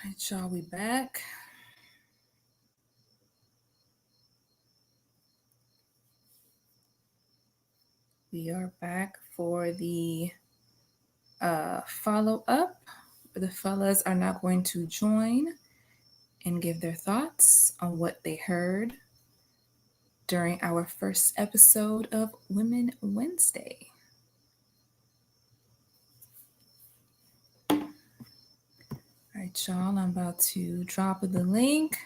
right, y'all, we back. We are back for the follow-up. The fellas are now going to join and give their thoughts on what they heard during our first episode of Women Wednesday. All right, y'all, I'm about to drop the link.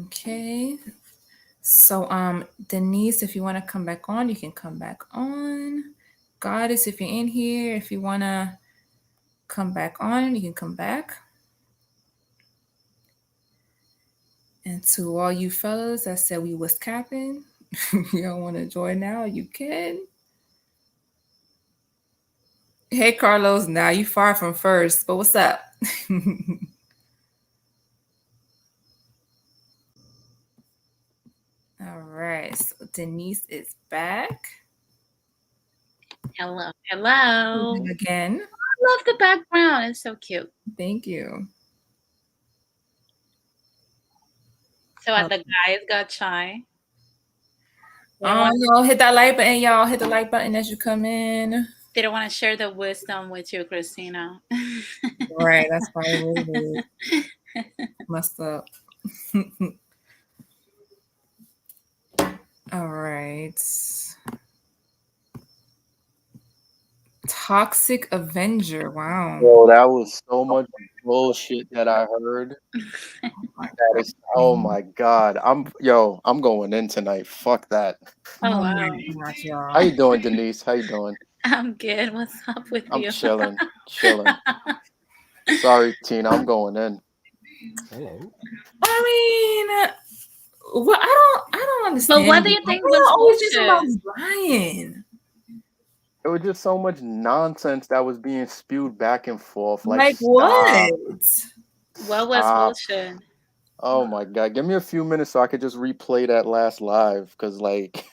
Okay. So, Denise, if you want to come back on, you can come back on. Goddess, if you're in here, if you want to come back on, you can come back. And to all you fellas that said we was capping, you don't want to join now, you can. Hey, Carlos, now you far from first, but what's up? All right, so Denise is back. Hello, hello. Again. I love the background. It's so cute. Thank you. So the guys got shy. No, hit that like button, y'all. Hit the like button as you come in. They don't want to share the wisdom with you, Christina. Right, that's probably what it is. Messed up. All right. Toxic Avenger. Wow. Yo, that was so much bullshit that I heard. That is, oh my god. I'm going in tonight. Fuck that. Oh wow. Gosh, y'all. How you doing, Denise? How you doing? I'm good. What's up with you? I'm chilling. Sorry, Tina. I'm going in. Hello. I mean, well, I don't understand. But what do you think was always just about lying? It was just so much nonsense that was being spewed back and forth. Like stop. what? What was bullshit? Oh my god. Give me a few minutes so I could just replay that last live. Because, like,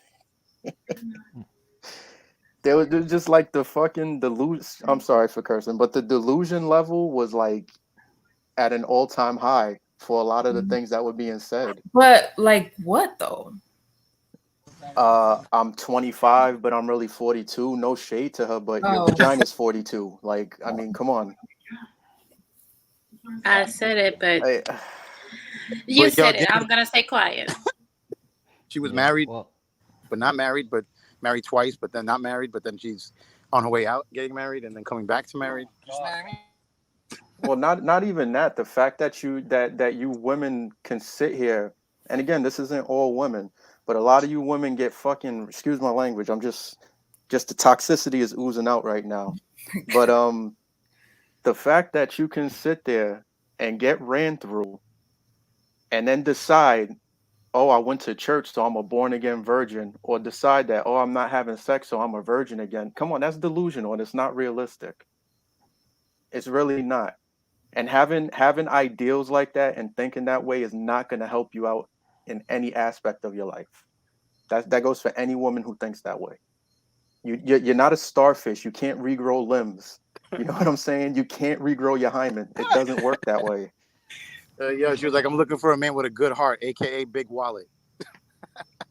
there was just like the fucking delusion. I'm sorry for cursing, but the delusion level was like at an all-time high for a lot of the things that were being said. But like what though? I'm 25, but I'm really 42. No shade to her, but your vagina's 42. Like, I mean, come on. I said it, but you said it. I'm gonna stay quiet. She was married, but not married, but married twice, but then not married, but then she's on her way out getting married and then coming back to married. Well, not even that. The fact that you women can sit here, and again, this isn't all women, but a lot of you women get fucking, excuse my language, I'm just the toxicity is oozing out right now. But the fact that you can sit there and get ran through and then decide, oh, I went to church, so I'm a born again virgin, or decide that, oh, I'm not having sex, so I'm a virgin again. Come on, that's delusional and it's not realistic. It's really not. And having ideals like that and thinking that way is not going to help you out in any aspect of your life. That goes for any woman who thinks that way. You're not a starfish. You can't regrow limbs. You know what I'm saying? You can't regrow your hymen. It doesn't work that way. Yeah, she was like, I'm looking for a man with a good heart, aka big wallet.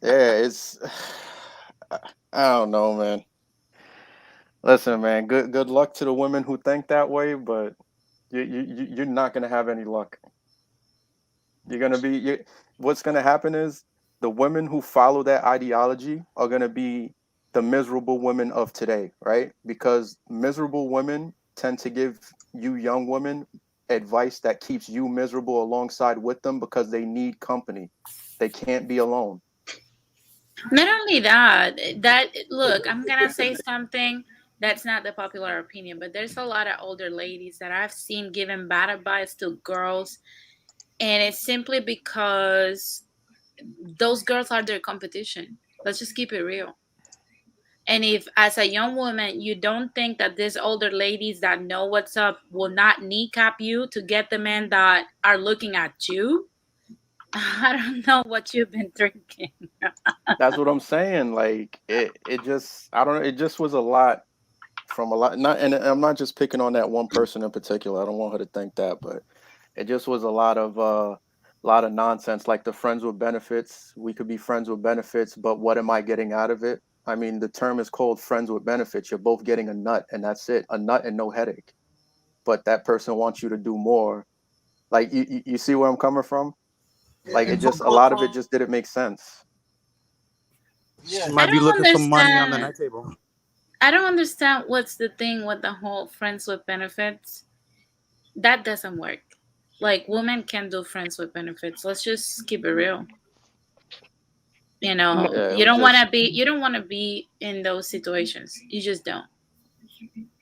Yeah, it's. I don't know, man. Listen, man. Good luck to the women who think that way, but you're not gonna have any luck. You're gonna be. What's gonna happen is the women who follow that ideology are gonna be the miserable women of today, right? Because miserable women tend to give you young women advice that keeps you miserable alongside with them because they need company. They can't be alone. Not only that look, I'm gonna say something that's not the popular opinion, but there's a lot of older ladies that I've seen giving bad advice to girls, and it's simply because those girls are their competition. Let's just keep it real. And if, as a young woman, you don't think that these older ladies that know what's up will not kneecap you to get the men that are looking at you, I don't know what you've been drinking. That's what I'm saying. Like it just I don't know. It just was a lot from a lot. Not and I'm not just picking on that one person in particular. I don't want her to think that, but it just was a lot of nonsense. Like the friends with benefits. We could be friends with benefits, but what am I getting out of it? I mean, the term is called friends with benefits. You're both getting a nut, and that's it. A nut and no headache. But that person wants you to do more. Like you see where I'm coming from? Like it just a lot of it just didn't make sense. She I might be don't looking for money on the understand. night table. I don't understand what's the thing with the whole friends with benefits. That doesn't work. Like women can do friends with benefits. Let's just keep it real. You No, know, Yeah, it you was don't want just to be you don't want to be in those situations. You just don't.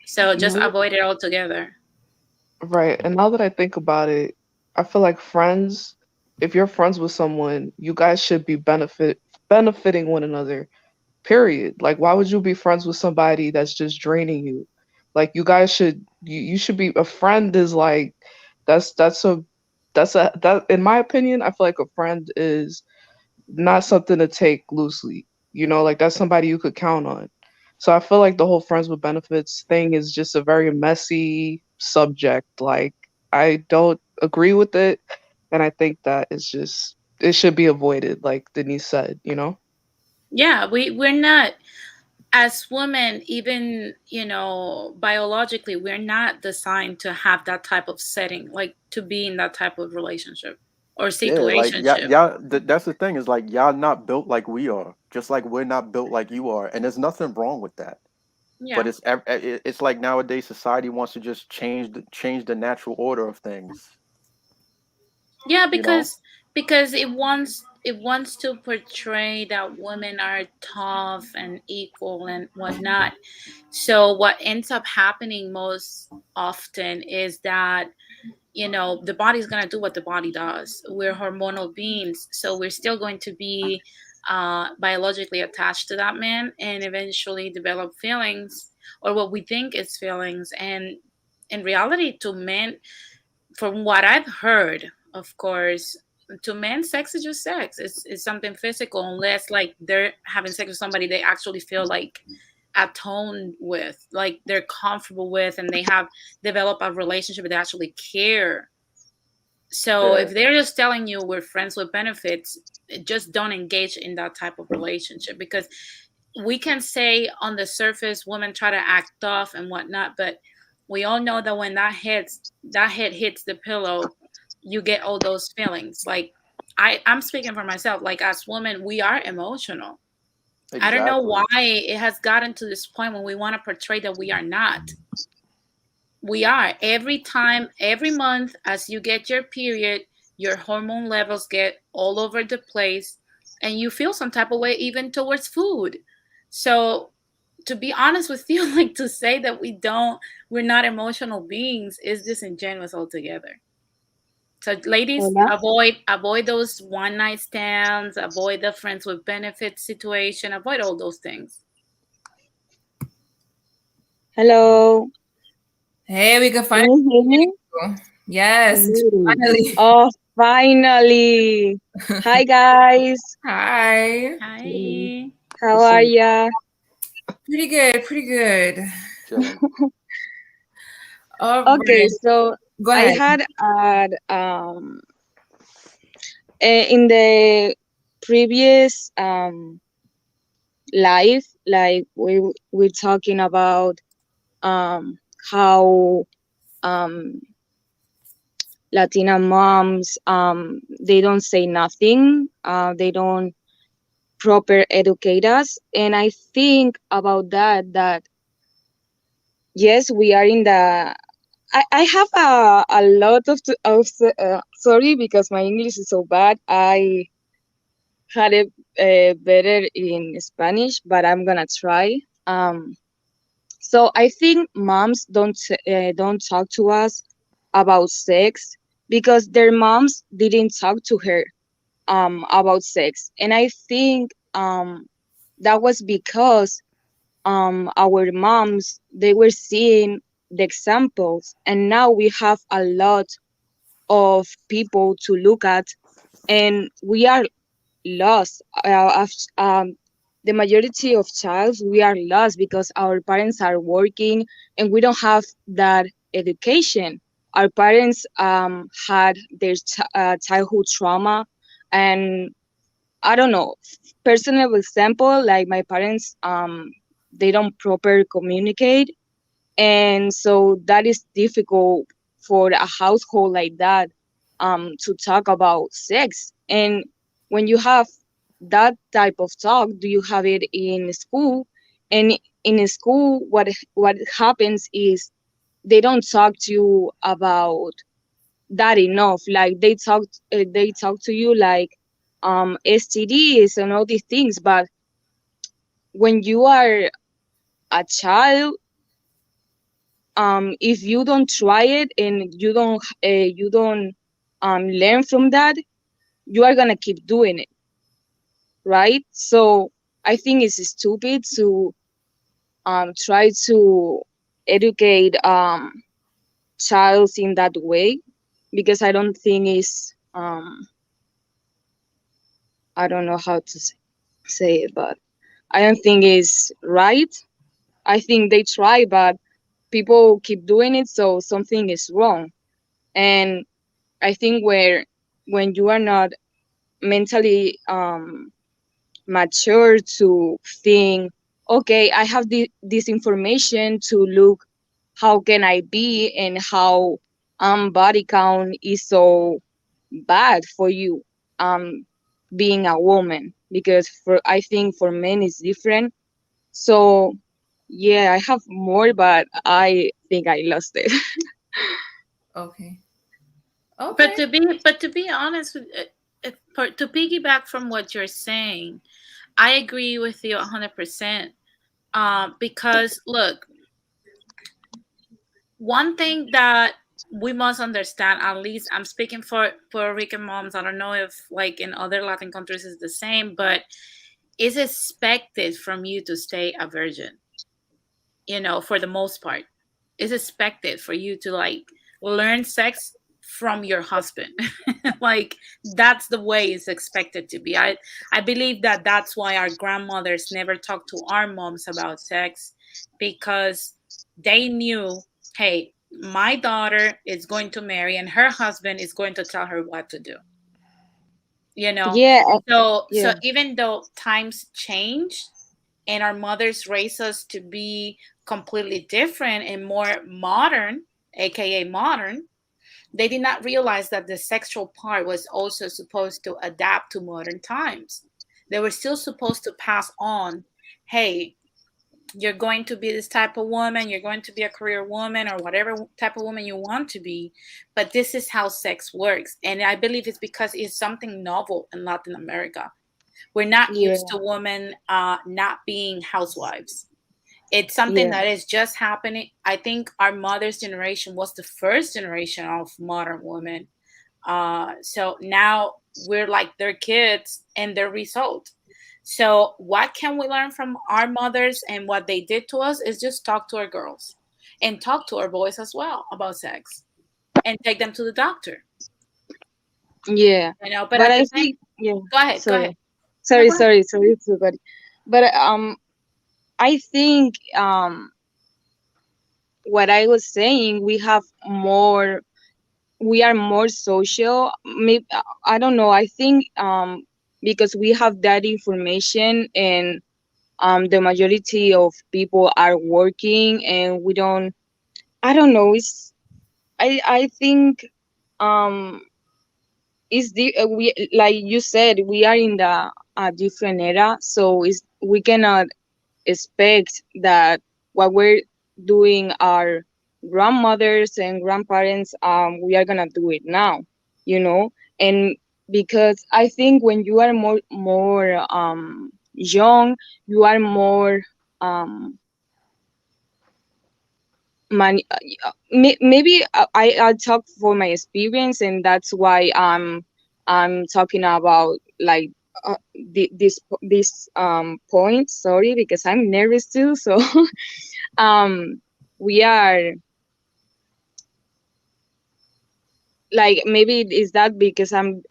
So just no, avoid it altogether. right. And now that I think about it, I feel like friends, if you're friends with someone, you guys should be benefiting one another. Period. Like, why would you be friends with somebody that's just draining you? Like, you guys should you should be a friend is like that's a that in my opinion, I feel like a friend is not something to take loosely. You know, like that's somebody you could count on. So I feel like the whole friends with benefits thing is just a very messy subject. Like I don't agree with it, and I think that it's just it should be avoided, like Denise said, you know? Yeah, we're not, as women, even, biologically, we're not designed to have that type of setting, like to be in that type of relationship or yeah, like situationship. that's the thing is like y'all not built like we are, just like we're not built like you are, and there's nothing wrong with that. But Yeah. it's like nowadays society wants to just change the natural order of things, Yeah, you know? because it wants to portray that women are tough and equal and whatnot. So what ends up happening most often is that the body's going to do what the body does. We're hormonal beings, so we're still going to be biologically attached to that man and eventually develop feelings, or what we think is feelings. And in reality, to men, from what I've heard, of course, to men, sex is just sex. It's something physical, unless like they're having sex with somebody they actually feel like atoned with, like they're comfortable with, and they have developed a relationship, they actually care. So Yeah, if they're just telling you we're friends with benefits, just don't engage in that type of relationship, because we can say on the surface women try to act tough and whatnot, but we all know that when that head hits the pillow, you get all those feelings. Like I'm speaking for myself, like as women we are emotional. I don't know exactly. why it has gotten to this point when we want to portray that we are not. We are. Every time, every month, as you get your period, your hormone levels get all over the place, and you feel some type of way even towards food. So, to be honest with you, like to say that we're not emotional beings is disingenuous altogether. So, ladies, Hola. avoid those one night stands, avoid the friends with benefits situation, avoid all those things. Hello. Hey, we can Can finally you hear hear me? you. Yes, Hello. finally. Oh, finally. Hi, guys. Hi. Mm, Hi. How what's are up? ya? Pretty good, pretty good. Chilling. All Okay, right. so Go I ahead. had in the previous live, like we're talking about how um Latina moms they don't say nothing, they don't proper educate us, and I think about that yes, we are in the I have a lot of sorry because my English is so bad. I had it better in Spanish, but I'm gonna try. Um, so I think moms don't talk to us about sex because their moms didn't talk to her about sex, and I think that was because our moms they were seeing the examples, and now we have a lot of people to look at and we are lost. The majority of child, we are lost because our parents are working and we don't have that education. Our parents had their childhood trauma, and I don't know. Personal example, like my parents, they don't proper communicate, and so that is difficult for a household like that to talk about sex. And when you have that type of talk, do you have it in school? And in school, what happens is they don't talk to you about that enough. Like they talk to you like STDs and all these things, but when you are a child, if you don't try it and you don't learn from that, you are gonna keep doing it, right? So I think it's stupid to try to educate child in that way, because I don't think it's I don't know how to say it, but I don't think it's right. I think they try, but people keep doing it, so something is wrong. And I think when you are not mentally mature to think, okay, I have this information to look how can I be, and how body count is so bad for you being a woman, because for I think for men it's different. So yeah, I have more, but I think I lost it. Okay. But Okay. to be honest with to piggyback from what you're saying, I agree with you 100%. Because look, one thing that we must understand, at least I'm speaking for Puerto Rican moms. I don't know if like in other Latin countries is the same, but it's expected from you to stay a virgin. For the most part, it's expected for you to like learn sex from your husband. Like that's the way it's expected to be. I believe that that's why our grandmothers never talked to our moms about sex, because they knew, hey, my daughter is going to marry and her husband is going to tell her what to do. you know Yeah, so yeah, even though times change and our mothers raise us to be completely different and more modern, aka modern, they did not realize that the sexual part was also supposed to adapt to modern times. They were still supposed to pass on, hey, you're going to be this type of woman, you're going to be a career woman or whatever type of woman you want to be, but this is how sex works. And I believe it's because it's something novel in Latin America. We're not used yeah, to women not being housewives. It's something yeah, that is just happening. I think our mother's generation was the first generation of modern women. So now we're like their kids and their result. So what can we learn from our mothers and what they did to us is just talk to our girls and talk to our boys as well about sex and take them to the doctor. yeah. But But at the I same, think, yeah. go ahead, go ahead. Sorry, No, sorry, go ahead. sorry, sorry, sorry. But I think what I was saying, we are more social. Maybe I don't know. I think because we have that information, and the majority of people are working, and we don't. I don't know. I think um it's the we, like you said, we are in the different era, so it's we cannot expect that what we're doing our grandmothers and grandparents, we are gonna do it now, you know. And because I think when you are more young, you are more um maybe I'll talk for my experience, and that's why I'm talking about like this point. Sorry, because I'm nervous too. So um we are like maybe is that because I'm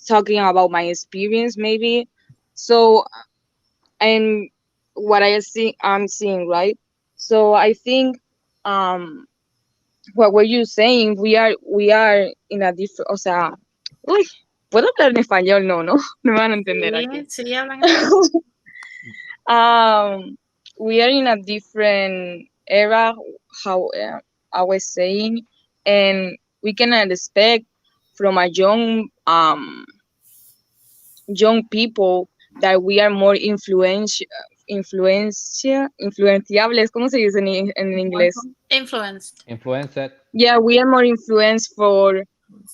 talking about my experience maybe. So and what I'm seeing, right? So I think um what were you saying? We are in a different, o sea, uy, puedo hablar en español, no, no me van a entender aquí. Sí, sí, hablan español. We are in a different era, how I was saying, and we cannot expect from a young people that we are more influenciables, ¿cómo se dice en inglés? Influenced. Influenced. Yeah, we are more influenced from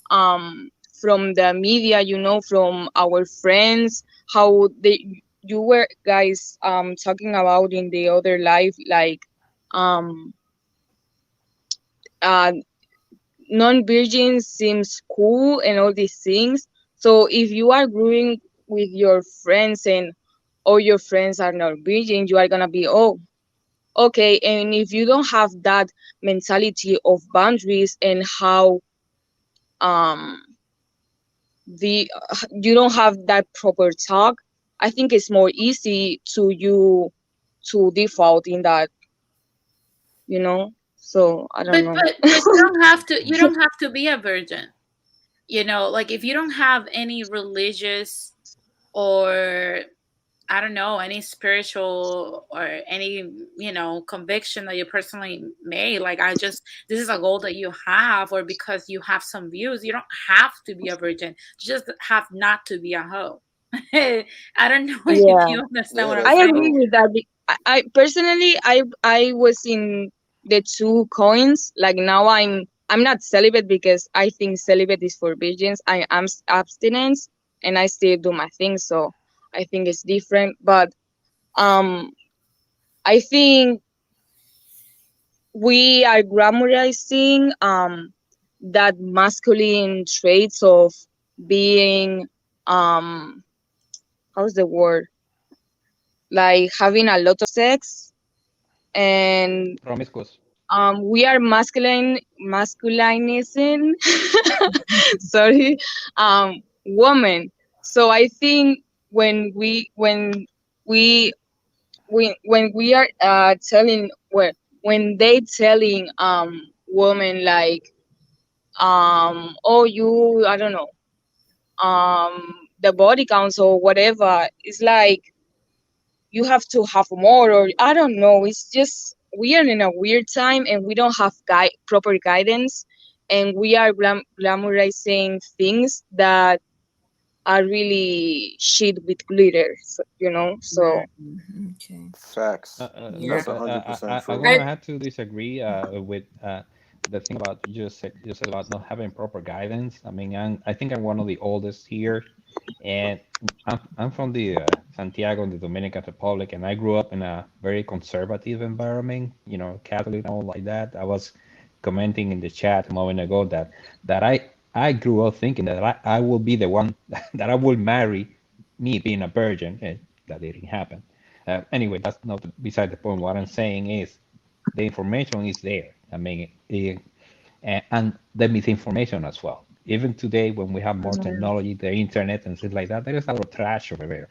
the media, from our friends, how you were guys talking about in the other life, like um uh non-virgin seems cool and all these things. So if you are growing with your friends and all your friends are not virgin, you are gonna be, oh, okay. And if you don't have that mentality of boundaries and how um the you don't have that proper talk, I think it's more easy to you to default in that, so I don't But know. but but you don't have to be a virgin. Like if you don't have any religious or I don't know, any spiritual or any, conviction that you personally made. Like, this is a goal that you have, or because you have some views, you don't have to be a virgin. You just have not to be a hoe. I don't know if Yeah, you understand Yeah, what I'm I that's saying. agree true. with that. I personally, I was in the two coins. Like now, I'm not celibate because I think celibate is for virgins. I am abstinence, and I still do my thing. So I think it's different. But um, I think we are glamorizing that masculine traits of being how's the word, like having a lot of sex, and Promiscuous. we are masculinizing sorry, woman. So I think we when we are telling, when they telling women like oh, you, I don't know, the body counts or whatever, it's like you have to have more, or I don't know, it's just we are in a weird time and we don't have proper guidance, and we are glamorizing things that are really shit with glitter, so Okay. Facts. Yeah. That's Look, 100% I'm true. gonna I have to disagree with the thing about you said about not having proper guidance. I mean, I think I'm one of the oldest here, and I'm from the Santiago in the Dominican Republic, and I grew up in a very conservative environment, Catholic and all like that. I was commenting in the chat a moment ago that I grew up thinking that I will be the one that I will marry, me being a virgin, and that didn't happen. Anyway, that's not beside the point. What I'm saying is the information is there. I mean, and the misinformation as well. Even today, when we have more technology, the internet and things like that, there is a lot of trash over there.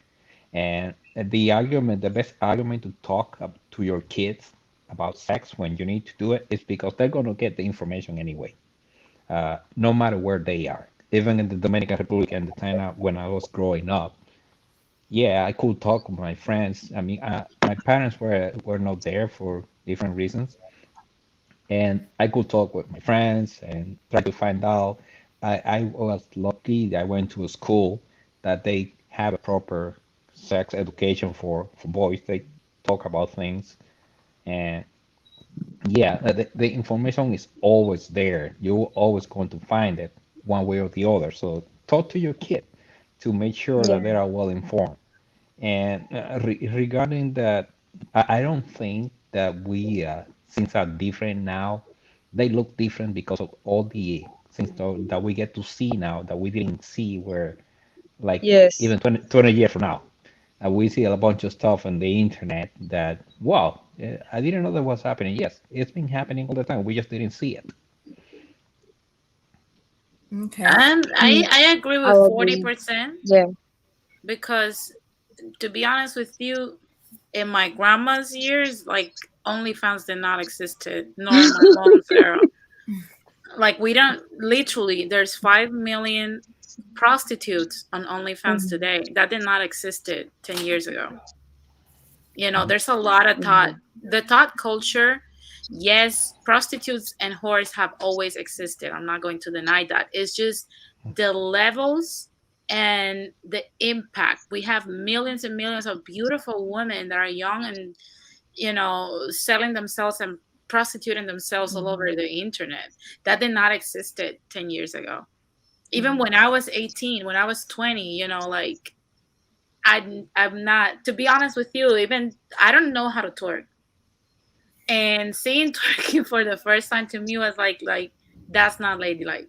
And the best argument to talk to your kids about sex when you need to do it is because they're going to get the information anyway, no matter where they are. Even in the Dominican Republic and the time when I was growing up, yeah, I could talk with my friends. I mean, my parents were not there for different reasons, and I could talk with my friends and try to find out. I was lucky that I went to a school that they have a proper sex education for boys. They talk about things, and yeah, the information is always there. You're always going to find it one way or the other. So talk to your kid to make sure that they yeah, are well informed. And regarding that, I don't think that things are different now. They look different because of all the things that we get to see now that we didn't see where, like, yes, even 20 years from now. We see a bunch of stuff on the internet that, wow, I didn't know that was happening. Yes, it's been happening all the time. We just didn't see it. Okay. And I agree with I'll agree. 40%, Yeah. because to be honest with you, in my grandma's years, like OnlyFans did not existed, nor in my mom's era. Like we don't literally. There's 5 million prostitutes on OnlyFans today. That did not existed 10 years ago. There's a lot of thought. The thought culture. Yes, prostitutes and whores have always existed. I'm not going to deny that. It's just the levels and the impact. We have millions and millions of beautiful women that are young and selling themselves and prostituting themselves all over the internet. That did not existed 10 years ago. Even when I was 18, when I was 20, like I'm not, to be honest with you, even I don't know how to twerk. And seeing twerking for the first time to me was like that's not ladylike.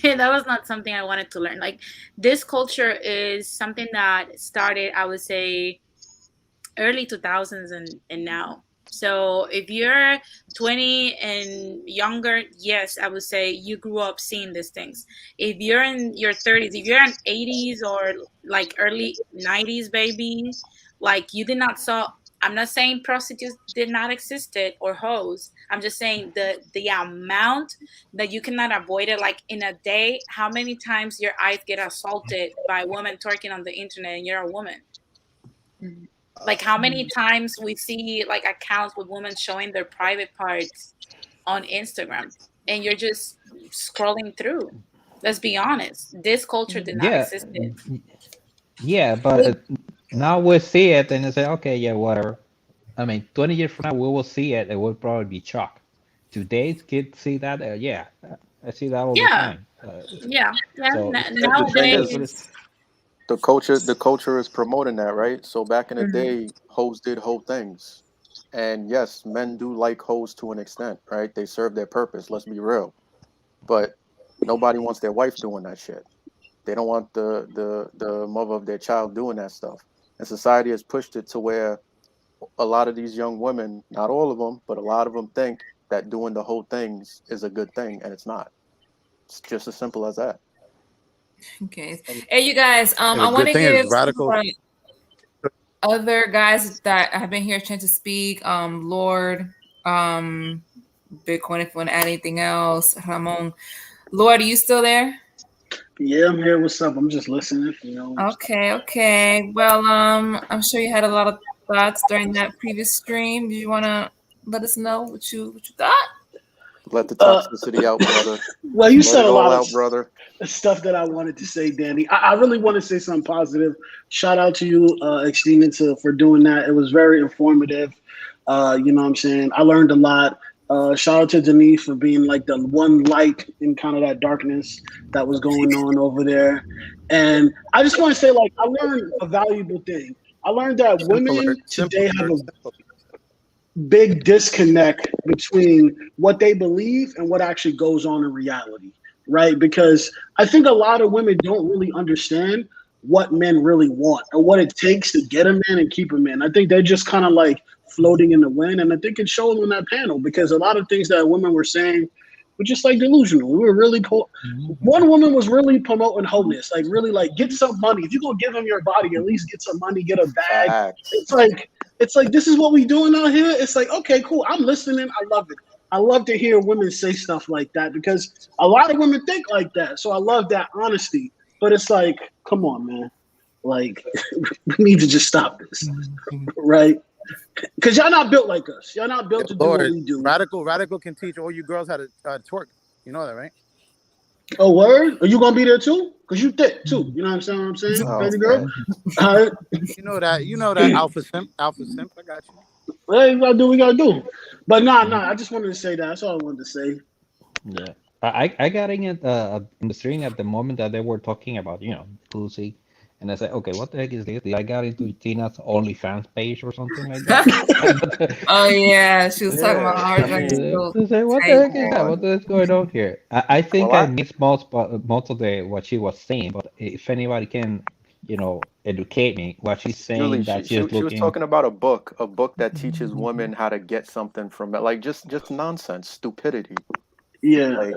That was not something I wanted to learn. Like this culture is something that started, I would say, early 2000s and now. So if you're 20 and younger, yes, I would say you grew up seeing these things. If you're in your 30s, if you're in 80s or like early 90s, baby, like you did not saw. I'm not saying prostitutes did not existed or hoes. I'm just saying the amount that you cannot avoid it. Like in a day, how many times your eyes get assaulted by women twerking on the internet and you're a woman? Like how many times we see like accounts with women showing their private parts on Instagram and you're just scrolling through. Let's be honest. This culture did not Yeah, exist. yeah, but now we see it and say, okay, yeah, whatever. I mean, 20 years from now, we will see it and we'll probably be shocked. Today's kids see that, yeah, I see that all the Yeah. time. Yeah. So The thing is, Nowadays. the culture is promoting that, right? So back in the day, hoes did hoe things. And yes, men do like hoes to an extent, right? They serve their purpose, let's be real. But nobody wants their wife doing that shit. They don't want the mother of their child doing that stuff. And society has pushed it to where a lot of these young women, not all of them, but a lot of them think that doing the whole things is a good thing, and it's not. It's just as simple as that. Okay. Hey, you guys. And I the want good to thing give is radical. other guys that have been here a chance to speak. Lord, Bitcoin. If you want to add anything else, Ramon. Lord, are you still there? Yeah, I'm here. What's up? I'm just listening. Okay. Well, I'm sure you had a lot of thoughts during that previous stream. Do you want to let us know what you thought? Let the toxicity out, brother. Well, you Let said it a all lot out, of brother. stuff that I wanted to say, Danny. I really want to say something positive. Shout out to you, Extina, for doing that. It was very informative. You know what I'm saying? I learned a lot. Shout out to Denise for being like the one light in kind of that darkness that was going on over there. And I just want to say, like, I learned a valuable thing. I learned that women today have a big disconnect between what they believe and what actually goes on in reality, right? Because I think a lot of women don't really understand what men really want or what it takes to get a man and keep a man. I think they're just kind of like floating in the wind, and I think it showed on that panel because a lot of things that women were saying were just like delusional. We were really one woman was really promoting wholeness, like really like get some money. If you're gonna give him your body, at least get some money, get a bag. Facts. It's like this is what we doing out here. It's like, okay, cool. I'm listening. I love it. I love to hear women say stuff like that because a lot of women think like that. So I love that honesty. But it's like, come on, man. Like, we need to just stop this, right? Because y'all not built like us. Y'all not built to do what we do. Radical can teach all you girls how to twerk. You know that, right? Oh, word? Are you gonna be there too? Because you thick too. You know what I'm saying? Oh, Baby girl. All right. You know that alpha simp. I got you. Well, we gotta do. But nah. I just wanted to say that. That's all I wanted to say. Yeah, I got in the stream at the moment that they were talking about, pussy, and I said, okay, what the heck is this? I got into Tina's OnlyFans page or something like that. Oh yeah, she was talking about hard I said, what the heck is that? What is going on here? I think I missed most of what she was saying, but if anybody can, educate me, what she's saying, Julie, that she was talking about a book that teaches women how to get something from it, like just nonsense, stupidity. Yeah.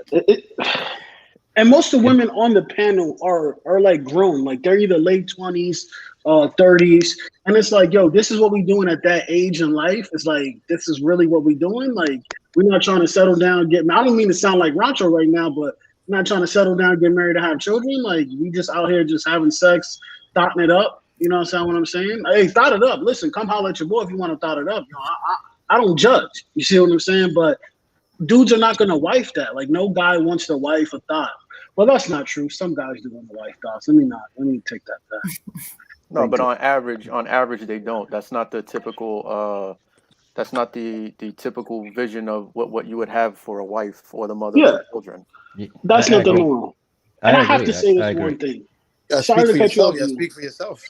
And most of the women on the panel are like grown, like they're either late 20s, 30s, and it's like, yo, this is what we doing at that age in life. It's like this is really what we doing. Like we're not trying to settle down, get. I don't mean to sound like Rancho right now, but we're not trying to settle down, get married, to have children. Like we just out here just having sex, thotting it up. You know what I'm saying? Hey, thought it up. Listen, come holler at your boy if you want to thought it up. You know, I don't judge. You see what I'm saying? But dudes are not gonna wife that. Like no guy wants to wife a thought. Well, that's not true. Some guys do want to wife thoughts. Let me take that back. No, but on average, they don't. That's not the typical. That's not the typical vision of what you would have for a wife or the mother of Yeah, your children. that's I not the agree. norm. And I have agree. to say I this one agree. thing. Yeah, Sorry speak to for cut you yourself. off. Yeah, You. speak for yourself.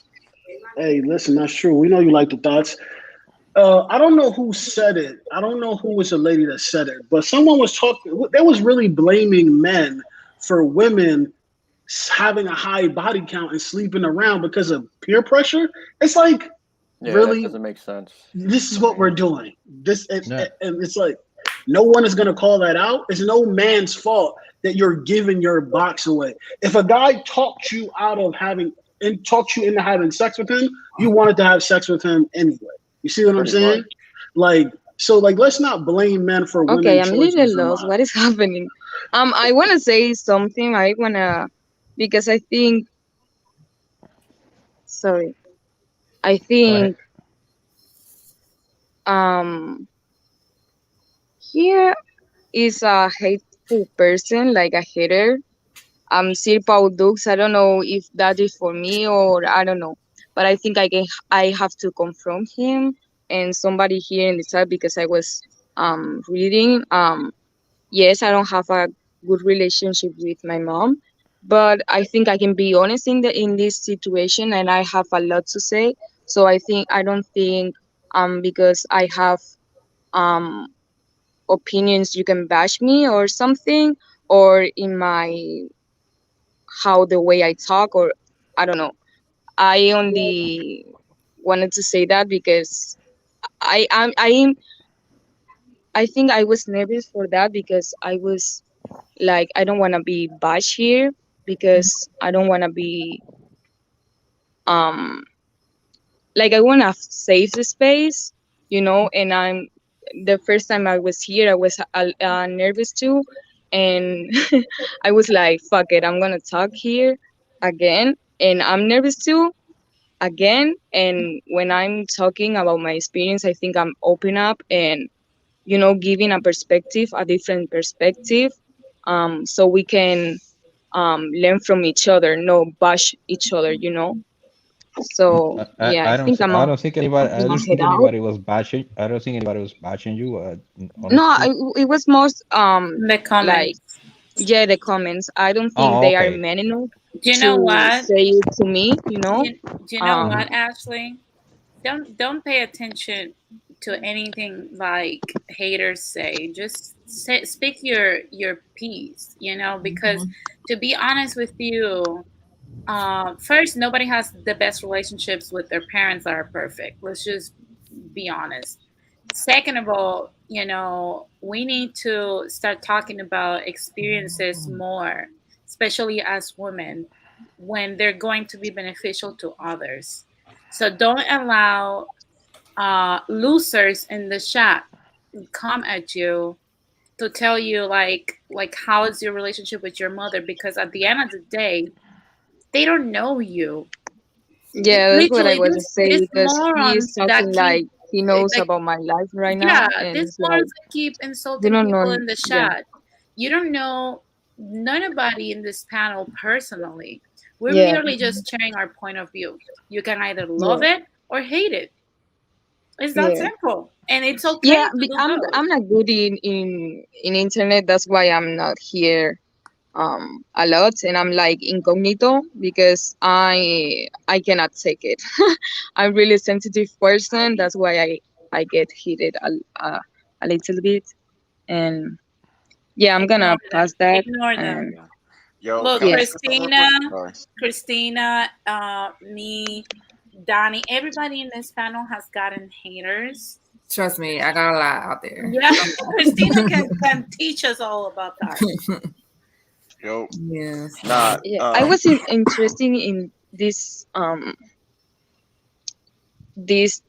Hey, listen, that's true. We know you like the thoughts. I don't know who said it. I don't know who was the lady that said it, but someone was talking. They was really blaming men for women having a high body count and sleeping around because of peer pressure. It's like, Yeah, that really, doesn't make sense. this is what we're doing. Yeah. And it's like, no one is gonna call that out. It's no man's fault that you're giving your box away. If a guy talked you out of talked you into having sex with him, you wanted to have sex with him anyway. You see what I'm Pretty saying? much. Like, so like let's not blame men for Okay, women I'm a little choices in lost. life. What is happening? I wanna say something. Because I think, sorry, I Go ahead. think um here is a hateful person, like a hater. Sir Paul Dukes. I don't know if that is for me or I don't know, but I think I have to confront him and somebody here in the chat because I was reading. Yes, I don't have a good relationship with my mom, but I think I can be honest in this situation, and I have a lot to say. So I don't think because I have um opinions you can bash me or something, or in my how the way I talk, or I don't know. I only wanted to say that because I think I was nervous for that because I was like I don't want to be bashed here because I don't want to be um like I want to save the space, and I'm the first time I was here I was nervous too, and I was like fuck it, I'm gonna talk here again, and I'm nervous too again. And when I'm talking about my experience, I think I'm open up and giving a different perspective, so we can learn from each other, no bash each other. So yeah, I think I don't think anybody. I I'm gonna don't head think out. anybody was bashing. I don't think anybody was bashing you. No, Honestly. it was most The like, comments. yeah, the comments. I don't think Oh, they are okay. men enough Do you know to what? say it to me. Do you know Um, what, Ashley? Don't pay attention to anything like haters say. Just speak your piece. Because to be honest with you, first, nobody has the best relationships with their parents that are perfect. Let's just be honest. Second of all, we need to start talking about experiences more, especially as women, when they're going to be beneficial to others. So don't allow losers in the chat come at you to tell you like how is your relationship with your mother, because at the end of the day, they don't know you. yeah, that's what I Literally, was this saying this because he is morons that talking keep like he knows like about my life right yeah, now, and these it's like morons that keep you insulting don't people know. in the Yeah, chat. You don't know nobody in this panel personally. We're yeah, merely just sharing our point of view. You can either love yeah, it or hate it. It's that yeah. simple, and it's okay Yeah, to do both. I'm not good in internet. That's why I'm not here a lot, and I'm like incognito because I cannot take it. I'm really sensitive person. That's why I get heated a little bit, and yeah, I'm Ignore gonna them. pass that. Ignore them. And Yo, Look, can I yeah, say something real quick? Sorry. Christina, me, Donnie, everybody in this panel has gotten haters. Trust me, I got a lot out there. Yeah, Christina can teach us all about that. Yo, Yes. nah. Yeah, I was interested in this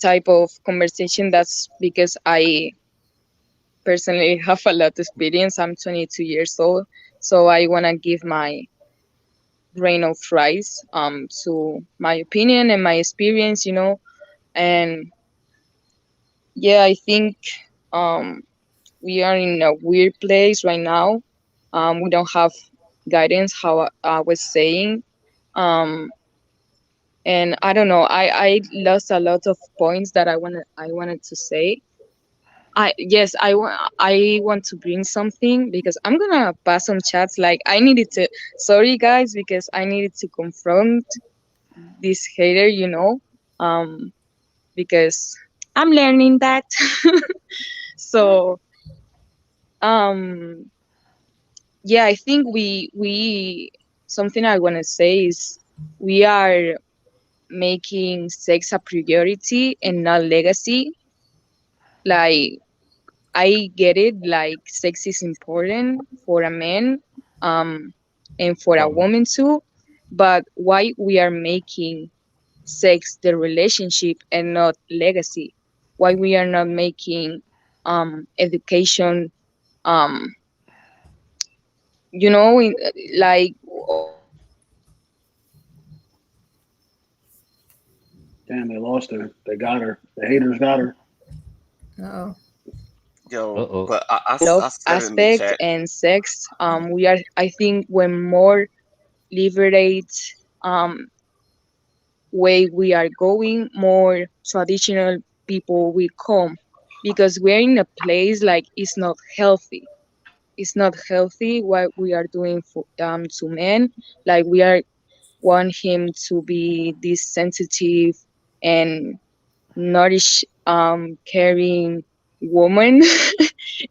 type of conversation. That's because I personally have a lot of experience. I'm 22 years old, so I want to give my grain of rice to my opinion and my experience, and yeah, I think um we are in a weird place right now. We don't have guidance, how I was saying. Um, and I don't know. I lost a lot of points that I wanted to say. I want to bring something because I'm gonna pass some chats. Like I needed to. Sorry guys, because I needed to confront this hater. Because I'm learning that. So um yeah, I think we something I want to say is we are making sex a priority and not legacy. Like I get it, like sex is important for a man, um and for a woman too, but why we are making sex the relationship and not legacy? Why we are not making education, um like Damn, they lost her. They got her. The haters got her. Oh. Yo, but love I said in the aspect chat. and sex. We are, I think, when more liberate um way we are going, more traditional people will come, because we're in a place like it's not healthy. It's not healthy what we are doing for to men. Like we are want him to be this sensitive and nourish caring woman,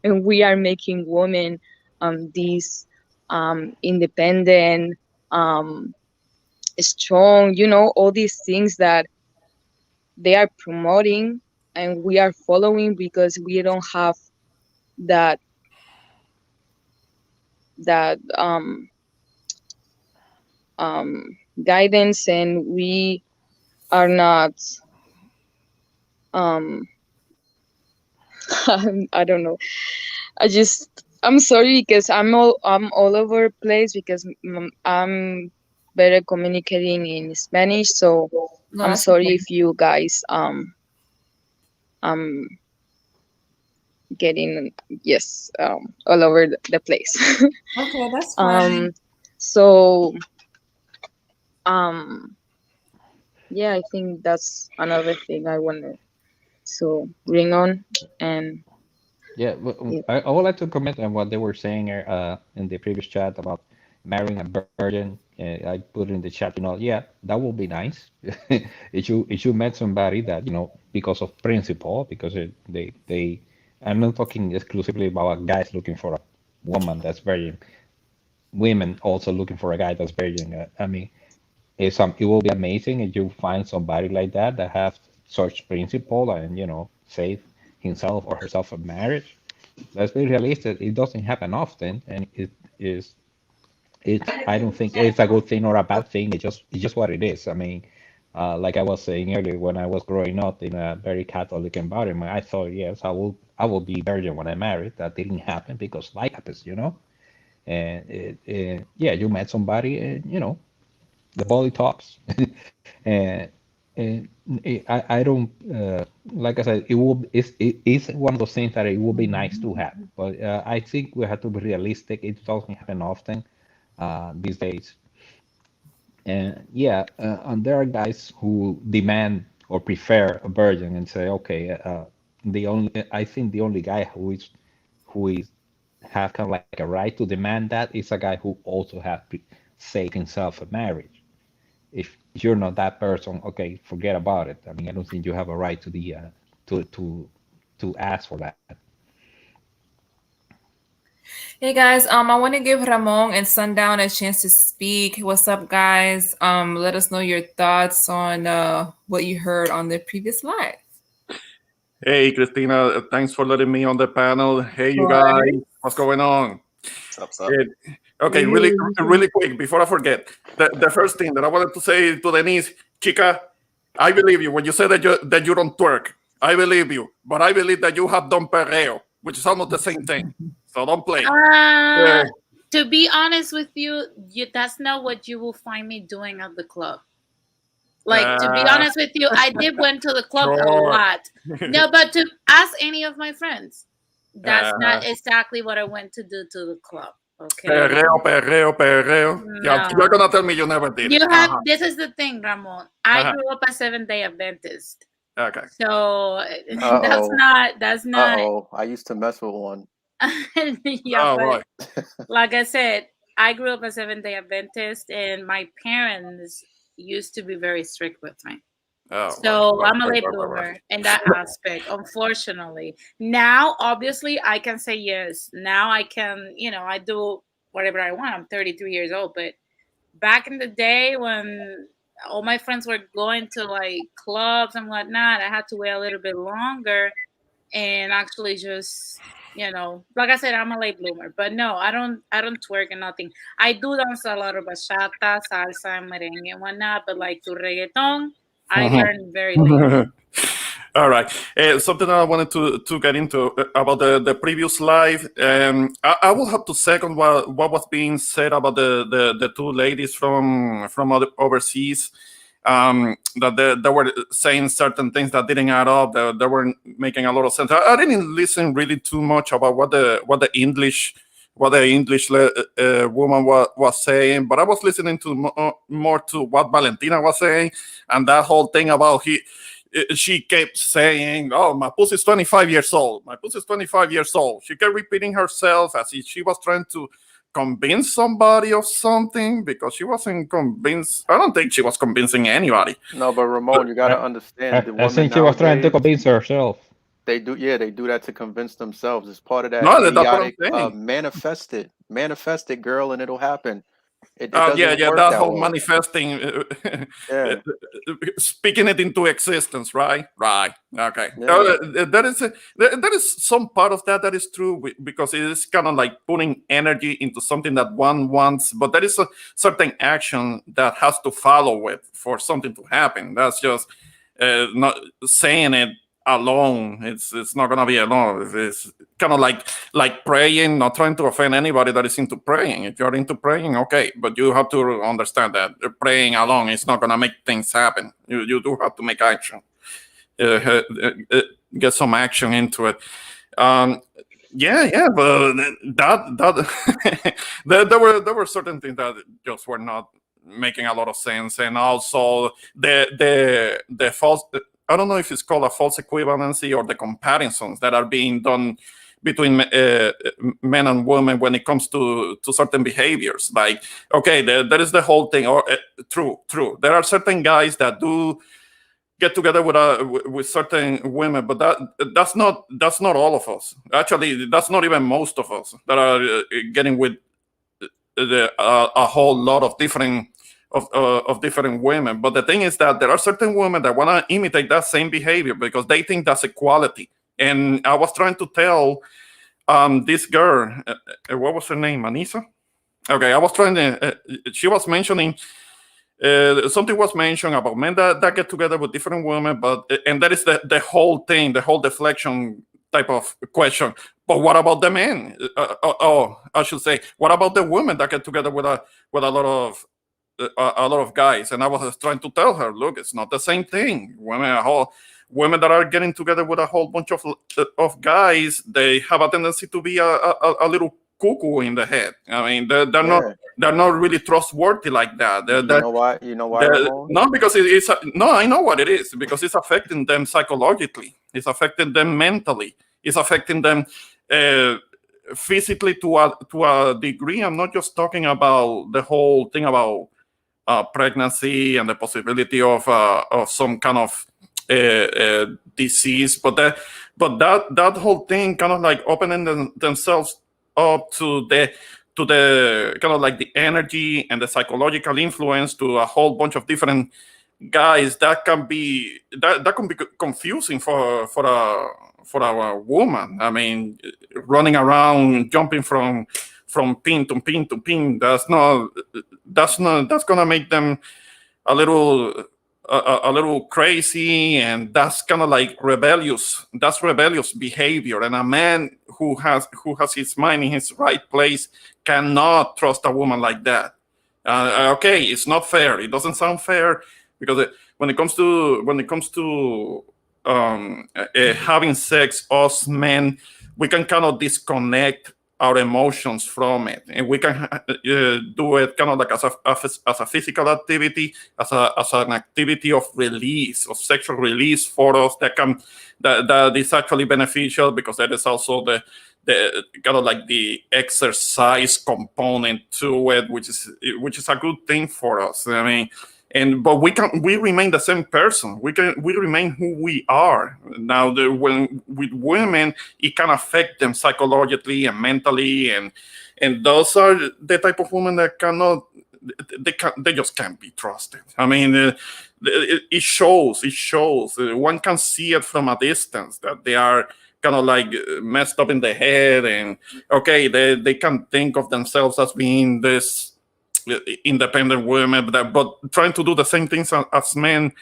and we are making women these independent, um strong, all these things that they are promoting and we are following because we don't have that that guidance, and we are not um I don't know. I'm sorry because I'm all over the place because I'm better communicating in Spanish. So No, I'm that's sorry okay. if you guys getting, yes, all over the place. Okay, that's um fine. so um yeah, I think that's another thing I wanted to bring on. And Yeah, yeah. I would like to comment on what they were saying in the previous chat about marrying a virgin. I put in the chat, yeah, that would be nice if you met somebody that, because of principle, because they I'm not talking exclusively about guys looking for a woman that's virgin, women also looking for a guy that's virgin. I mean, it will be amazing if you find somebody like that has such principle and, save himself or herself for marriage. Let's be realistic. It doesn't happen often, and it is. I don't think it's a good thing or a bad thing. It's just what it is. I mean, like I was saying earlier, when I was growing up in a very Catholic environment, I thought, yes, I will be virgin when I married. That didn't happen because life happens. And yeah, you met somebody, and the body talks, and I don't, like I said, it's one of those things that it would be nice to have, but I think we have to be realistic. It doesn't happen often these days, and yeah, and there are guys who demand or prefer a virgin and say, okay, I think the only guy who is have kind of like a right to demand that is a guy who also has saved himself a marriage. If you're not that person, okay, forget about it. I mean, I don't think you have a right to the to ask for that. Hey guys, I want to give Ramon and Sundown a chance to speak. What's up, guys? Let us know your thoughts on what you heard on the previous live. Hey, Christina, thanks for letting me on the panel. Hey, you Sure. guys, what's going on? What's up? Eh, Okay, really quick before I forget. The first thing that I wanted to say to Denise, chica, I believe you when you say that you don't twerk. I believe you, but I believe that you have done perreo, which is almost the same thing. So don't play. To be honest with you, that's not what you will find me doing at the club. Like, to be honest with you, I did went to the club a lot. No, but to ask any of my friends, that's not exactly what I went to do to the club. Okay. Perreo. No. You're gonna tell me you never did. This is the thing, Ramon. I grew up a Seventh-day Adventist. Okay. So that's not. I used to mess with one. Yeah, but like I said, I grew up a Seventh-day Adventist, and my parents used to be very strict with me. So I'm a late bloomer in that aspect, unfortunately. Now, obviously, I can say yes. Now I can, I do whatever I want. I'm 33 years old, but back in the day when all my friends were going to like clubs and whatnot, I had to wait a little bit longer and actually just, like I said, I'm a late bloomer. But no, I don't twerk and nothing. I do dance a lot of bachata, salsa, and merengue and whatnot, but like to reggaeton, I learned very late. All right. Something I wanted to get into about the previous live. I will have to second what was being said about the two ladies from overseas. That they were saying certain things that didn't add up. They weren't making a lot of sense. I didn't listen really too much about what the English woman was saying, but I was listening to more to what Valentina was saying, and that whole thing about she kept saying, "Oh, my pussy's 25 years old. My pussy's 25 years old." She kept repeating herself as if she was trying to convince somebody of something, because she wasn't convinced. I don't think she was convincing anybody. No, but Ramon, you got to understand. The woman I think she was trying to convince herself. They do that to convince themselves. It's part of that idiotic manifest it, girl, and it'll happen. That whole manifesting, speaking it into existence, right? Okay. There is some part of that is true, because it is kind of like putting energy into something that one wants, but there is a certain action that has to follow it for something to happen. That's just not saying it alone. It's not gonna be alone. It's kind of like praying, not trying to offend anybody that is into praying. If you're into praying, okay, but you have to understand that praying alone is not gonna make things happen. You do have to make action, get some action into it. But that there were certain things that just were not making a lot of sense, and also the false. I don't know if it's called a false equivalency or the comparisons that are being done between men and women when it comes to certain behaviors. Like, okay, there is the whole thing. Or true. There are certain guys that do get together with certain women, but that's not all of us. Actually, that's not even most of us that are getting with a whole lot of different. Of different women. But the thing is that there are certain women that want to imitate that same behavior because they think that's equality. And I was trying to tell this girl, what was her name, Anissa? Okay, I was trying to, she was mentioning, something was mentioned about men that get together with different women, and that is the whole thing, the whole deflection type of question. But what about the men? I should say, what about the women that get together with a lot of guys? And I was trying to tell her, look, it's not the same thing. Women that are getting together with a whole bunch of guys, they have a tendency to be a little cuckoo in the head. I mean, they're not really trustworthy like that. You know why? No, because I know what it is, because it's affecting them psychologically. It's affecting them mentally. It's affecting them physically to a degree. I'm not just talking about the whole thing about pregnancy and the possibility of some kind of disease, but that whole thing kind of like opening themselves up to the kind of like the energy and the psychological influence to a whole bunch of different guys, that can be confusing for a woman. I mean, running around, jumping from from pin to pin to pin. That's gonna make them a little crazy, and that's kind of like rebellious. That's rebellious behavior. And a man who has his mind in his right place cannot trust a woman like that. Okay, it's not fair. It doesn't sound fair because when it comes to having sex, us men, we can kind of disconnect our emotions from it, and we can do it kind of like as a physical activity, as an activity of release, of sexual release for us that is actually beneficial, because that is also the kind of like the exercise component to it, which is a good thing for us. I mean, but we remain the same person. We remain who we are. Now, when with women, it can affect them psychologically and mentally, and those are the type of women that they just can't be trusted. I mean, it shows. One can see it from a distance that they are kind of like messed up in the head, and okay, they can think of themselves as being this independent women, but trying to do the same things as men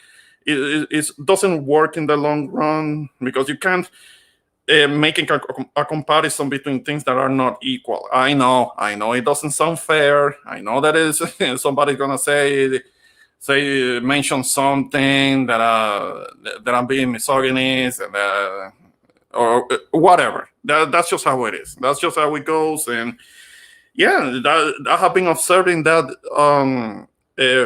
it doesn't work in the long run, because you can't making a comparison between things that are not equal. I know it doesn't sound fair. I know that is somebody's gonna mention something that I'm being misogynist, and or whatever. That's just how it is. That's just how it goes. And yeah, I have been observing that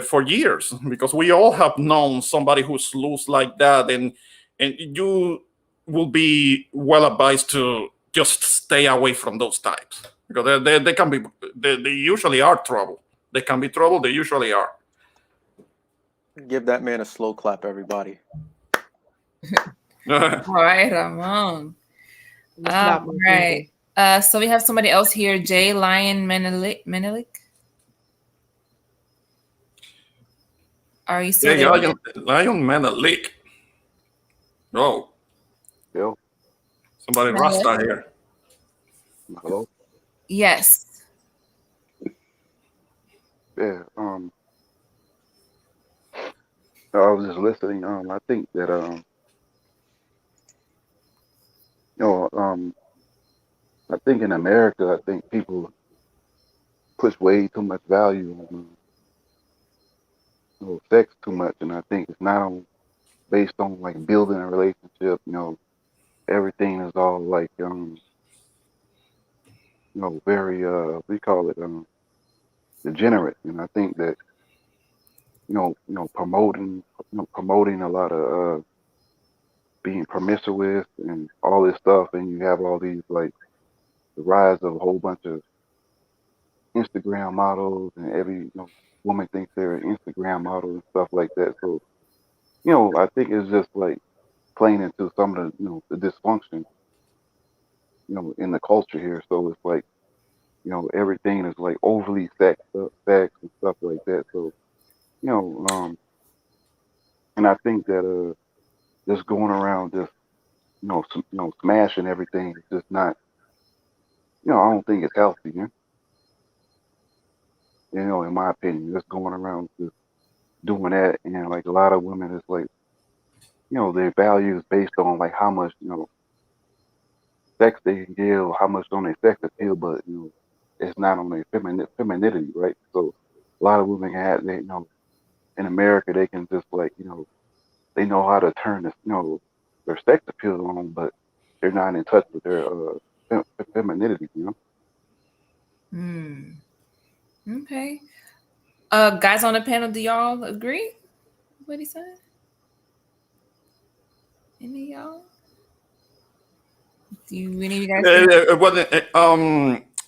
for years, because we all have known somebody who's loose like that, and you will be well advised to just stay away from those types, because they can be, they usually are trouble. They can be trouble. They usually are. Give that man a slow clap, everybody. All right, Ramon. All right. So we have somebody else here, Jay Lion Menelik. Are you still there? Lion Menelik. Oh. Yo. Somebody Rasta here. Hello? Yes. Yeah, I was just listening. I think that I think in America, I think people push way too much value on sex too much, and I think it's not based on like building a relationship. Everything is all like very we call it degenerate, and I think that promoting a lot of being promiscuous and all this stuff, and you have all these like the rise of a whole bunch of Instagram models, and every woman thinks they're an Instagram model and stuff like that. So I think it's just like playing into some of the dysfunction in the culture here. So it's like everything is like overly sex and stuff like that. So and I think that just going around just smashing everything is just not, I don't think it's healthy. In my opinion, just going around just doing that, and like a lot of women, it's like their value is based on like how much sex they can give, how much on their sex appeal, but it's not on their femininity, right? So a lot of women have, in America, they can just like they know how to turn this their sex appeal on, but they're not in touch with their femininity. Okay. Guys on the panel, do y'all agree with what he said? Any of y'all? Do any of you guys?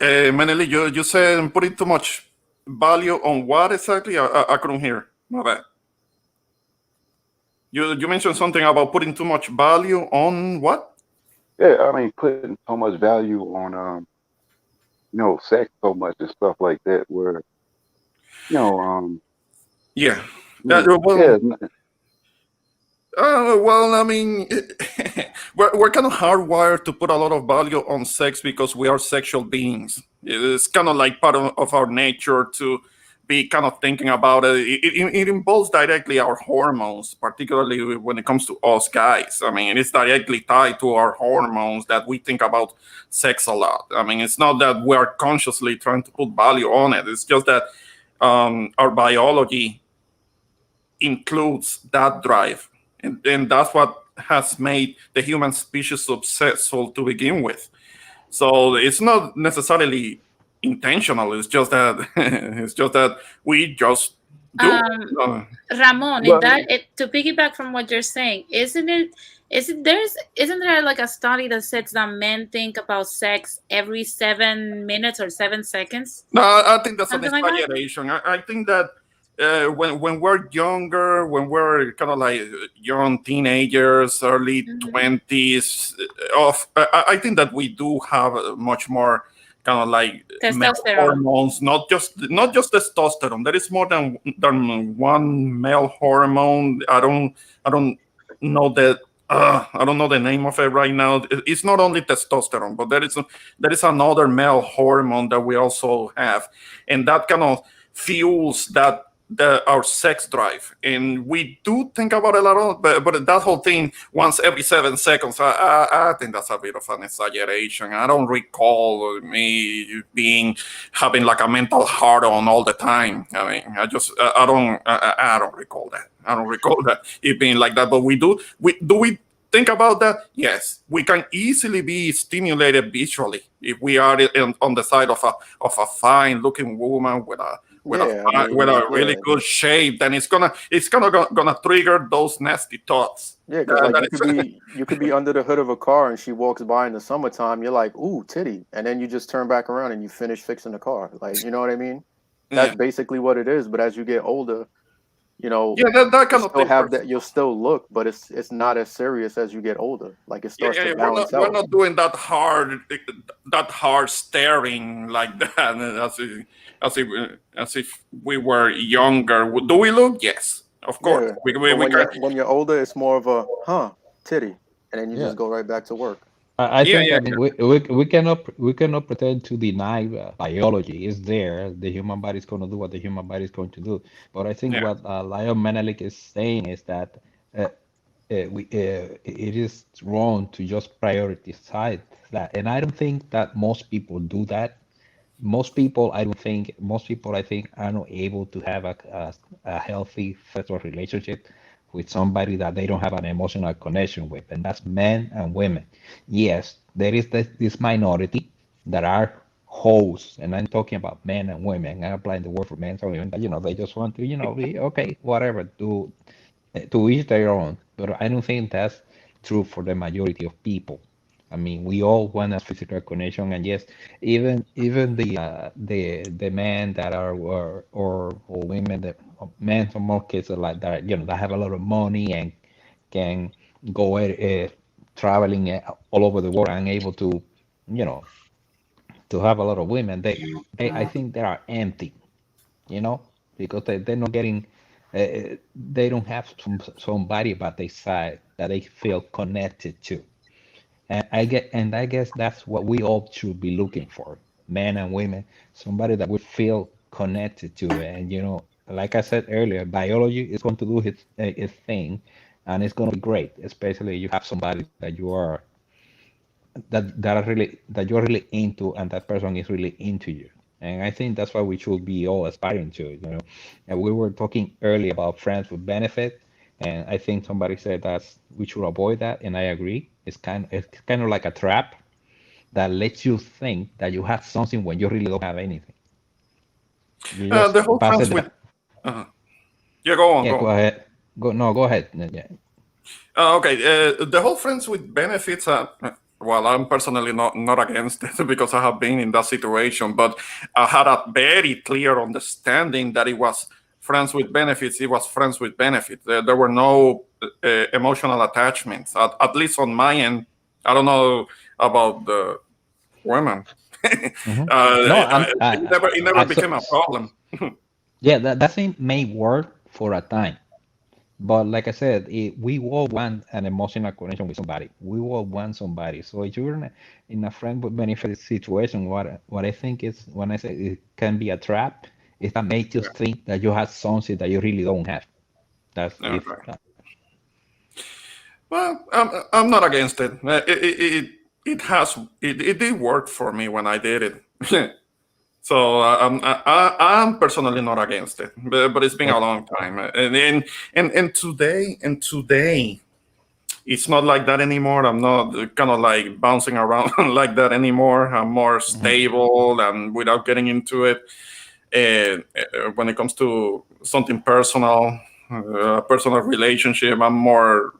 Maneli, you said putting too much value on what exactly? I couldn't hear. My bad. You mentioned something about putting too much value on what? Yeah, I mean putting so much value on sex so much and stuff like that, where yeah. Well, well, I mean, we're kind of hardwired to put a lot of value on sex because we are sexual beings. It's kind of like part of our nature to be kind of thinking about it. It involves directly our hormones, particularly when it comes to us guys. I mean, it's directly tied to our hormones that we think about sex a lot. I mean, it's not that we are consciously trying to put value on it. It's just that our biology includes that drive. And that's what has made the human species successful to begin with. So it's not necessarily intentional. It's just that we just do. Ramon, Well, to piggyback from what you're saying, isn't there like a study that says that men think about sex every 7 minutes or 7 seconds? No, I think that's an Something like that? exaggeration. I think that when we're younger, when we're kind of like young teenagers, early 20s, I think that we do have much more kind of like male Testosterone. hormones, not just testosterone. There is more than one male hormone. I don't know that. I don't know the name of it right now. It's not only testosterone, but there is another male hormone that we also have, and that kind of fuels our sex drive. And we do think about it a lot, but that whole thing once every 7 seconds, I think that's a bit of an exaggeration. I don't recall me having like a mental hard on all the time. I mean, I don't recall that. I don't recall that it being like that. But we think about that? Yes, we can easily be stimulated visually if we are on the side of a fine-looking woman with a really good shape. Then it's gonna trigger those nasty thoughts. Yeah, because like you could be under the hood of a car and she walks by in the summertime. You're like, ooh, titty, and then you just turn back around and you finish fixing the car. Like, you know what I mean? That's basically what it is. But as you get older, you know, that kind of thing. You'll still look, but it's not as serious as you get older. Like it starts to balance out. We're not doing that hard staring like that as if we were younger. Do we look? Yes, of course. Yeah. When you're older, it's more of a titty, and then you just go right back to work. I think we cannot pretend to deny biology. It's there. The human body is going to do what the human body is going to do. But I think what Lion Menelik is saying is that it is wrong to just prioritize that. And I don't think that most people do that. Most people, I think, are not able to have a healthy sexual relationship with somebody that they don't have an emotional connection with, and that's men and women. Yes, there is this minority that are hosts, and I'm talking about men and women. I'm applying the word for men and women, but they just want to, be okay, whatever, to each their own. But I don't think that's true for the majority of people. I mean, we all want a physical connection, and yes, even the men that are or women that men in more cases like that, that have a lot of money and can go traveling all over the world and able to, to have a lot of women. I think they are empty, because they're not getting, they don't have somebody by their side that they feel connected to. And I guess that's what we all should be looking for, men and women, somebody that we feel connected to. And like I said earlier, biology is going to do its thing, and it's going to be great, especially you have somebody that you're really into, and that person is really into you. And I think that's what we should be all aspiring to. And we were talking earlier about friends with benefit. And I think somebody said that we should avoid that, and I agree. It's kind of like a trap that lets you think that you have something when you really don't have anything. The whole friends with. Go on. Go ahead. Go ahead. Yeah. Okay. The whole friends with benefits. Well, I'm personally not against it because I have been in that situation, but I had a very clear understanding that it was friends with benefits. It was friends with benefits. There were no emotional attachments, at least on my end. I don't know about the women. Mm-hmm. It never became a problem. Yeah, that thing may work for a time, But like I said, we all want an emotional connection with somebody. We all want somebody. So if you're in a friend with benefit situation, what I think is, when I say it can be a trap, is that make you think that you have something that you really don't have. That's if. Well, I'm not against it. It did work for me when I did it. So I'm personally not against it, but it's been a long time, and today it's not like that anymore. I'm not kind of like bouncing around like that anymore. I'm more stable and without getting into it. And when it comes to something personal, personal relationship, I'm more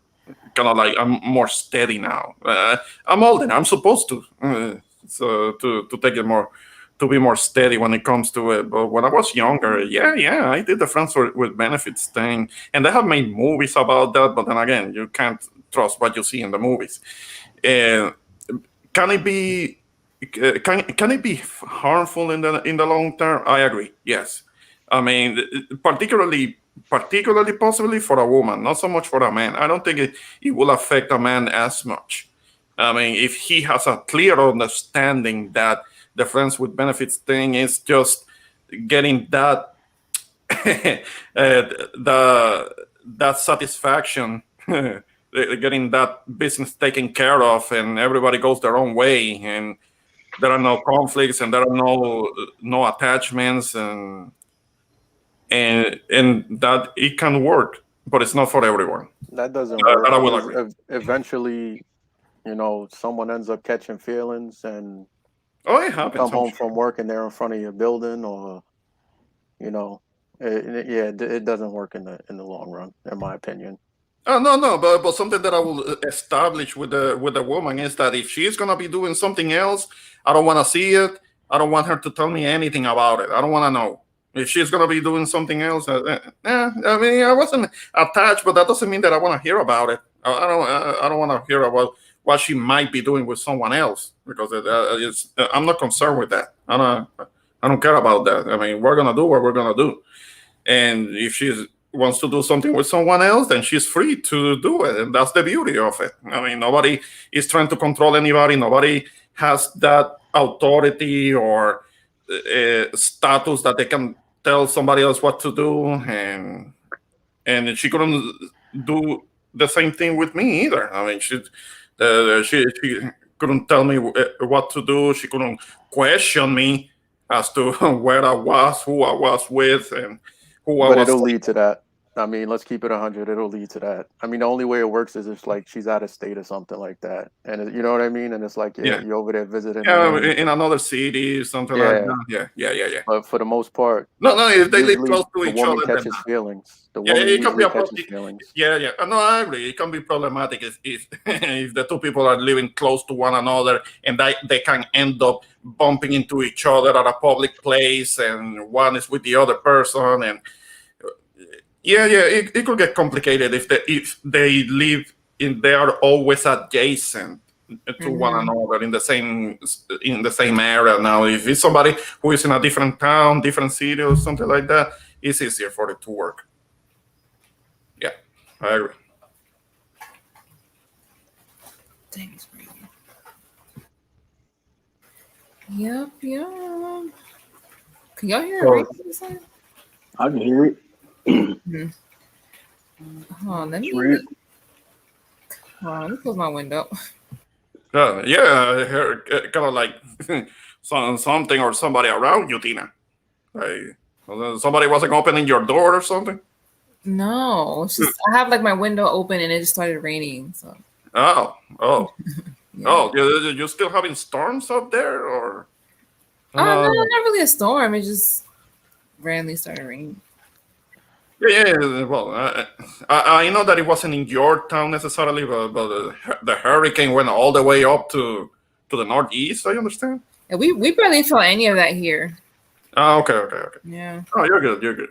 kind of like I'm more steady now. I'm older. I'm supposed to so to take it more, to be more steady when it comes to it. But when I was younger, yeah, I did the friends with benefits thing, and they have made movies about that. But then again, you can't trust what you see in the movies. And can it be? Can it be harmful in the long term? I agree. Yes, I mean particularly possibly for a woman, not so much for a man. I don't think it will affect a man as much. I mean, if he has a clear understanding that the friends with benefits thing is just getting that that satisfaction, getting that business taken care of, and everybody goes their own way, and there are no conflicts, and there are no attachments, and that it can work, but it's not for everyone. That doesn't work. I will agree. Eventually, someone ends up catching feelings, and it happens. Come home from work and they're in front of your building, or it doesn't work in the long run, in my opinion. Oh no, but something that I will establish with the woman is that if she's gonna be doing something else, I don't want to see it. I don't want her to tell me anything about it. I don't want to know if she's gonna be doing something else. I mean, I wasn't attached, but that doesn't mean that I want to hear about it. I don't want to hear about what she might be doing with someone else, because I'm not concerned with that. I don't care about that. I mean, we're gonna do what we're gonna do, and if she wants to do something with someone else, then she's free to do it, and that's the beauty of it. I mean, nobody is trying to control anybody. Nobody has that authority or status that they can tell somebody else what to do, and she couldn't do the same thing with me either. I mean, she couldn't tell me what to do. She couldn't question me as to where I was, who I was with, and who I was. But it'll lead to that. I mean, let's keep it 100. It'll lead to that. I mean, the only way it works is if like she's out of state or something like that, and you know what I mean. And it's like, you're over there visiting. In another city, something like that. Yeah. But for the most part, no. If they live close to each other, the woman catches feelings. The woman it can be catches feelings. Yeah. No, I agree. It can be problematic if if the two people are living close to one another, and they can end up bumping into each other at a public place, and one is with the other person, and it could get complicated if they live they are always adjacent to one another in the same area. Now, if it's somebody who is in a different town, different city, or something like that, it's easier for it to work. Yeah, I agree. Thanks, Yep. Can y'all hear it? I can hear it. Let me close my window. I heard kind of like something or somebody around you, Tina. Like, somebody wasn't opening your door or something? No, it's just, I have like my window open and it just started raining. So. Oh. You still having storms up there, or? No, not really a storm. It just randomly started raining. Yeah. Well, I know that it wasn't in your town necessarily, but the hurricane went all the way up to the northeast. I understand. Yeah, we barely felt any of that here. Oh, okay. Yeah. Oh, you're good.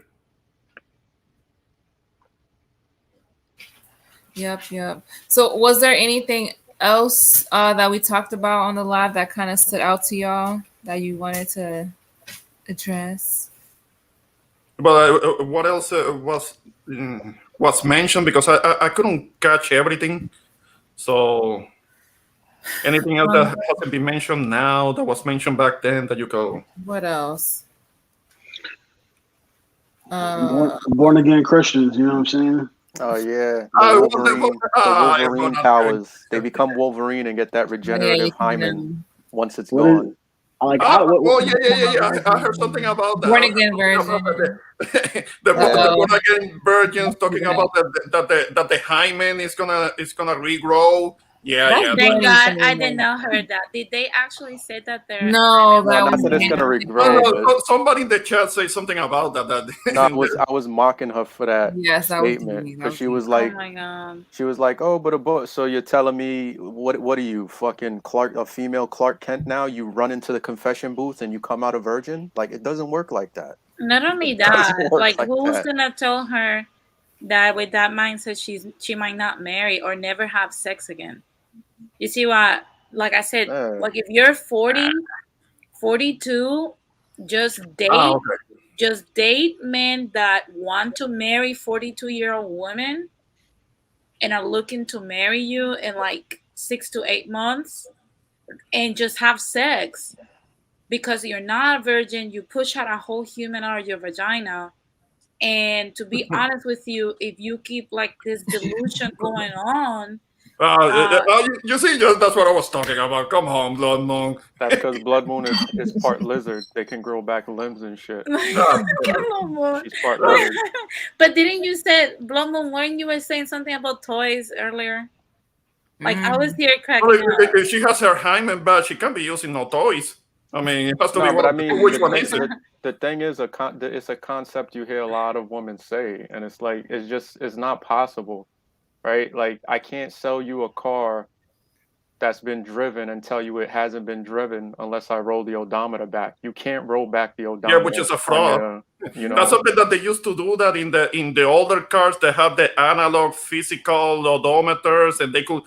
Yep. So, was there anything else that we talked about on the live that kind of stood out to y'all that you wanted to address? But what else was was mentioned, because I couldn't catch everything. So anything else that hasn't been mentioned now that was mentioned back then that you go? What else? Born again Christians, you know what I'm saying? Oh yeah, the Wolverine powers. They become Wolverine and get that regenerative hymen once it's gone. I heard something about that. Born again virgin. The born again virgins talking about that the hymen is gonna regrow. Yeah. Thank God I did not heard that. Did they actually say that they're no, not that it's gonna regrow. No, somebody in the chat say something about that. No, I was mocking her for that statement because she was like, oh my God. She was like, oh, but a boy. So you're telling me what are you, fucking a female Clark Kent now? You run into the confession booth and you come out a virgin? Like, it doesn't work like that. Not only that, like who's gonna tell her that with that mindset she might not marry or never have sex again? You see what? Like I said, like if you're 40, 42, just date. Just date men that want to marry 42-year-old women and are looking to marry you in like 6 to 8 months and just have sex. Because you're not a virgin, you push out a whole human out of your vagina. And to be honest with you, if you keep like this delusion going on, you see, that's what I was talking about. Come on, Blood Moon. That's because Blood Moon is part lizard. They can grow back limbs and shit. She's part lizard. But didn't you say, Blood Moon, weren't you saying something about toys earlier? Like I was here cracking up. If she has her hymen back, she can't be using no toys. I mean, it has to be. But I mean, which one is it? The thing is, it's a concept you hear a lot of women say, and it's like it's not possible. Right? Like, I can't sell you a car that's been driven and tell you it hasn't been driven unless I roll the odometer back. You can't roll back the odometer. Yeah, which is a fraud. That's something that they used to do that in the older cars. They have the analog physical odometers, and they could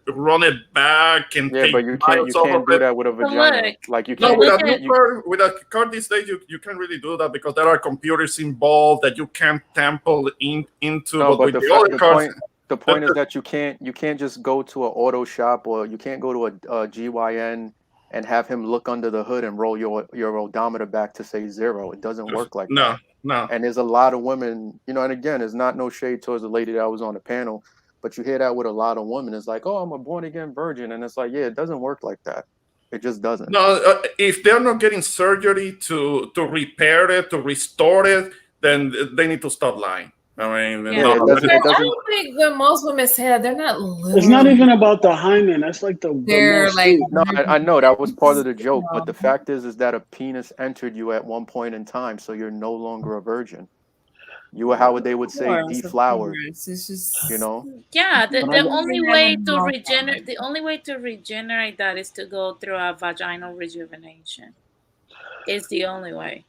run it back and take but you can't do that with a vagina. Like you can't. With a car these days, you can't really do that because there are computers involved that you can't tamper into. No, but the point is that you can't just go to an auto shop, or you can't go to a GYN and have him look under the hood and roll your odometer back to say 0. It doesn't work like that. No. And there's a lot of women, and again, it's not no shade towards the lady that was on the panel, but you hear that with a lot of women. It's like, oh, I'm a born again virgin, and it's like, yeah, it doesn't work like that. It just doesn't. No, if they're not getting surgery to repair it, to restore it, then they need to stop lying. I mean, I don't think when most women say that, they're not literally. It's not even about the hymen. That's like they're like. No, I know that was part of the joke, but the fact is that a penis entered you at one point in time, so you're no longer a virgin. You were, how they would say, deflowered. It's just, Yeah, the only way to regenerate that is to go through a vaginal rejuvenation. It's the only way.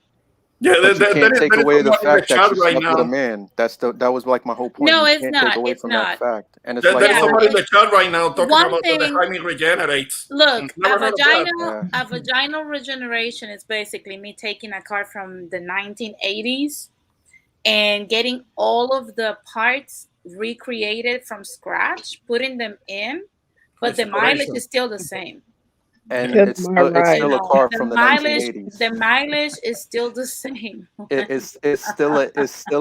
Yeah, but you can't take away the fact that you slept with a man. That was like my whole point. No, it's not. Take away from that fact. And it's there's somebody in the chat right now talking about that the hymen regenerates. Look, a vaginal regeneration is basically me taking a car from the 1980s and getting all of the parts recreated from scratch, putting them in, but the mileage is still the same. And it's still a car from the 1980s. The mileage is still the same. It's still a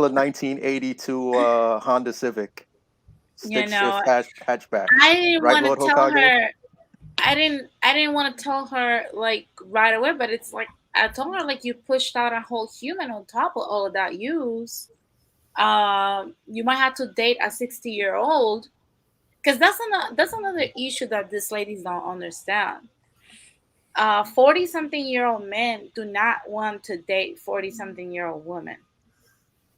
1982 Honda Civic. Stick-shift hatchback. I didn't want to tell her. I didn't want to tell her like right away, but it's like I told her like you pushed out a whole human on top of all of that use. You might have to date a 60-year-old, because that's another issue that these ladies don't understand. 40-something-year-old men do not want to date 40-something-year-old women.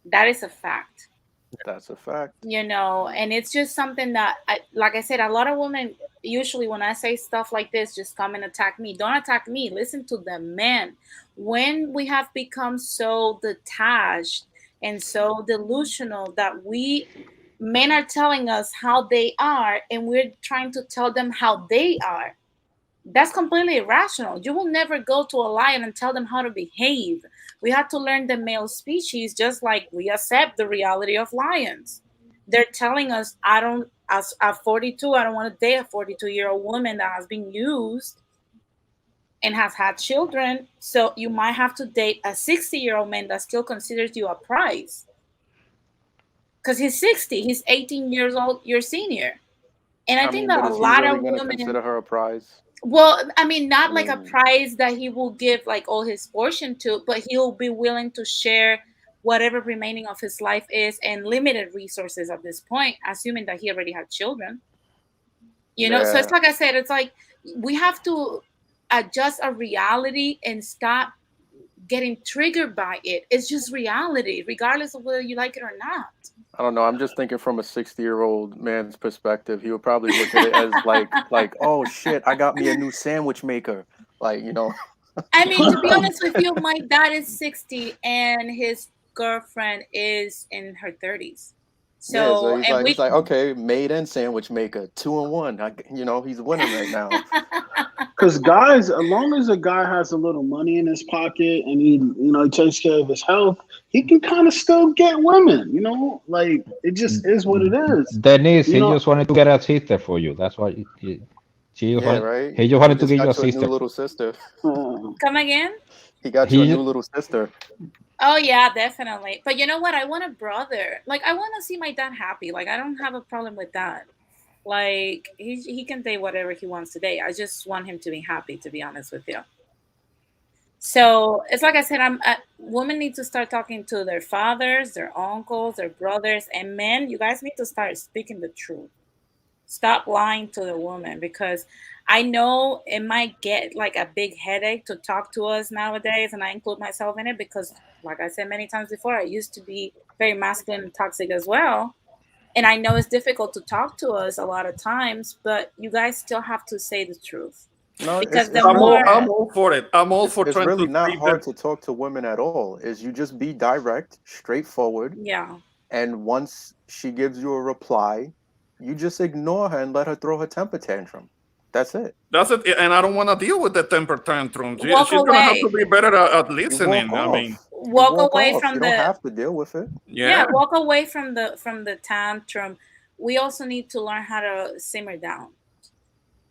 That is a fact. That's a fact. And it's just something that, like I said, a lot of women, usually when I say stuff like this, just come and attack me. Don't attack me. Listen to the men. When we have become so detached and so delusional that men are telling us how they are, and we're trying to tell them how they are. That's completely irrational. You will never go to a lion and tell them how to behave. We have to learn the male species, just like we accept the reality of lions. They're telling us, as at 42, I don't want to date a 42-year-old woman that has been used and has had children. So you might have to date a 60-year-old man that still considers you a prize. Because he's 60, he's 18 years old, your senior. And I think mean, that but a is he lot really of going to women, consider her a prize? well, I mean, not I like a mean, prize that he will give like all his portion to, but he'll be willing to share whatever remaining of his life is and limited resources at this point, assuming that he already had children. You know, so it's yeah. like I said, it's like we have to adjust our reality and stop getting triggered by it. It's just reality, regardless of whether you like it or not. I don't know. I'm just thinking from a 60-year-old man's perspective. He would probably look at it as like, oh shit, I got me a new sandwich maker. Like, you know. I mean, to be honest with you, my dad is 60 and his girlfriend is in her 30s. Yeah, so So, and he's like, okay, maid and sandwich maker, 2-in-1. He's winning right now. Because guys, as long as a guy has a little money in his pocket and he takes care of his health, he can kind of still get women. Like it just is what it is. Denise, You he know, just wanted to get a sister for you. That's why she just Yeah, wanted, right. he just He wanted to just get you a got you a new sister. little sister. come again? He got you a He new little sister. Oh yeah, definitely. But you know what? I want a brother. Like I want to see my dad happy. Like I don't have a problem with that. Like he can date whatever he wants to date. I just want him to be happy, to be honest with you. So it's like I said, women need to start talking to their fathers, their uncles, their brothers, and men. You guys need to start speaking the truth. Stop lying to the woman, because I know it might get like a big headache to talk to us nowadays, and I include myself in it because, like I said many times before, I used to be very masculine and toxic as well. And I know it's difficult to talk to us a lot of times, but you guys still have to say the truth. No, Because the it's I'm really all, more, I'm not. all for it. I'm all for It's trying really to not save the. hard to talk to women at all. Is you just be direct, straightforward, yeah. and once she gives you a reply, you just ignore her and let her throw her temper tantrum. That's it. That's it, and I don't want to deal with the temper tantrum. Walk She's gonna have away. to be better at You walk listening. I mean, off. You Walk walk away off. from You don't the have to deal with it. yeah, yeah, walk away from the tantrum. We also need to learn how to simmer down.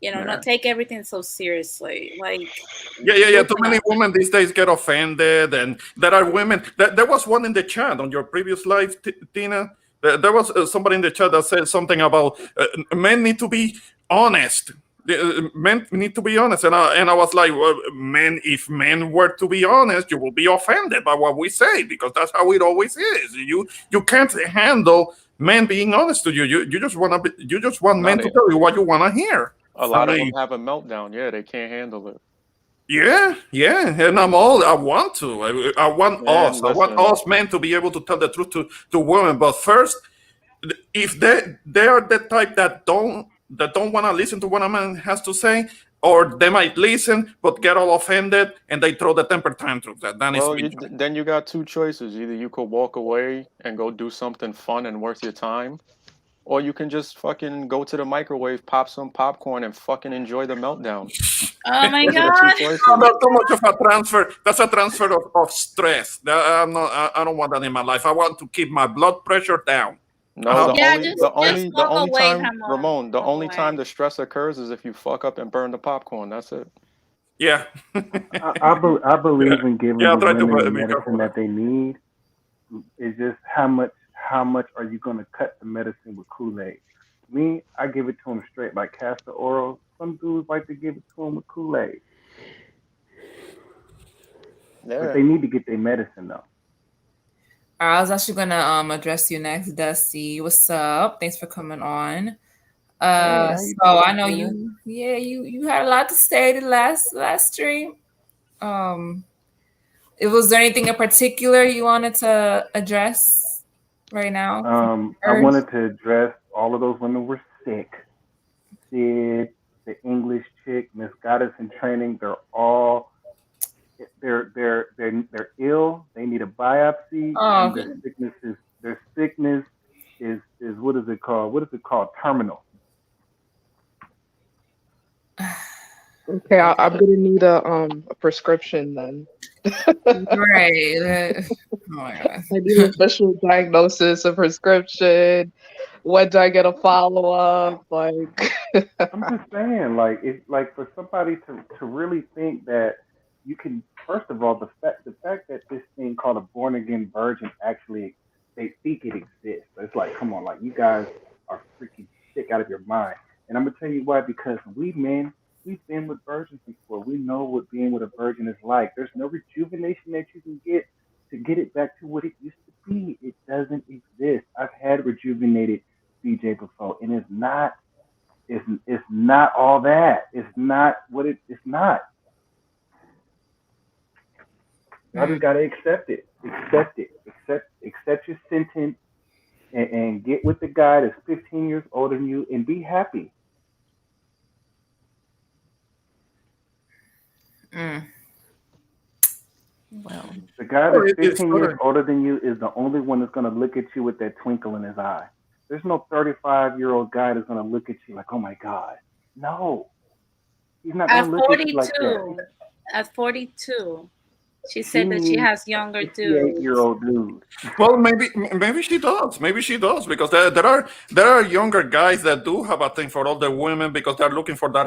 yeah. Not take everything so seriously. Like, Yeah. Too loosen many up. women these days get offended, and there are women. There was one in the chat on your previous live, Tina. There was somebody in the chat that said something about men need to be honest. Men need to be honest, and I was like, well, if men were to be honest, you will be offended by what we say because that's how it always is. You can't handle men being honest to you. You just want No, men to tell you what you want to hear. a I lot of them mean, have a meltdown. Yeah, they can't handle it. yeah, and I want to. I want Man, us. I want listen. us men to be able to tell the truth to women. But first, if they are the type that don't want to listen to what a man has to say, or they might listen but get all offended and they throw the temper tantrum. That needs to Well, be. then you got two choices. Either you could walk away and go do something fun and worth your time, or you can just fucking go to the microwave, pop some popcorn, and fucking enjoy the meltdown. Oh my Those are the two God. choices. That's too much of a transfer. That's a transfer of stress. I don't want that in my life. I want to keep my blood pressure down. No, the Yeah, only just the only the walk only away time, from them. Ramon, the Walk only time away. the stress occurs is if you fuck up and burn the popcorn. That's it. Yeah. I believe in giving Yeah, the try to women the be careful. medicine that they need. It's just how much are you going to cut the medicine with Kool-Aid? Me, I give it to them straight like castor oil. Some dudes like to give it to them with Kool-Aid. But Yeah. they need to get their medicine though. I was actually gonna address you next, Dusty. What's up? Thanks for coming on. Hey, how you So I doing, know Tina? you had a lot to say the last stream. Was there anything in particular you wanted to address right now? I wanted to address all of those women were sick. Sid, the English chick, Miss Goddess in Training, they're all they're ill. They need a biopsy, and their sickness is what is it called? Terminal. Okay. Okay, I'm gonna need a prescription then. Right. Oh my god. I need an official diagnosis, a prescription. When do I get a follow up? Like, I'm just saying, like, it's like for somebody to really think that you can. First of all, the fact that this thing called a born again virgin actually they think it exists. It's like, come on, like you guys are freaking sick out of your mind. And I'm gonna tell you why. Because we men, we've been with virgins before. We know what being with a virgin is like. There's no rejuvenation that you can get to get it back to what it used to be. It doesn't exist. I've had rejuvenated BJ before, and it's not all that. It's not what it's not. Y'all just gotta accept it. Accept it. Accept your sentence and get with the guy that's 15 years older than you and be happy. Well, the guy that's 15 years older than you is the only one that's gonna look at you with that twinkle in his eye. There's no 35-year-old guy that's gonna look at you like, oh my God. No. He's not gonna look at you like that. At 42. She said that she has younger dudes. 58-year-old dude. Well, maybe she does. Maybe she does because there are younger guys that do have a thing for older women because they're looking for that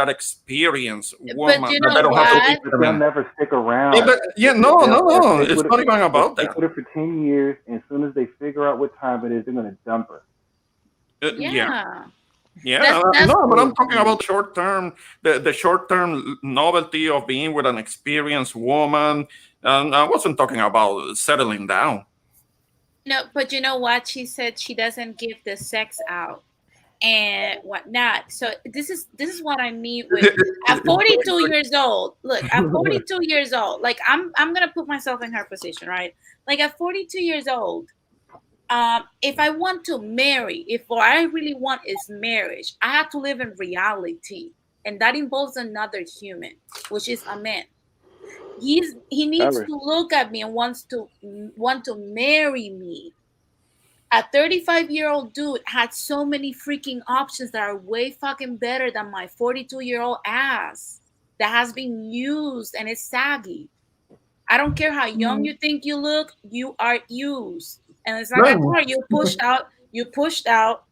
experience woman. But you know they don't have to they'll never stick around. No. It's not even about that. Stick with her for 10 years, and as soon as they figure out what time it is, they're gonna dump her. Yeah, no, but I'm talking about short term, the short term novelty of being with an experienced woman, and I wasn't talking about settling down. No, but you know what? She said she doesn't give the sex out and whatnot. So this is what I mean with at 42 years old. Look, at 42 years old, like I'm gonna put myself in her position, right? Like at 42 years old. If I want to marry, if what I really want is marriage, I have to live in reality, and that involves another human, which is a man. He needs to look at me and want to marry me. A 35-year-old dude had so many freaking options that are way fucking better than my 42-year-old ass that has been used and is saggy. I don't care how young you think you look, you are used. And it's like I told her, you pushed out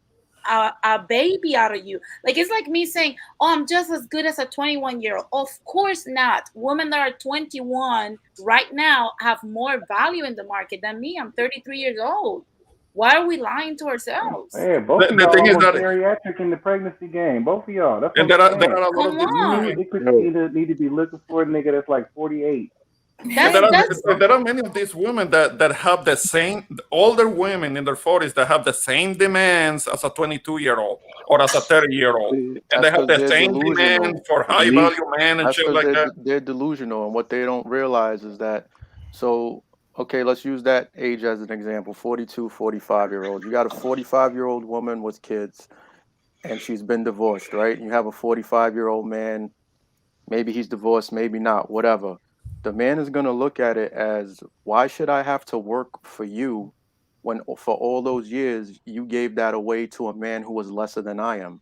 a baby out of you. Like it's like me saying, oh, I'm just as good as a 21-year-old. Of course not. Women that are 21 right now have more value in the market than me. I'm 33 years old. Why are we lying to ourselves? Hey, both of y'all almost geriatric in the pregnancy game. Both of y'all. That's what I'm saying. Come on. Need to be looking for a nigga that's like 48. There are many of these women that have the same older women in their 40s that have the same demands as a 22-year-old or as a 30-year-old, and they have the same demand for high value men and shit like that. They're delusional, and what they don't realize is that. So, okay, let's use that age as an example: 42, 45-year-old. You got a 45-year-old woman with kids, and she's been divorced, right? You have a 45-year-old man. Maybe he's divorced, maybe not, whatever. The man is going to look at it as, why should I have to work for you when for all those years you gave that away to a man who was lesser than I am?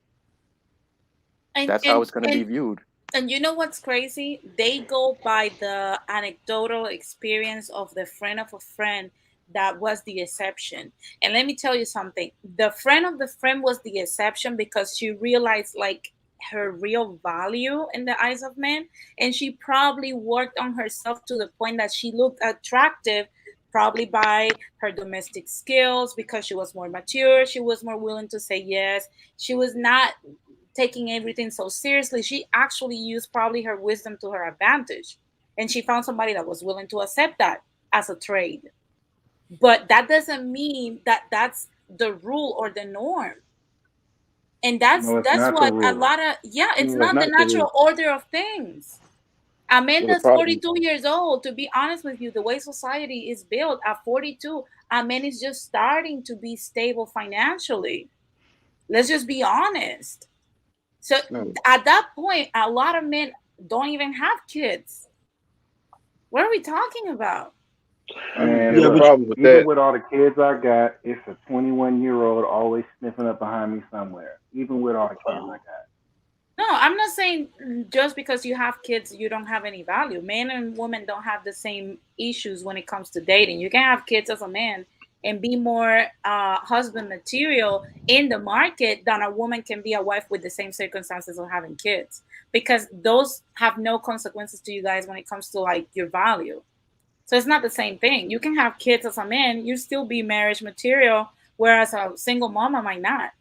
That's how it's going to be viewed. And you know what's crazy? They go by the anecdotal experience of the friend of a friend that was the exception. And let me tell you something. The friend of the friend was the exception because she realized like her real value in the eyes of men, and she probably worked on herself to the point that she looked attractive, probably by her domestic skills, because she was more mature, she was more willing to say yes, she was not taking everything so seriously. She actually used probably her wisdom to her advantage, and she found somebody that was willing to accept that as a trade. But that doesn't mean that that's the rule or the norm. And that's what a lot of it's not the natural order of things. A man that's 42 years old, to be honest with you, the way society is built at 42, a man is just starting to be stable financially. Let's just be honest. So at that point, a lot of men don't even have kids. What are we talking about? And the problem with even with all the kids I got, it's a 21-year-old always sniffing up behind me somewhere. Even with all the kids I got. No, I'm not saying just because you have kids, you don't have any value. Men and women don't have the same issues when it comes to dating. You can have kids as a man and be more husband material in the market than a woman can be a wife with the same circumstances of having kids, because those have no consequences to you guys when it comes to like your value. So it's not the same thing. You can have kids as a man, you still be marriage material, whereas a single mama might not.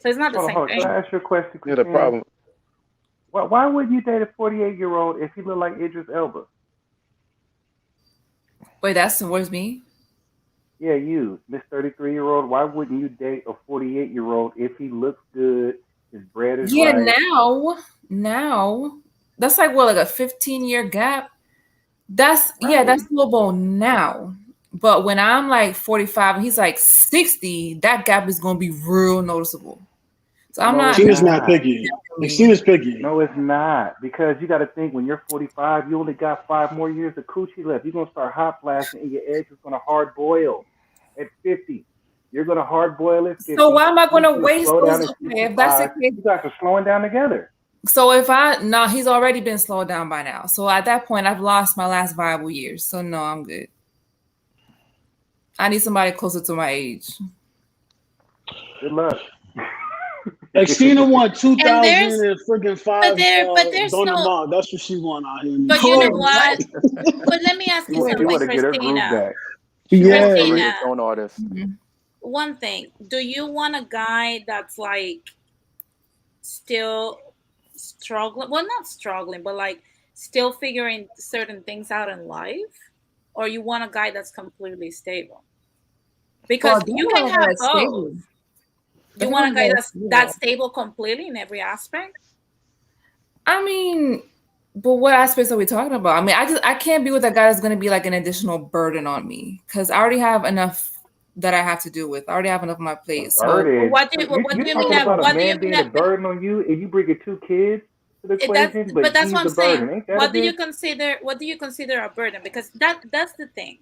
So it's not the same thing. Can I ask you a question? Yeah, the problem. Why wouldn't you date a 48-year-old if he looked like Idris Elba? Wait, that's towards me? Yeah, you, Miss 33-year-old. Why wouldn't you date a 48-year-old if he looks good, his bread is right? Now, that's like what, like a 15-year gap? That's right. That's doable now. But when I'm like 45 and he's like 60, that gap is going to be real noticeable. So I'm not. Tina's not picky. Tina's picky. No, it's not, because you got to think, when you're 45, you only got 5 more years of coochie left. You're gonna start hot flashing, and your eggs is gonna hard boil at 50. You're gonna hard boil at 50. So why am I going to waste those? Okay, if that's the case, you guys are slowing down together. So he's already been slowed down by now. So at that point, I've lost my last viable years. So no, I'm good. I need somebody closer to my age. Good luck. Xtina won 2005. But there's no. That's what she won out here. But you know what? But let me ask you something, Christina. Yeah. Christina, one thing. Do you want a guy that's like still struggling? Well, not struggling, but like still figuring certain things out in life, or you want a guy that's completely stable? Because you can have both. You want a guy that's stable completely in every aspect? I mean, but what aspects are we talking about? I mean, I can't be with a guy that's going to be like an additional burden on me, because I already have enough that I have to deal with. I already have enough on my plate. So what do you mean? What do you mean a burden on you, and you bringing 2 kids to the equation? But that's what I'm saying. What do you consider a burden? Because that's the thing.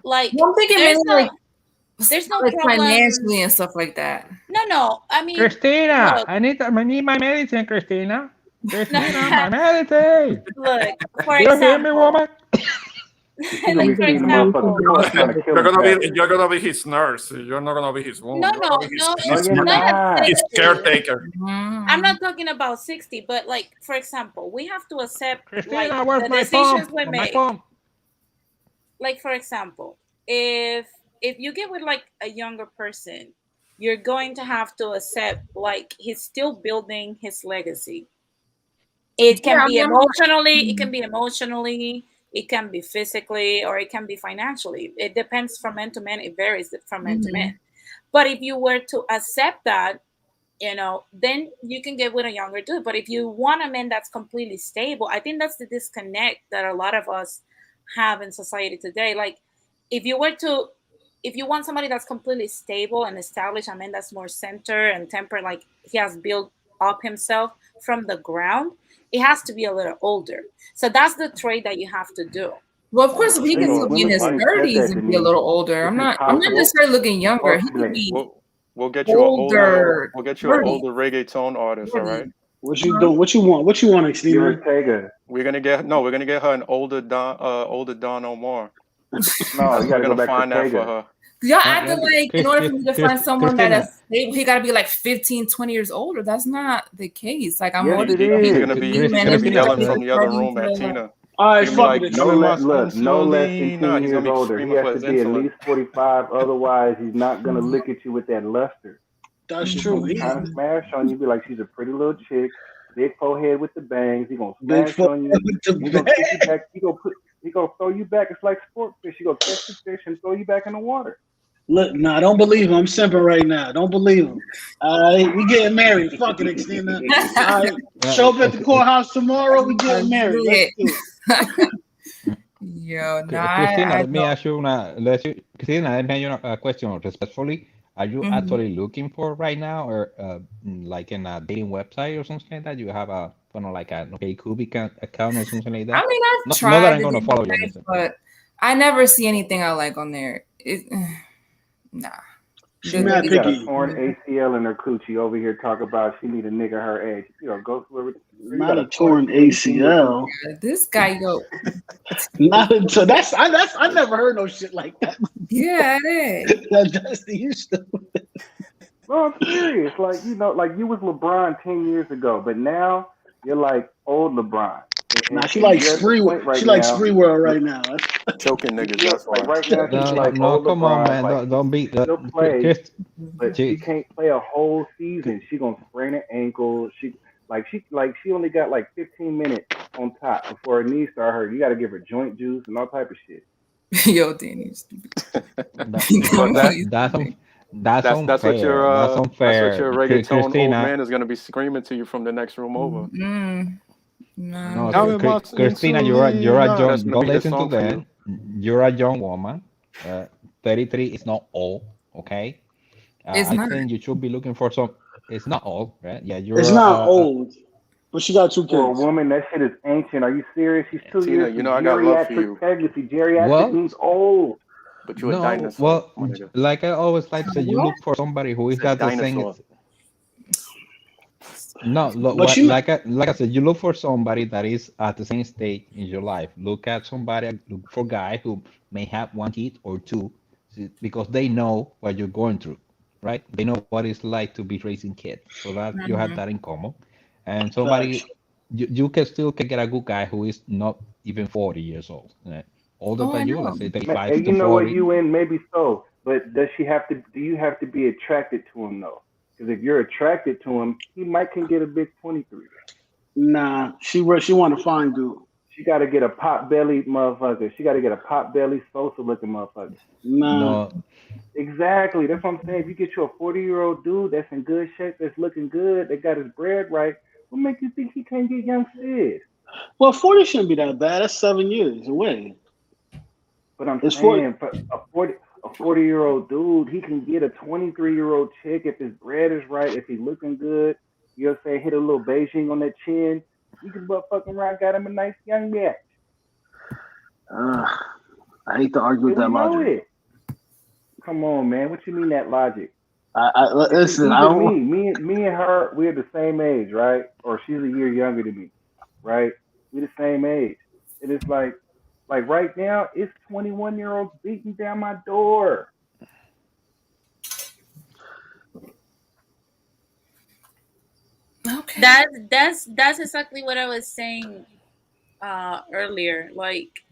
Like, I'm thinking there's no like problem financially and stuff like that. No. I mean, Christina, look, I need my medicine, Christina. My medicine. Look, for you hear me, woman? Like, for example, you're gonna be his nurse. You're not gonna be his woman. No. His caretaker. I'm not talking about 60, but like, for example, we have to accept Christina, like the decisions we make. Phone. Like, for example, if you get with like a younger person, you're going to have to accept like he's still building his legacy. It can be emotionally, it can be physically, or it can be financially. It depends from man to man. It varies from man to man. But if you were to accept that, then you can get with a younger dude. But if you want a man that's completely stable, I think that's the disconnect that a lot of us have in society today. Like, if you want somebody that's completely stable and established, a man that's more centered and tempered, like he has built up himself from the ground, it has to be a little older. So that's the trade that you have to do. Well, of course, if he can still be in his 30s and be a little older, I'm not necessarily looking younger. He could be we'll get you older. We'll get you an older reggaeton artist. All right. What you do? What you want? What you want, Xtina? We're gonna get her an older Don Omar. No, you gotta go back find to that for her. Y'all acting like in order for me to find someone that's stable, he got to be like 15, 20 years older. That's not the case. Like, I'm already gonna be yelling from the other room at Tina. All right, fuck it. No less than 10 years older. He has to be at least 45. Otherwise, he's not gonna look at you with that luster. That's true. He's gonna smash on you. Be like, she's a pretty little chick, big forehead with the bangs. He's gonna smash on you. He's gonna take you back. He gonna throw you back. It's like sport fish. He gonna catch the fish and throw you back in the water. Look, nah, don't believe him. I'm simping right now. Don't believe him. We getting married. Fuck it, Xtina. All right, show up at the courthouse tomorrow. We getting married. Let's do it. Yo, Christina, let me ask you a question respectfully. Are you actually looking for right now, or like in a dating website or something like that? You have a like an OkCupid account or something like that? I mean, I've tried. Not that I'm gonna follow you, but I never see anything I like on there. Nah. She mad She got a picky. torn ACL in her coochie over here talking about she need a nigga her age. You know, go through everything. Not a torn ACL. This guy, yo. Not until I never heard no shit like that. Yeah, that's the used to. No, I'm serious. Like, you know, like you was LeBron 10 years ago, but now you're like old LeBron. Nah, she likes free. She likes free world right now. Choking niggas. Yeah, That's like why. right now she's like No, old come LeBron. on, man. Like, Don't be. she'll play, Chris, but she can't play a whole season. She gonna sprain her ankle. She only got like 15 minutes on top before her knees start hurting. You got to give her joint juice and all type of shit. Yo, Danny. That's unfair. That's what That's unfair. what your reggaeton Christina, old man is gonna be screaming to you from the next room over. No, Christina, you're a young. Don't listen to that. You're a young woman. 33 is not old. Okay. I think you should be looking for some. It's not old, right? Yeah, It's not old, but she got 2 kids. For a woman, that shit is ancient. Are you serious? She's 2 Tina, years. you know I got love for you. Pregnancy. Geriatric means old. But you're a dinosaur. Well, like I always like to say, you look for somebody who is got the same. No, look, like I said, you look for somebody that is at the same stage in your life. Look for guys who may have 1 kid or 2, because they know what you're going through, right? They know what it's like to be raising kids, so that you have that in common. And somebody, you can still get a good guy who is not even 40 years old, right? Older than you, let's say 35 and to you know 40. what you in, maybe so. But do you have to be attracted to him though? Because if you're attracted to him, he can get a big 23. Nah, she want to find dude. She got to get a pot belly motherfucker. She got to get a pot belly Sosa looking motherfucker. Nah. No. Exactly. That's what I'm saying. If you get you a 40-year-old dude that's in good shape, that's looking good, that got his bread right, what makes you think he can't get young Sid? Well, 40 shouldn't be that bad. That's 7 years away. But I'm saying, for a 40-year-old dude, he can get a 23-year-old chick if his bread is right, if he's looking good. You know what I'm saying? Hit a little Beijing on that chin. You can fucking around, got him a nice young bitch. I hate to argue with that logic. Come on, man. What you mean that logic? Listen, me and her, we're the same age, right? Or she's a year younger than me, right? We're the same age. And it's like right now, it's 21-year-olds beating down my door. Okay. That's exactly what I was saying earlier. Like,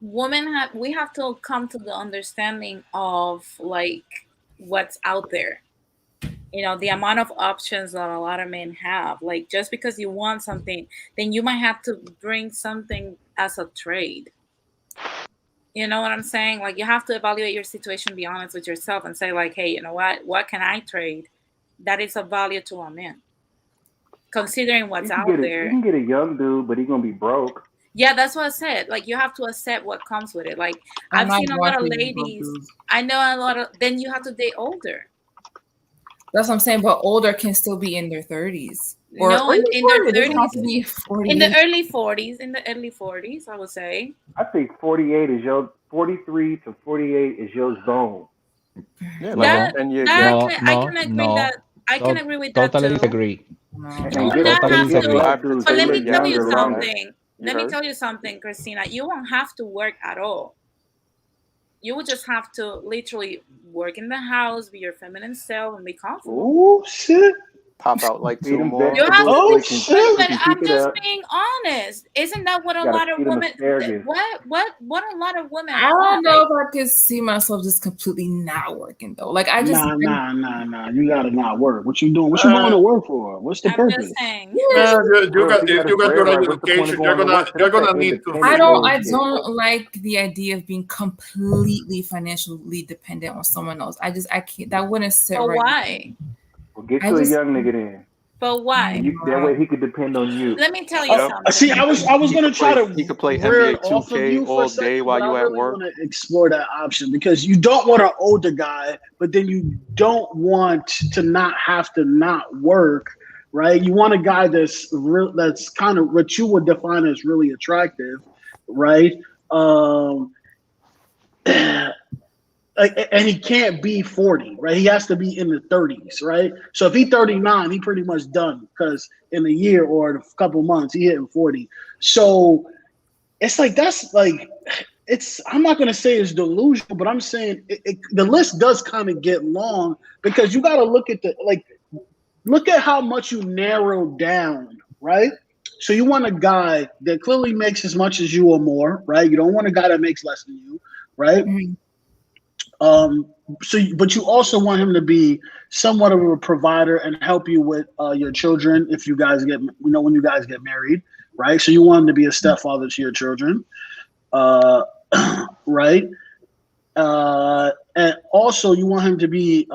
we have to come to the understanding of like what's out there. You know, the amount of options that a lot of men have. Like, just because you want something, then you might have to bring something as a trade. You know what I'm saying? Like, you have to evaluate your situation, be honest with yourself, and say, like, hey, you know what can I trade that is of value to a man? Considering what's out there. You can get a young dude, but he's gonna be broke. Yeah, that's what I said. Like, you have to accept what comes with it. Like, I've seen a lot of ladies. I know a lot of. Then you have to date older. That's what I'm saying. But older can still be in their 30s. Or no, in their 30s. In the early 40s. In the early 40s, I would say. I think 48 is 43 to 48 is your zone. Yeah, I can agree that. I can agree with that. Totally disagree. But let me tell you something. Let me tell you something, Christina. You won't have to work at all. You will just have to literally work in the house, be your feminine self, and be comfortable. Oh shit! Pop out like 2 more. You have to, but I'm just being honest. Isn't that what a lot of women? What a lot of women? I don't know if I could see myself just completely not working though. Like I just nah. You gotta not work. What you doing? What you going to work for? What's the purpose? Just saying. You got your education. You're gonna need to. I don't like the idea of being completely financially dependent on someone else. I can't. That wouldn't sit right. Why? Well, get you a young nigga then. But why? That way he could depend on you. Let me tell you something. See, I was gonna try to. He could play NBA 2K all day while you at work. I want to explore that option because you don't want an older guy, but then you don't want to not have to not work, right? You want a guy that's real, that's kind of what you would define as really attractive, right? and he can't be 40, right? He has to be in the 30s, right? So if he's 39, he pretty much done because in a year or a couple months he hitting 40. So it's like that's like it's. I'm not gonna say it's delusional, but I'm saying the list does kind of get long because you got to look at look at how much you narrow down, right? So you want a guy that clearly makes as much as you or more, right? You don't want a guy that makes less than you, right? Mhm. But you also want him to be somewhat of a provider and help you with your children if you guys when you guys get married, right? So you want him to be a stepfather to your children, right? And also you want him to be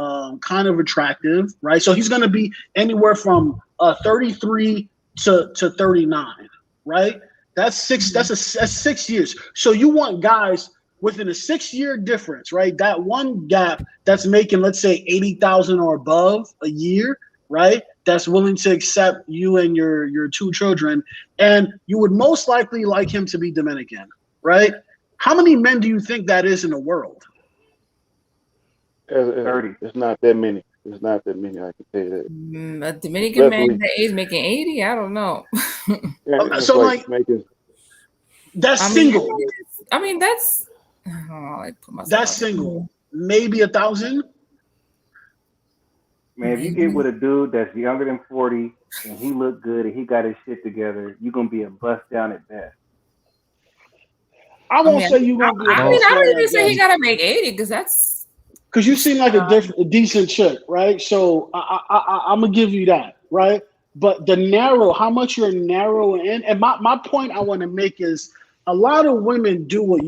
kind of attractive, right? So he's going to be anywhere from 33 to 39, right? That's 6 years. So you want guys within a 6-year difference, right? That one gap that's making, let's say, 80,000 or above a year, right? That's willing to accept you and your 2 children, and you would most likely like him to be Dominican, right? How many men do you think that is in the world? 30. It's not that many. It's not that many. I can tell you that. A Dominican man that is making 80, I don't know. So like making. That's single. I mean that's. I put myself that's single. Maybe 1,000. Man, if you get with a dude that's younger than 40 and he look good and he got his shit together, you're gonna be a bust down at best. I won't say you're gonna be. I don't even say he gotta make 80 because that's because you seem like a decent chick, right? So I'm gonna give you that, right? But how much you're narrowing in, and my point I want to make is a lot of women do what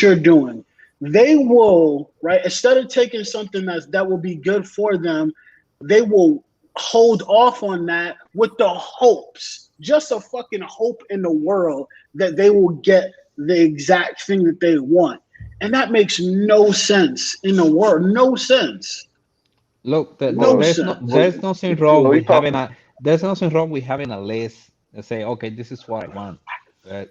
you're doing. They will, right, instead of taking something that will be good for them, they will hold off on that with the hopes, just a fucking hope in the world that they will get the exact thing that they want. And that makes no sense in the world. No sense. Look, there's nothing wrong with having a list and say, okay, this is what I want.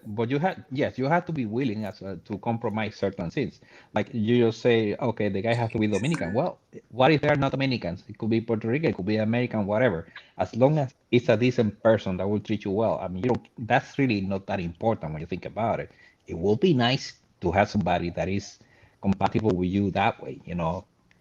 But you have to be willing to compromise certain things. Like you just say, okay, the guy has to be Dominican. Well, what if they're not Dominicans? It could be Puerto Rican, it could be American, whatever. As long as it's a decent person that will treat you well. I mean, that's really not that important when you think about it. It will be nice to have somebody that is compatible with you that way,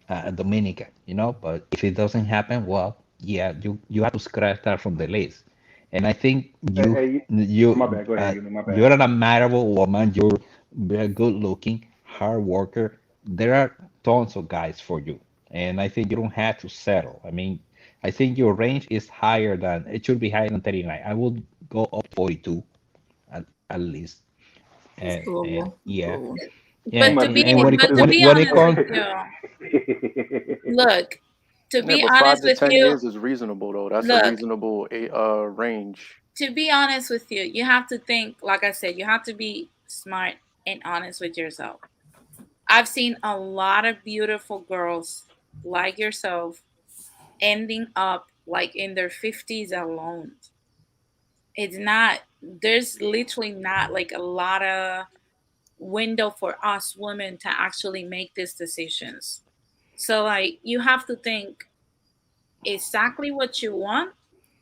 a Dominican, But if it doesn't happen, well, yeah, you have to scratch that from the list. And I think my bad. Go ahead. My bad. You're an admirable woman. You're very good looking, hard worker. There are tons of guys for you, and I think you don't have to settle. I mean, I think your range is it should be higher than 39. I will go up to 42 at least. And yeah. But to be honest with you, look, to be honest with 10 you, years is reasonable though. That's a reasonable range. To be honest with you, you have to think, like I said, you have to be smart and honest with yourself. I've seen a lot of beautiful girls like yourself ending up like in their 50s alone. There's literally not like a lot of window for us women to actually make these decisions. So like you have to think exactly what you want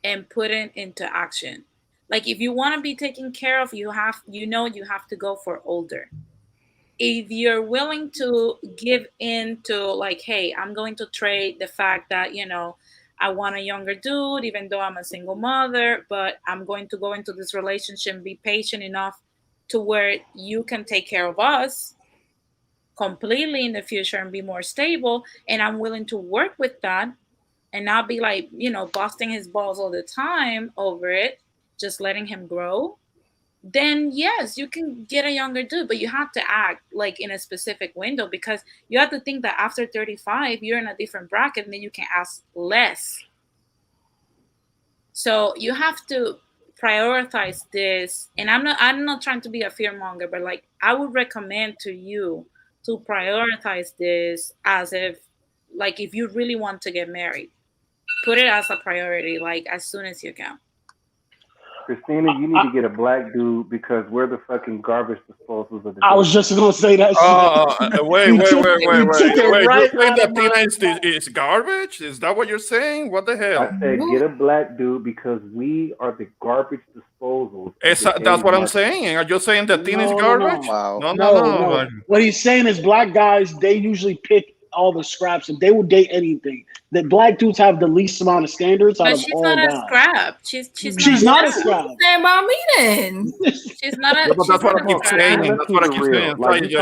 and put it into action. Like if you want to be taken care of, you have to go for older. If you're willing to give in to like, hey, I'm going to trade the fact that, I want a younger dude, even though I'm a single mother, but I'm going to go into this relationship, be patient enough to where you can take care of us completely in the future and be more stable. And I'm willing to work with that and not be like, busting his balls all the time over it, just letting him grow. Then yes, you can get a younger dude, but you have to act like in a specific window because you have to think that after 35, you're in a different bracket and then you can ask less. So you have to prioritize this. And I'm not trying to be a fear monger, but like I would recommend to you to prioritize this as if you really want to get married. Put it as a priority, like as soon as you can. Christina, you need to get a black dude because we're the fucking garbage disposals of the. I was just gonna say that. Wait. You took it right You're saying out of my Latina is garbage? Is that what you're saying? What the hell? I said get a black dude because we are the garbage disposals. That's what I'm saying. Are you saying that Latina is garbage? No. What he's saying is black guys, they usually pick all the scraps and they will date anything. The black dudes have the least amount of standards out of all guys. She's not a scrap. She's not a scrap. Saying about me then. She's not a. But that's what I keep saying. That's what I keep saying. Like, you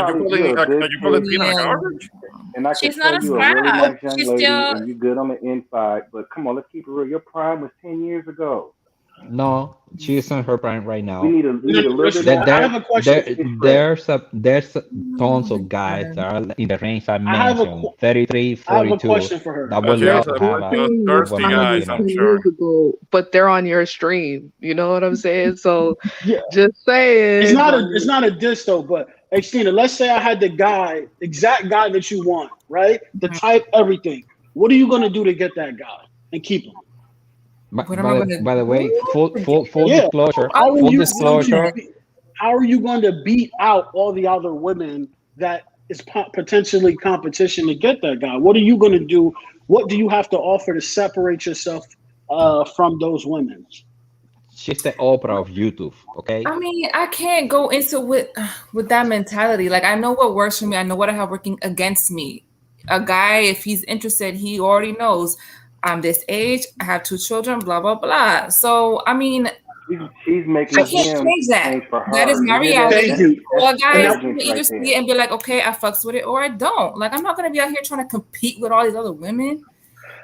calling Tina garbage? And I can She's not a tell you a really scrap. nice young She's lady, still. and you're good on the inside. But come on, let's keep it real. Your prime was 10 years ago. No, she is in her prime right now. We need a little bit. I have a question. There's tons of guys that are in the range I mentioned, 33, 42. I have a question for her. That would love to have thirsty guys, I'm sure. But they're on your stream. You know what I'm saying? So Yeah. just saying. It's not a diss though, but hey, Stina, let's say I had the exact guy that you want, right? The type, everything. What are you gonna do to get that guy and keep him? By the way, full disclosure. How are you going to beat out all the other women that is potentially competition to get that guy? What are you going to do? What do you have to offer to separate yourself from those women? She's the Oprah of YouTube, okay? I mean, I can't go into with that mentality. Like, I know what works for me. I know what I have working against me. A guy, if he's interested, he already knows. I'm this age, I have 2 children, blah, blah, blah. So, I mean, she's making I can't change that. That is my reality. Or a guy can either see it and be like, okay, I fucks with it, or I don't. Like, I'm not going to be out here trying to compete with all these other women.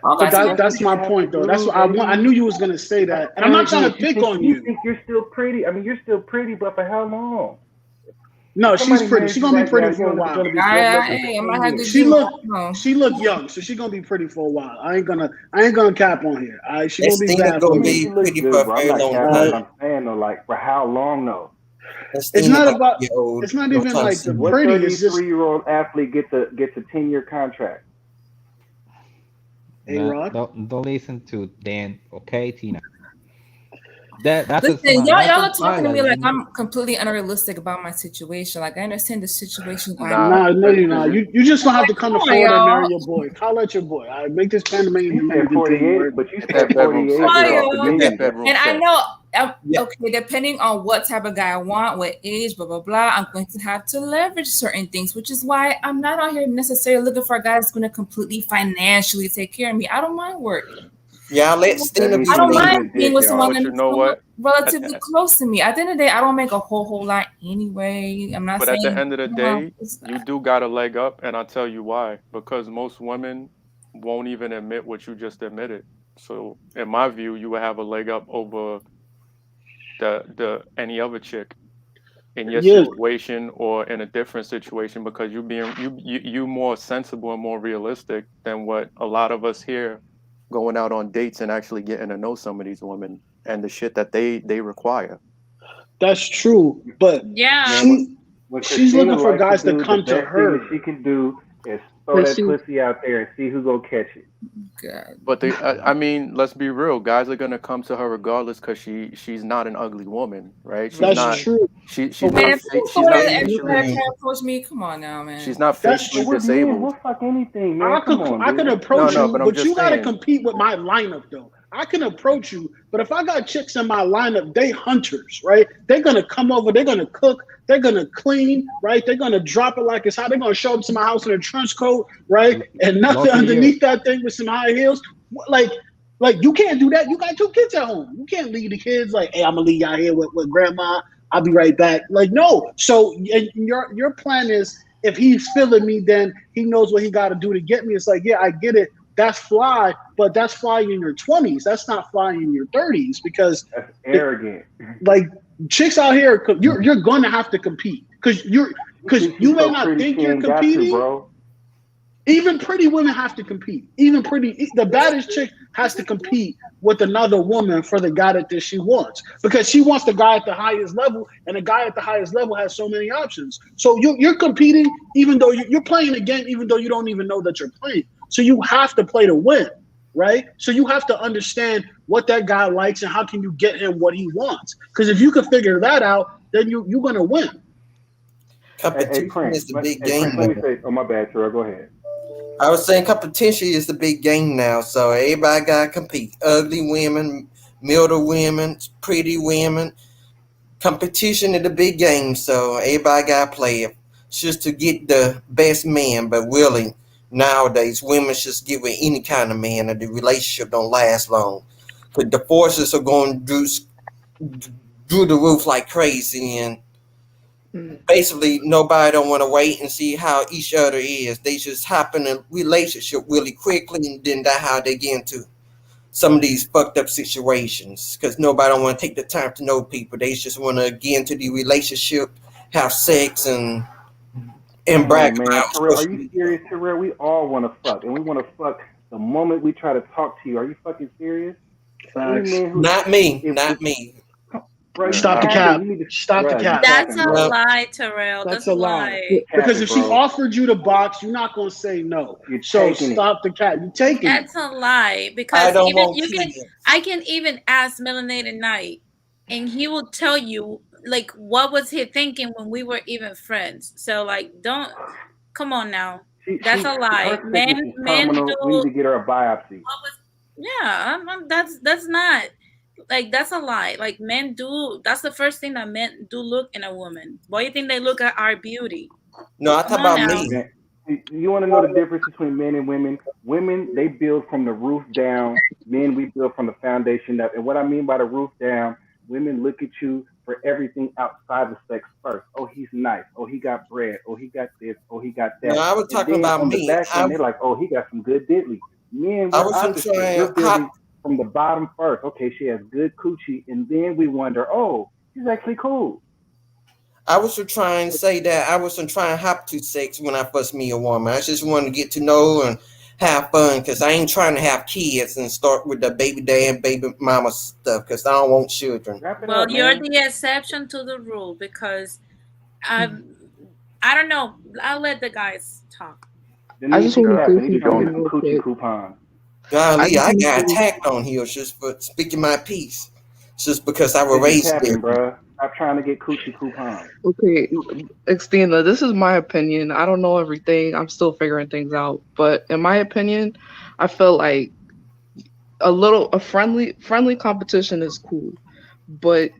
But that's my point, though. That's what I knew you was going to say that. And I'm not trying to pick on you. You think you're still pretty? I mean, you're still pretty, but for how long? No, she's pretty. She's gonna be pretty for a while. She look young, so she's gonna be pretty for a while. I ain't gonna cap on here. All right, she's gonna be pretty for a while. I'm saying though, like for how long though? It's not about. It's not even like the pretty. It's just 33-year-old athlete gets a 10-year contract. Don't listen to Dan, okay, Tina? That's Listen, y'all are talking to me like I'm completely unrealistic about my situation. Like, I understand the situation. No, you're not. You just gonna have to come to Florida and marry your boy. Call out your boy. I make this Panamanian man. 48, but you said 48. And I know, okay, depending on what type of guy I want, what age, blah, blah, blah, I'm going to have to leverage certain things, which is why I'm not out here necessarily looking for a guy that's going to completely financially take care of me. I don't mind working. Yeah, let Stina be. I don't mind being with someone that's relatively close to me. At the end of the day, I don't make a whole lot anyway. I'm not. But saying, at the end of the day, you do got a leg up, and I'll tell you why. Because most women won't even admit what you just admitted. So, in my view, you would have a leg up over the any other chick in your situation or in a different situation, because you more sensible and more realistic than what a lot of us here going out on dates and actually getting to know some of these women and the shit that they require. That's true, but she's looking for guys to come to her. What she can do is throw that pussy out there and see who's gonna catch it. God. But I mean, let's be real. Guys are gonna come to her regardless because she's not an ugly woman, right? That's true. She's not me. Come on now, man. She's not facially disabled. We'll fuck anything, man. I could approach you, but you gotta compete with my lineup though. I can approach you, but if I got chicks in my lineup, they hunters, right? They're gonna come over, they're gonna cook, they're gonna clean, right? They're gonna drop it like it's hot. They're gonna show up to my house in a trench coat, right? And nothing underneath that thing with some high heels. Like you can't do that. You got 2 kids at home. You can't leave the kids like, hey, I'm gonna leave y'all here with grandma. I'll be right back. Like, no. So your plan is, if he's feeling me, then he knows what he got to do to get me. It's like, yeah, I get it. That's fly, but that's fly in your 20s. That's not fly in your 30s, because that's arrogant. Like, chicks out here, you're going to have to compete because you may not think you're competing. Bro. Even pretty women have to compete. The baddest chick has to compete with another woman for the guy that she wants, because she wants the guy at the highest level, and the guy at the highest level has so many options. So you're competing, even though you're playing a game, even though you don't even know that you're playing. So you have to play to win, right? So you have to understand what that guy likes and how can you get him what he wants. Because if you can figure that out, then you're going to win. Hey, Prince, let me say, oh, my bad, Terrell, go ahead. I was saying competition is the big game now, so everybody got to compete. Ugly women, middle women, pretty women. Competition is the big game, so everybody got to play it. It's just to get the best man, but really, nowadays, women just get with any kind of man and the relationship don't last long. But the forces are going through the roof like crazy, and basically nobody don't want to wait and see how each other is. They just hop in a relationship really quickly, and then that's how they get into some of these fucked up situations, because nobody don't want to take the time to know people. They just want to get into the relationship, have sex, and brag about. Terrell, are you serious, Terrell? We all want to fuck, and we want to fuck the moment we try to talk to you. Are you fucking serious? Not me. Bro, Stop the cap. Stop the cap. That's a lie, Terrell. That's a lie. Because if she offered you the box, you're not going to say no. So stop the cap. You taking it. That's a lie. Because I can even ask Melanated Knight, and he will tell you like what was he thinking when we were even friends. So like, come on now. That's a lie. Men do. We need to get her a biopsy. Yeah, that's not. Like, that's a lie. Like, men do. That's the first thing that men do look in a woman. Why do you think they look at our beauty? No, I talk about me. You want to know the difference between men and women? Women, they build from the roof down. Men, we build from the foundation up. And what I mean by the roof down, women look at you for everything outside the sex first. Oh, he's nice. Oh, he got bread. Oh, he got this. Oh, he got that. No, I was talking about me. The back end, they're like, oh, he got some good diddly. Men, we're building from the bottom first. Okay, she has good coochie, and then we wonder, oh, she's actually cool. I wasn't trying to say that. I wasn't trying to hop to sex when I first meet a woman. I just wanted to get to know and have fun, because I ain't trying to have kids and start with the baby dad and baby mama stuff, because I don't want children. Well, you're the exception to the rule, because I don't know. I'll let the guys talk. I just want to go on the coochie coupon. Golly, I got attacked on here just for speaking my piece, just because I was raised there. Bro. Stop trying to get coochie coupons. Okay, Extina, this is my opinion. I don't know everything. I'm still figuring things out. But in my opinion, I feel like a friendly competition is cool, but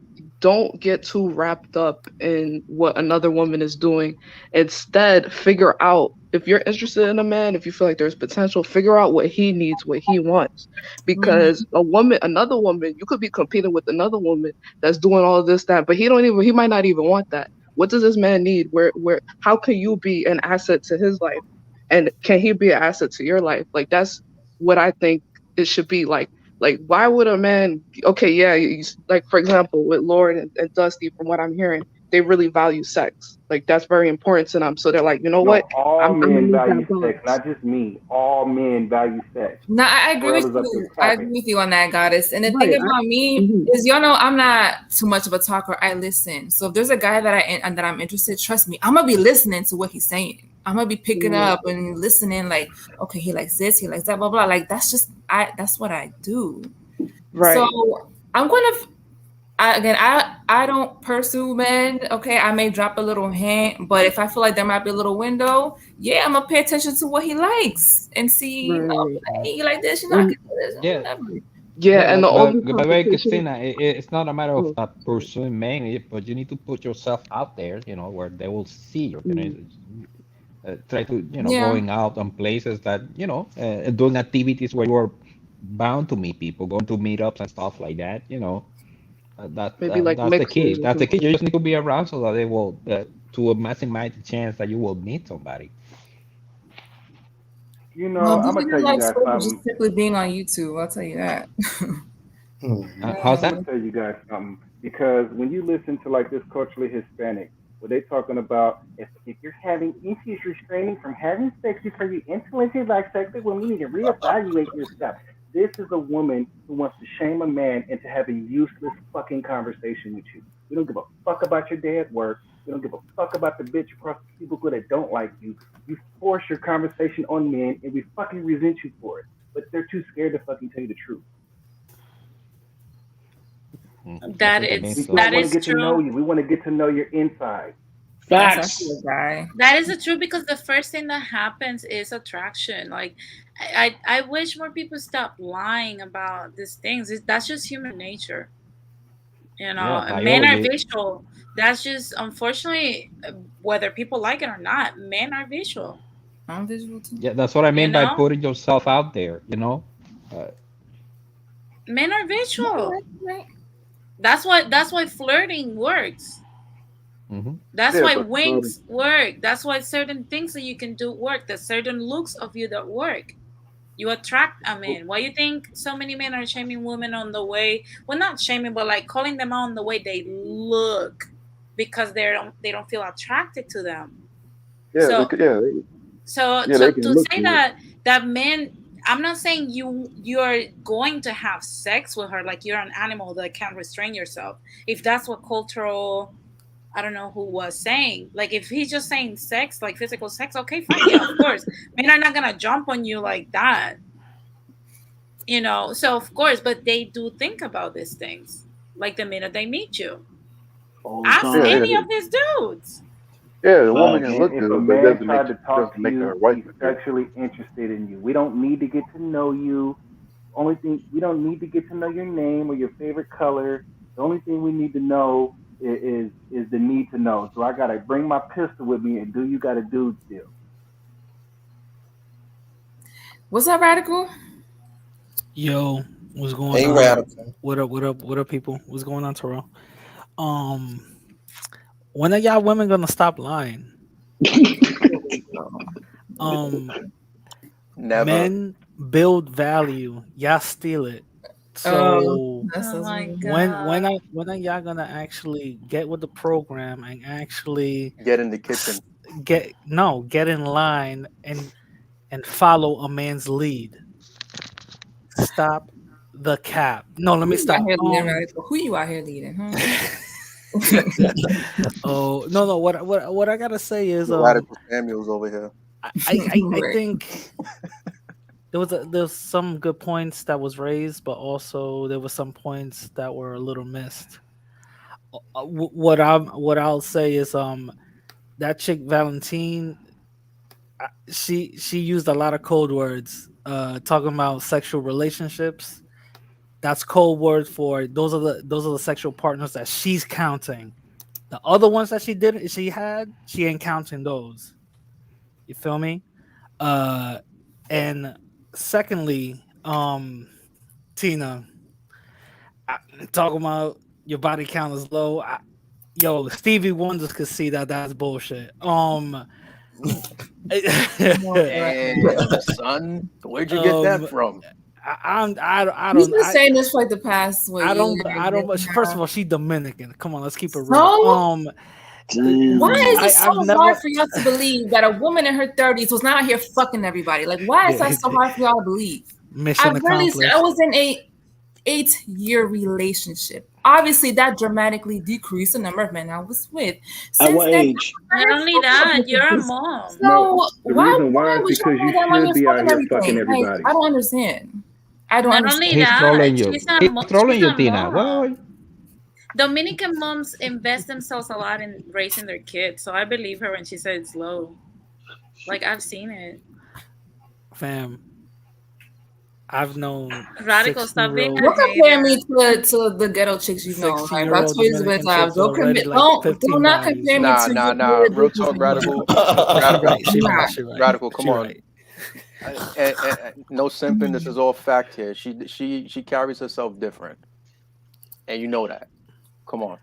don't get too wrapped up in what another woman is doing. Instead, figure out, if you're interested in a man, if you feel like there's potential, figure out what he needs, what he wants. Because another woman, you could be competing with another woman that's doing all of this, that, but he might not even want that. What does this man need? How can you be an asset to his life? And can he be an asset to your life? Like, that's what I think it should be like. Like, why would a man, okay, yeah, like, for example, with Lord and Dusty, from what I'm hearing, they really value sex. Like, that's very important to them. So they're like, you know what? All men value sex, not just me. All men value sex. No, I agree with you. I agree with you on that, Goddess. And the thing about me is, y'all know I'm not too much of a talker. I listen. So if there's a guy that I'm interested, trust me, I'm gonna be listening to what he's saying. I'm gonna be picking up and listening, like, okay, he likes this, he likes that, blah blah. Like, that's what I do. Right. So I'm gonna. I don't pursue men. Okay, I may drop a little hint, but if I feel like there might be a little window, yeah, I'm gonna pay attention to what he likes and see. Hey, you like this? You know, I can do this. Whatever. Yeah, and but Christina, it's not a matter of pursuing men, but you need to put yourself out there, where they will see you. Try to, going out on places that, doing activities where you're bound to meet people, going to meetups and stuff like that, that's the key. That's the key. You just need to be around so that they will, to maximize the chance that you will meet somebody. I'm gonna tell you guys something. Just simply being on YouTube, I'll tell you that. How's that? I'm gonna tell you guys something, because when you listen to like this culturally Hispanic, what they talking about, if you're having issues restraining from having sex before you enter into like sex, well, you need to reevaluate yourself. This is a woman who wants to shame a man into having useless fucking conversation with you. We don't give a fuck about your day at work. We don't give a fuck about the bitch across the cubicle that don't like you. You force your conversation on men, and we fucking resent you for it. But they're too scared to fucking tell you the truth. That We is don't want to get to know true. you. We want to get to know your inside. Facts. That is true because the first thing that happens is attraction. Like, I wish more people stop lying about these things. That's just human nature. You know, Yeah, men are biology. visual. That's just unfortunately whether people like it or not. Men are visual. I'm visual too. Yeah, that's what I mean You by know, putting yourself out there. men are visual. Right. That's why flirting works. Mm-hmm. That's Yeah, why but winks work. That's why certain things that you can do work. There's certain looks of you that work. You attract a man. Why you think so many men are shaming women on the way? Well, not shaming, but like calling them out on the way they look because they don't feel attracted to them. yeah, So yeah, they can to look say good. that men, I'm not saying you're going to have sex with her like you're an animal that can't restrain yourself. If that's what cultural, I don't know who was saying. Like if he's just saying sex, like physical sex, okay, fine, yeah, of course. Men are not gonna jump on you like that. You know, so of course, but they do think about these things like the minute they meet you. All the Ask Yeah, time. any yeah, of these dudes. yeah. The woman Facts. can And look if a good, but it man doesn't tried to talk to make her you, a wife he's material. sexually interested in you. We don't need to get to know you. Only thing we don't need to get to know your name or your favorite color. The only thing we need to know is the need to know. So I gotta bring my pistol with me, and do you got a dude still? What's up, Radical? Yo, what's going Hey, on? Radical. What up? What up? What up, people? What's going on, Terrell? When are y'all women gonna stop lying? Never. Men build value, y'all steal it. So my when are y'all gonna actually get with the program and actually Get in the kitchen. get in line and follow a man's lead? Stop the cap. No, let me Who you out stop. here leading, Radical? Who you out here leading, huh? Oh no! What I gotta say is Radical Samuels over here. I think there's some good points that was raised, but also there were some points that were a little missed. What I'll say is that chick Valentine, she used a lot of code words talking about sexual relationships. That's code word for those are the sexual partners that she's counting. The other ones that she ain't counting those. You feel me? And secondly, Tina, talking about your body count is low. Yo, Stevie Wonders could see that that's bullshit. Damn, son, where'd you get that from? I He's don't. been saying this for like the past I don't. First of all, she's Dominican. Come on, let's keep it real. So, why is it so hard for y'all to believe that a woman in her 30s was not out here fucking everybody? Like, why is that so hard for y'all to believe? Mission accomplished. I was in a 8-year relationship. Obviously, that dramatically decreased the number of men I was with. At what age? Not only that, you're a mom. So No, the reason why is was because y'all you that should out be here out here fucking Like, everybody. I don't understand. Not only He's that, trolling you. she's He's trolling you, Tina. mom. Dominican moms invest themselves a lot in raising their kids, so I believe her when she said it's low. Like I've seen it. Fam, I've known Radical, stop being a Don't compare me hater. to the ghetto chicks you know. Like, 16-year-old that's crazy with Dominican chicks already like 15 do not bodies. compare me Nah, to nah. Real talk, Radical. She right. Radical, come She on. right. No simping. This is all fact here. She carries herself different, and you know that. Come on.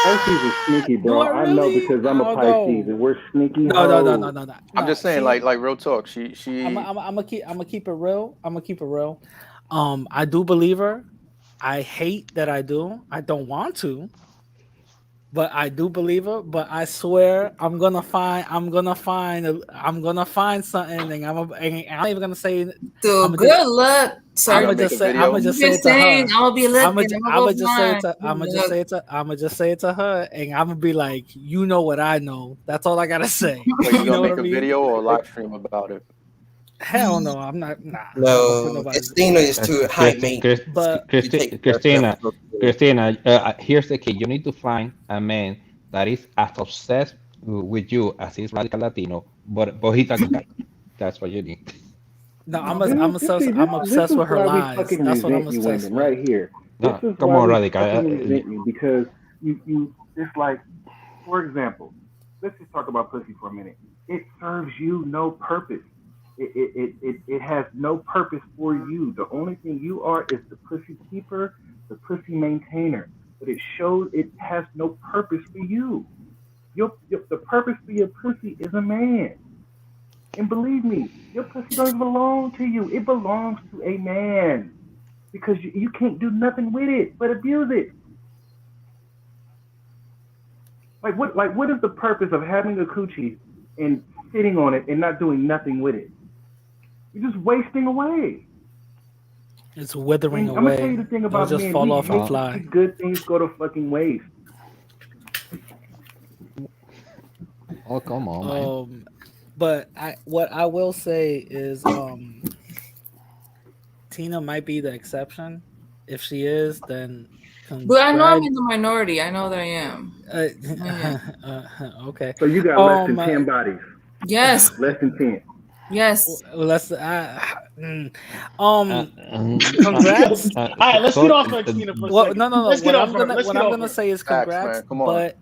Pisces is sneaky, bro. I know because I'm a Pisces, and we're sneaky. No. I'm just saying, like real talk. She. I'm gonna keep it real. I do believe her. I hate that I do. I don't want to, but I do believe her. But I swear I'm gonna find something, and I'm not even gonna say. Dude, good luck. I'm gonna just say it to her. I'm gonna be looking. I'm gonna just say it to her, and I'm gonna be like, you know what I know. That's all I gotta say. So you gonna know make a video or a live stream about it? Hell no, I'm not. Nah. No, Christina is too high maintenance. Christina, here's the key. You need to find a man that is as obsessed with you as his radical Latino, but he talking back. That's what you need. No, I'm obsessed with her lies. That's what I'm obsessed with. Right here. No, This is come why on, we radical. fucking resent you, because you it's like, for example, let's just talk about pussy for a minute. It serves you no purpose. It has no purpose for you. The only thing you are is the pussy keeper, the pussy maintainer. But it shows it has no purpose for you. The purpose for your pussy is a man. And believe me, your pussy doesn't belong to you. It belongs to a man. Because you can't do nothing with it but abuse it. Like what is the purpose of having a coochie and sitting on it and not doing nothing with it? You're just wasting away. It's withering away. I'm gonna tell you the thing about just men. fall We off and hate fly. to see good things go to fucking waste. Oh, come on, man. But what I will say is, Tina might be the exception. If she is, then. But I know I'm in the minority. I know that I am. Okay. So you got less than 10 bodies. Yes. Less than 10. Yes. Congrats. All right, let's get off Christina for a second. No. Let's what get I'm off her. gonna say is congrats. Facts, man. Come on. But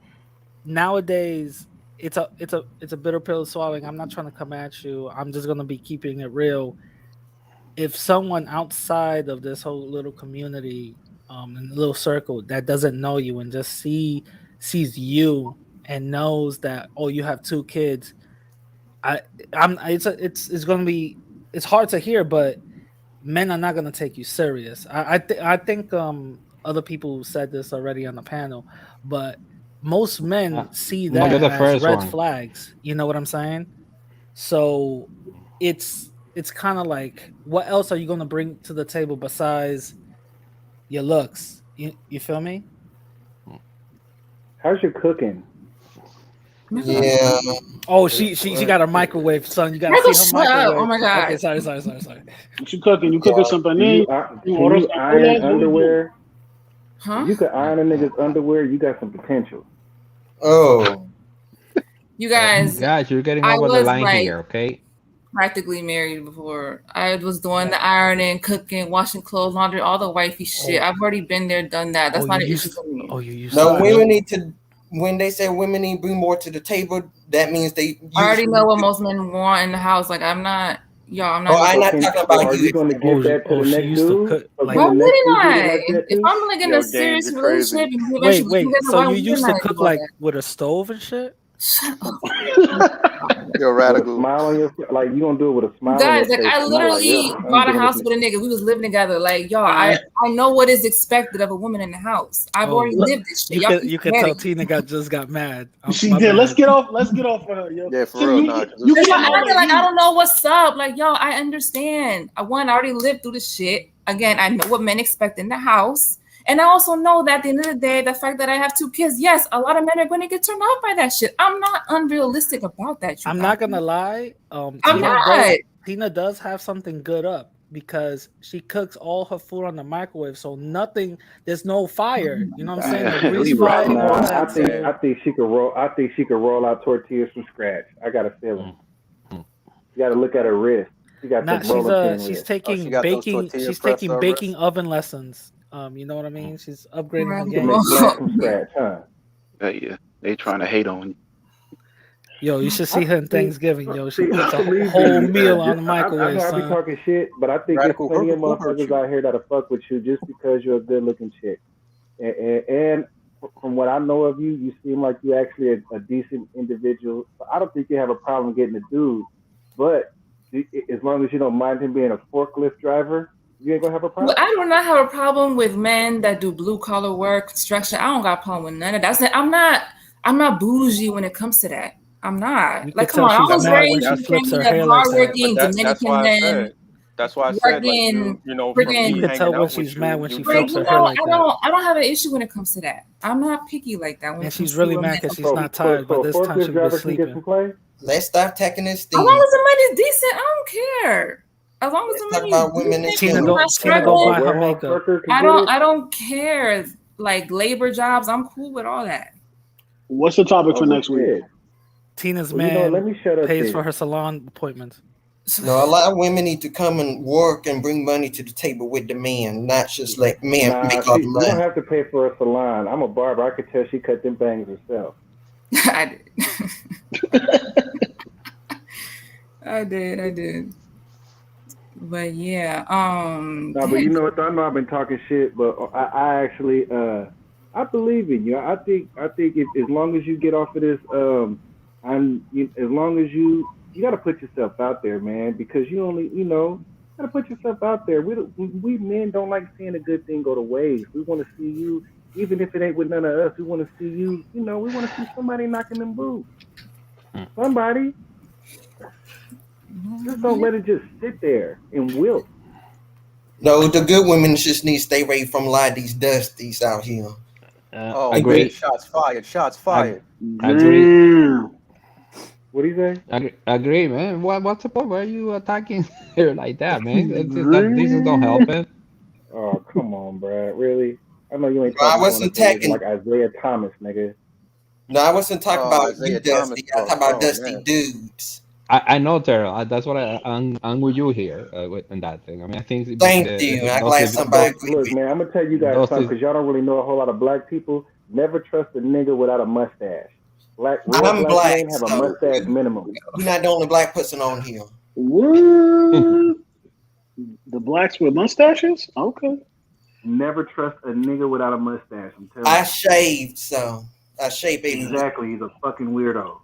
nowadays, it's a bitter pill swallowing. I'm not trying to come at you. I'm just gonna be keeping it real. If someone outside of this whole little community, in the little circle that doesn't know you and just sees you and knows that, oh, you have 2 kids, it's gonna be, it's hard to hear, but men are not gonna take you serious. I think other people said this already on the panel, but most men see that as red flags. You know what I'm saying? So it's kind of like, what else are you gonna bring to the table besides your looks? You feel me? How's your cooking? Yeah. Oh, she got a microwave, son. You gotta see her microwave. Oh my god. Okay, sorry. What you cooking? You cooking something? Can you iron underwear? Huh? If you could iron a nigga's underwear, you got some potential. Oh. You guys, you're getting over the line here, okay? Practically married before. I was doing the ironing, cooking, washing clothes, laundry, all the wifey shit. I've already been there, done that. That's not an issue for me. Oh, you used to. Women need to. When they say women need to bring more to the table, that means they. I already know what most men want in the house. Like I'm not. I'm not. Oh, I'm not talking about you. Are you going to give that to the next dude? Why wouldn't I? If I'm like in a serious relationship, wait. So you used to cook like with a stove and shit? You're radical. Smile on your, like you gonna do it with a smile. Guys, like I literally bought a house with a nigga. We was living together. Like I know what is expected of a woman in the house. I've already lived this shit. You can tell Tina just got mad. She did. Let's get off for her. Yo. Yeah, for real. You acting like I don't know what's up. Like I understand. I already lived through the shit. Again, I know what men expect in the house. And I also know that at the end of the day, the fact that I have 2 kids, yes, a lot of men are going to get turned off by that shit. I'm not unrealistic about that. I'm not going to lie. Tina does have something good up because she cooks all her food on the microwave. So there's no fire. You know what I'm saying? I think she could roll. I think she could roll out tortillas from scratch. I got a feeling. You got to look at her wrist. She got she's taking baking. She's taking baking oven lessons. You know what I mean? She's upgrading the game. From scratch, huh? Yeah, they trying to hate on you. Yo, you should see her in Thanksgiving. Yo, she puts a whole meal on the microwave. I be talking shit, but I think there's plenty of motherfuckers out here that'll fuck with you just because you're a good-looking chick. And from what I know of you, you seem like you're actually a decent individual. So I don't think you have a problem getting a dude, but as long as you don't mind him being a forklift driver, you ain't gonna have a problem. Well, I do not have a problem with men that do blue collar work, construction. I don't got a problem with none of that. I'm not bougie when it comes to that. I'm not. Like, come on, I was raised in a family that's hardworking Dominican men. That's why I said, like, you can tell when she's mad when she flips her hair like that. I don't have an issue when it comes to that. I'm not picky like that. And she's really mad because she's not tired, but this time she was sleeping. Let's start taking this As thing. long as the money's decent, I don't care. As long as the Talk money about is women decent, Tina, I'm go. not Tina, go buy struggling. her makeup. I don't care. Like labor jobs, I'm cool with all that. What's the topic for next week? Tina's Well, you know what, man let me shut up pays then. for her salon appointments. No, a lot of women need to come and work and bring money to the table with the man, not just let men Nah, make all the you money. don't have to pay for a salon. I'm a barber. I could tell she cut them bangs herself. I did. But yeah, No, but you know what? I know I've been talking shit, but I actually I believe in you. I think if, as long as you get off of this, as long as you got to put yourself out there, man, because you only got to put yourself out there. We men don't like seeing a good thing go to waste. We want to see you, even if it ain't with none of us. We want to see you. We want to see somebody knocking them boots. Somebody. Just don't let it just sit there and wilt. No, the good women just need to stay away from a lot of these dusties out here. Agree. Shots fired. Agree. What do you say? Agree, man. What's the point? Why are you attacking her like that, man? These don't help it. Oh, come on, Brad. Really? I know you ain't No, I talking wasn't attacking like Isaiah Thomas, nigga. No, I wasn't talking about Isaiah you, Dusty. I Thomas, talking about bro. dusty Man. dudes. I know, Terrell. That's what I'm with you here in that thing. I mean, I think. Thank you. I'm glad somebody agreed Look, with man, I'm gonna tell you guys something because y'all don't really know a whole lot of black people. Never trust a nigga without a mustache. Real I'm black black, men have a so mustache minimum. You're not the only black person on here. What? The blacks with mustaches? Okay. Never trust a nigga without a mustache. I'm telling you. I shaved, so I shave baby. Exactly. He's a fucking weirdo.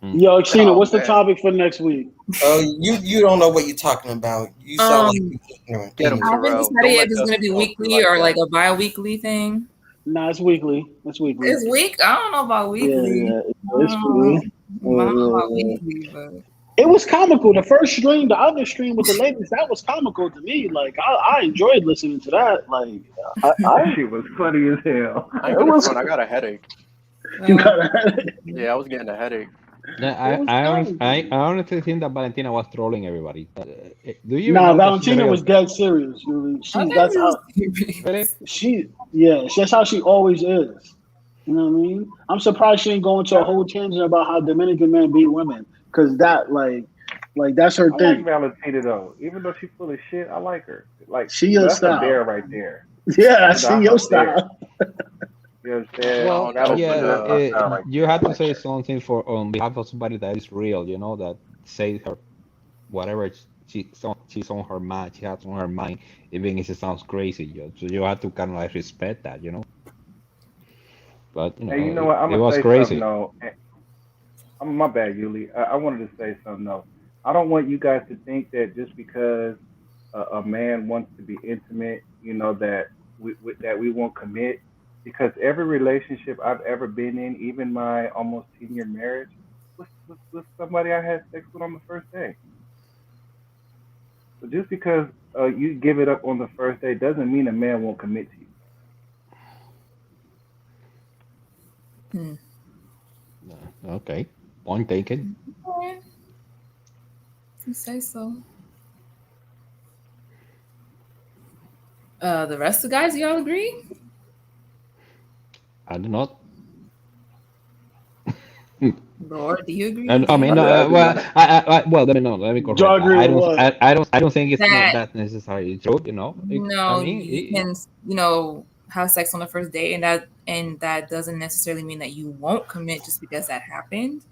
Yo, Sheena, what's the topic for next week? Oh, you don't know what you're talking about. You sound like you're ignorant. Get him, I haven't Terrell. decided if it's going to be weekly or like a bi-weekly thing. Nah, it's weekly. It's weekly. It's week. I don't know about weekly. Yeah, it's weekly. I don't know about weekly, but it was comical. The first stream, the other stream with the ladies, that was comical to me. Like I enjoyed listening to that. Like that shit was funny as hell. I got a headache. You got a headache? Yeah, I was getting a headache. I honestly think that Valentina was trolling everybody. Do you? Nah, Valentina was dead serious. Really. That's how she always is. You know what I mean? I'm surprised she didn't go into a whole tangent about how Dominican men beat women, because that like that's her thing. I like Valentina though, even though she's full of shit. I like her. Like she your that's style. a bear right there. Yeah, she your style. You understand? Well, you have to say something on behalf of somebody that is real. You know, that says her whatever she's on her mind. She has on her mind, even if it sounds crazy. So you have to kind of like respect that. You know. But hey, you know what? I'm gonna say crazy. Something though. My bad, Yuli. I wanted to say something though. I don't want you guys to think that just because a man wants to be intimate, that we won't commit. Because every relationship I've ever been in, even my almost 10-year marriage, was somebody I had sex with on the first day. So just because you give it up on the first day doesn't mean a man won't commit to you. Okay, point taken. You say so. The rest of the guys, y'all agree? I do not. Lord, do you agree? I mean, let me correct. I don't think it's not that necessarily true. You can, have sex on the first day, and that doesn't necessarily mean that you won't commit just because that happened.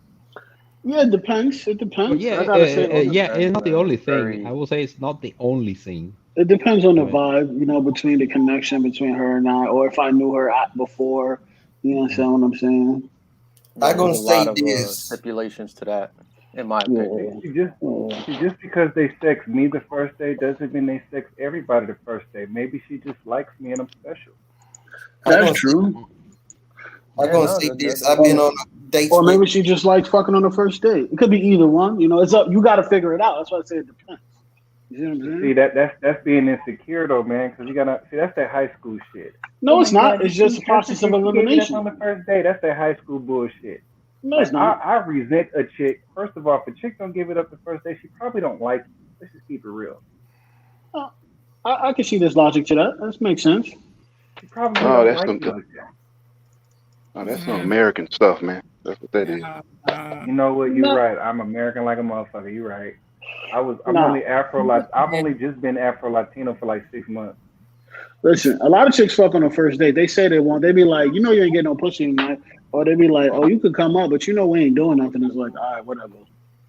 Yeah, it depends. It depends. It's not the only thing. I will say it's not the only thing. It depends on the vibe, between the connection between her and I, or if I knew her before. You understand what I'm saying? I'm gonna say this. Stipulations to that, in my opinion. Just because they sex me the first day doesn't mean they sex everybody the first day. Maybe she just likes me and I'm special. That's true. I'm gonna say this. I've been on dates. Or maybe she just likes fucking on the first date. It could be either one. It's up. You got to figure it out. That's why I say it depends. You know what I'm saying? That's being insecure though, man. Because you gotta see that's that high school shit. No, it's not. It's just a process of elimination. On the first day, that's that high school bullshit. No, it's Like not. I resent a chick. First of all, if a chick don't give it up the first day, she probably don't like you. Let's just keep it real. I can see this logic to that. That makes sense. She probably Oh, don't that's like some. you like that. Oh, that's some American stuff, man. That's what that is. You know what? You're No, right. I'm American like a motherfucker. You're right. I'm nah. only I've only just been Afro Latino for like 6 months. Listen, a lot of chicks fuck on the first date. They say they want. They be like, you know, you ain't getting no pussy tonight, or they be like, oh, you could come up, but you know, we ain't doing nothing. It's like, all right, whatever.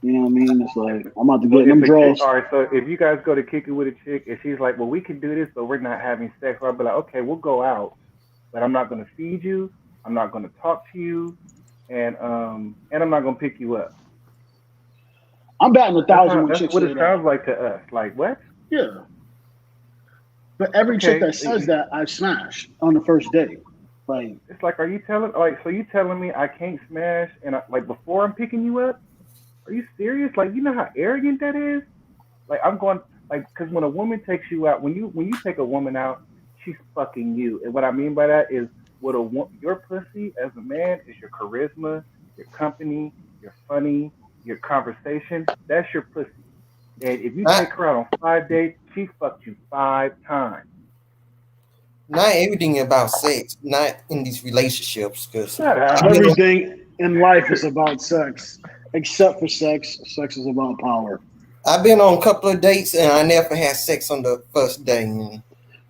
You know what I mean? It's like I'm about to So get in them if a chick, draws. all right, so if you guys go to kick it with a chick, and she's like, well, we can do this, but we're not having sex, I'll be like, okay, we'll go out, but I'm not gonna feed you, I'm not gonna talk to you, and I'm not gonna pick you up. I'm batting a thousand when That's chicks what it say that. sounds like to us. Like what? Yeah, but every chick Okay, that says that, I smash on the first date. Like, it's like, are you telling so you telling me I can't smash and like before I'm picking you up? Are you serious? Like you know how arrogant that is? Like I'm going like because when a woman takes you out, when you take a woman out, she's fucking you. And what I mean by that is your pussy as a man is your charisma, your company, your funny, your conversation. That's your pussy. And if you take Not her out on 5 dates, she fucked you 5 times. not everything about sex. Not in these relationships, because Shut I've up. been on, everything in life is about sex, except for sex. Sex is about power. I've been on a couple of dates and I never had sex on the first day.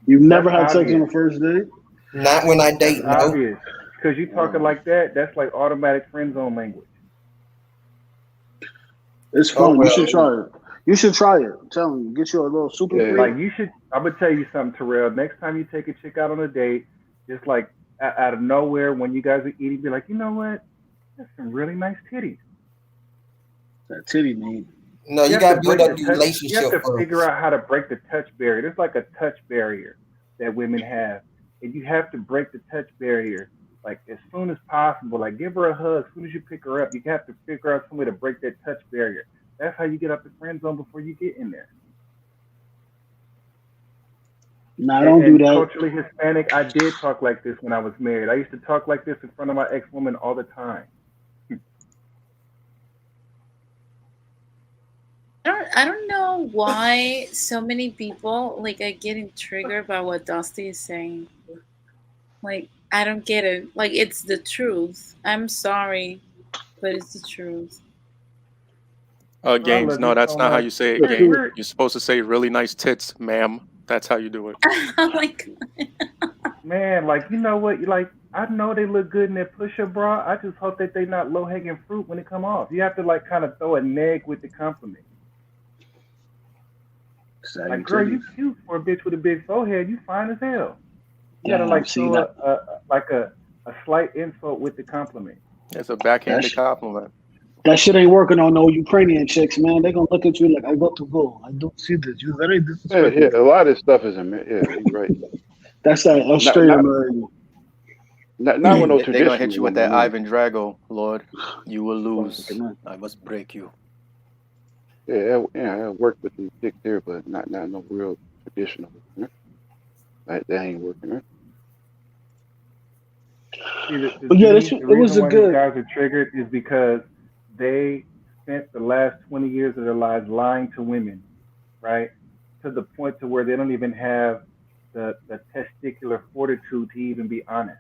You've That's never had sex on obvious. the first date. Not when I That's date, no. obvious. Because you talking like that, that's like automatic friend zone language. It's Oh fun. You should well. try it. You should try it. I'm telling you, get you a little super Yeah. freak. Like you should. I'm gonna tell you something, Terrell. Next time you take a chick out on a date, just like out of nowhere when you guys are eating, be like, you know what? That's some really nice titties. That titty need. No, You you have to gotta build break up the the touch. You have relationship to figure first. out how to break the touch barrier. There's like a touch barrier that women have, and you have to break the touch barrier like as soon as possible. Like give her a hug as soon as you pick her up. You have to figure out some way to break that touch barrier. That's how you get out the friend zone before you get in there. Nah, And, don't do and that. culturally Hispanic, I did talk like this when I was married. I used to talk like this in front of my ex-woman all the time. I don't know why so many people like are getting triggered by what Dusty is saying. Like I don't get it. Like it's the truth. I'm sorry, but it's the truth. Bro, I Games. love you No, that's so not how much. you say it, That's Games. true. We're You're supposed to say really nice tits, ma'am. That's how you do it. Oh my god. man, like you know what? You like I know they look good in their push-up bra. I just hope that they not low-hanging fruit when they come off. You have to like kind of throw a neg with the compliment. Saggy Like, girl, titties. you cute for a bitch with a big forehead. You fine as hell. You gotta Damn. like See throw that? a slight insult with the compliment. It's a That backhanded sh- compliment. that shit ain't working on no Ukrainian chicks, man. They gonna look at you like, I got to go. I don't see this. You very Yeah, disrespectful. a lot of this stuff is yeah, you're right. That's that Not Australian not American. not with no They're gonna hit traditional you with woman that neither. Ivan Drago, Lord. You will lose. Fucking I must break you. I work with these chicks here, but not no real traditional. That ain't working. Right? See, But to yeah, me, it the was reason a why these good. guys are triggered is because they spent the last 20 years of their lives lying to women, right? To the point to where they don't even have the testicular fortitude to even be honest.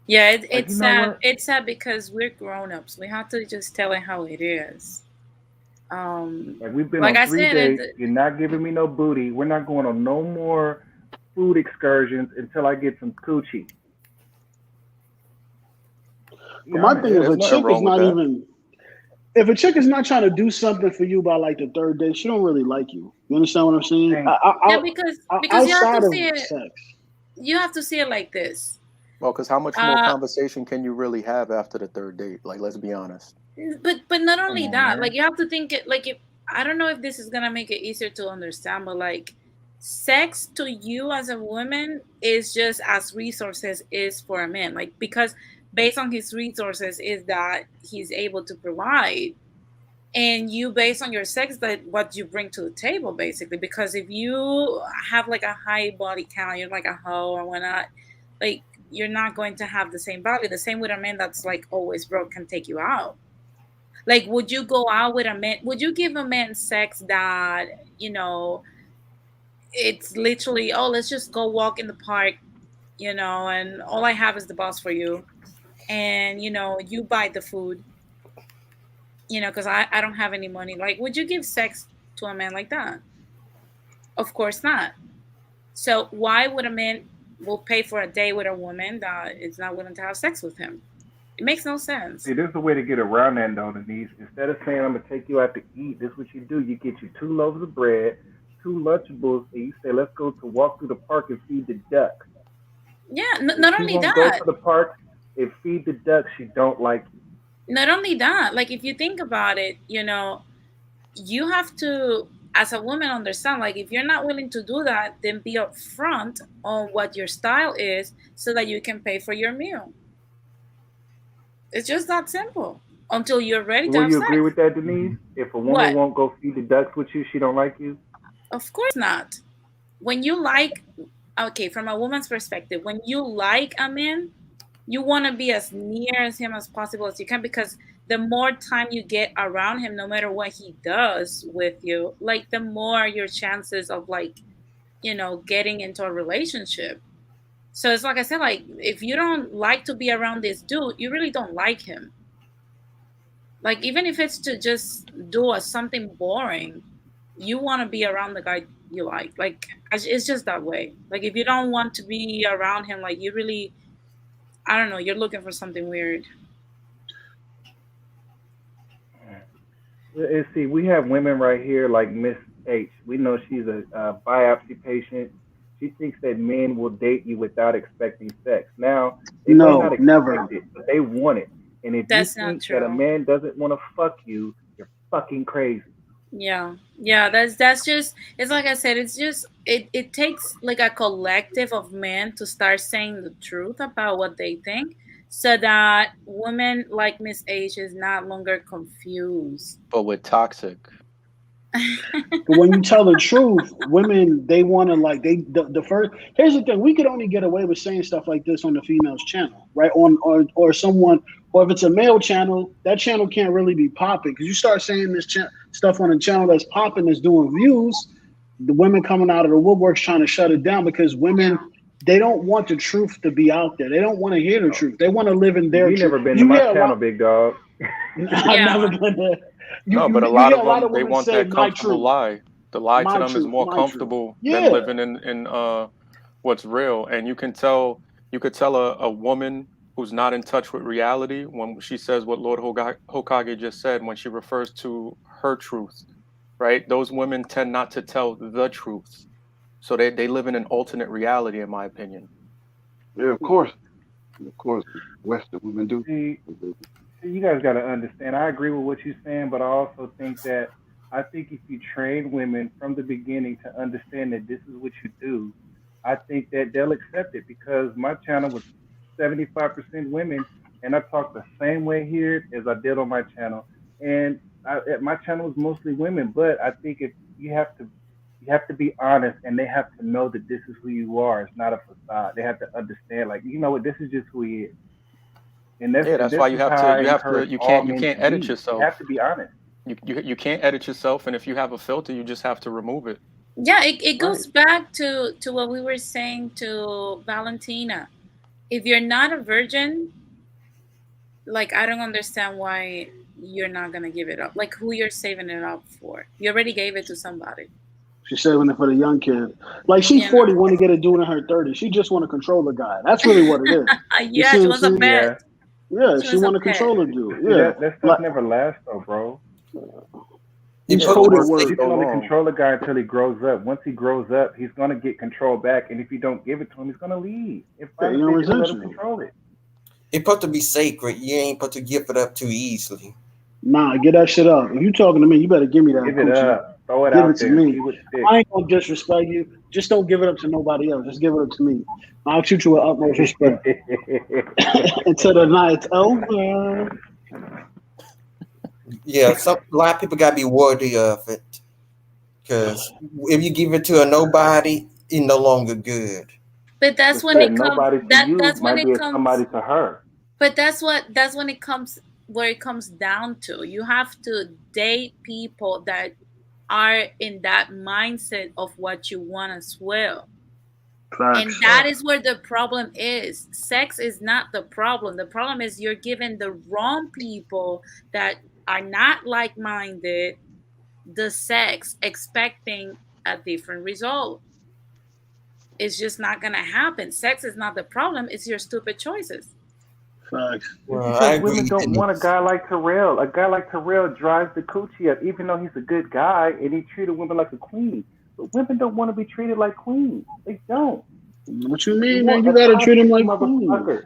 Yeah, Like, it's you know sad. what? It's sad because we're grown-ups. We have to just tell it how it is. Like, we've been Like on I three said, dates. You're not giving me no booty. We're not going on no more food excursions until I get some coochie. Be But my honest. thing Yeah, is, there's a nothing chick is wrong with not that. even. If a chick is not trying to do something for you by like the third day, she don't really like you. You understand what I'm saying? Thank yeah, because you have to Outside of see it. sex. You have to see it like this. Well, because how much more Uh, conversation can you really have after the third date? Like, let's be honest. but not Come only on, that, man. like you have to think it. Like if I don't know if this is gonna make it easier to understand, but like sex to you as a woman is just as resources is for a man. Like because based on his resources is that he's able to provide. And you based on your sex that what you bring to the table basically, because if you have like a high body count, you're like a hoe or whatnot, like you're not going to have the same value. The same with a man that's like always broke can take you out. Like, would you go out with a man? Would you give a man sex that, it's literally, oh, let's just go walk in the park, and all I have is the boss for you. And, you buy the food, because I don't have any money. Like, would you give sex to a man like that? Of course not. So why would a man will pay for a day with a woman that is not willing to have sex with him? It makes no sense. See, there's a way to get around that, though, Denise. Instead of saying, I'm going to take you out to eat, this is what you do. You get you 2 loaves of bread, 2 Lunchables, and you say, let's go to walk through the park and feed the ducks. Yeah, not only that. Go to the park and feed the ducks, she don't like you. Not only that, like, if you think about it, you have to, as a woman, understand, like, if you're not willing to do that, then be upfront on what your style is so that you can pay for your meal. It's just that simple. Until you're ready to have sex. Will you agree with that, Denise? If a woman won't go feed the ducks with you, she don't like you? Of course not. When you like, okay, from a woman's perspective, when you like a man, you want to be as near as him as possible as you can, because the more time you get around him, no matter what he does with you, like, the more your chances of, like, getting into a relationship. So it's like I said, like, if you don't like to be around this dude, you really don't like him. Like, even if it's to just do something boring, you want to be around the guy you like. Like, it's just that way. Like, if you don't want to be around him, like, you really, I don't know, you're looking for something weird. See, we have women right here like Miss H. We know she's a biopsy patient. She thinks that men will date you without expecting sex. Now, they might not expect never. it, but they want it. And if That's you not think true. that a man doesn't want to fuck you, you're fucking crazy. Yeah, that's just, it's like I said, it's just, it takes like a collective of men to start saying the truth about what they think, so that women like Miss H is not longer confused. But with toxic. But when you tell the truth, women, they want to, like, the first. Here's the thing: we could only get away with saying stuff like this on the female's channel, right? Or someone, or if it's a male channel, that channel can't really be popping, because you start saying this stuff on a channel that's popping, that's doing views. The women coming out of the woodworks trying to shut it down, because women, they don't want the truth to be out there. They don't want to hear the truth. They want to live in their truth. You never been to my channel, big dog. I've never been there. But a lot of them, they want that comfortable lie. The lie to them is more comfortable than living in what's real. And you could tell a woman who's not in touch with reality when she says what Lord Hokage just said, when she refers to her truth, right? Those women tend not to tell the truth. So they live in an alternate reality, in my opinion. Yeah, of course. Of course, Western women do. See, you guys got to understand, I agree with what you're saying, but I also think that if you train women from the beginning to understand that this is what you do, I think that they'll accept it, because my channel was 75% women, and I talk the same way here as I did on my channel. And my channel is mostly women, but I think if you have to be honest, and they have to know that this is who you are. It's not a facade. They have to understand, like, you know what, this is just who he is. And that's why you can't edit yourself. You have to be honest. You can't edit yourself, and if you have a filter, you just have to remove it. Yeah, it goes back to what we were saying to Valentina. If you're not a virgin, like, I don't understand why you're not gonna give it up. Like, who you're saving it up for? You already gave it to somebody. She's saving it for the young kid. Like, she's 40, want to get a dude in her 30s. She just want to control the guy. That's really what it is. Yeah, she wants a pet. Yeah, she want to control the dude. Yeah, that stuff never lasts, though, bro. You can only control a guy until he grows up. Once he grows up, he's gonna get control back, and if you don't give it to him, he's gonna leave. If let him control it. It's supposed to be sacred. You ain't supposed to give it up too easily. Nah, get that shit up. If you talking to me, you better give me that. Give it up. Throw it give out it to there. me. I ain't gonna disrespect you. Just don't give it up to nobody else. Just give it up to me. I'll treat you with utmost respect until the night's over. Yeah, a lot of people gotta be worthy of it, because if you give it to a nobody, it's no longer good. But that's But when said it comes. nobody to you That's when might it be a comes. somebody to her. But that's when it comes where it comes down to. You have to date people that are in that mindset of what you want as well. And that is where the problem is. Sex is not the problem. The problem is you're giving the wrong people that are not like-minded the sex, expecting a different result. It's just not gonna happen. Sex is not the problem. It's your stupid choices. Facts. It's Well, I because agree women with don't want a Denise. guy like Terrell. A guy like Terrell drives the coochie up, even though he's a good guy and he treated women like a queen. But women don't want to be treated like queens. They don't. What you They mean, man? want You a gotta treat him toxic like queens. motherfucker.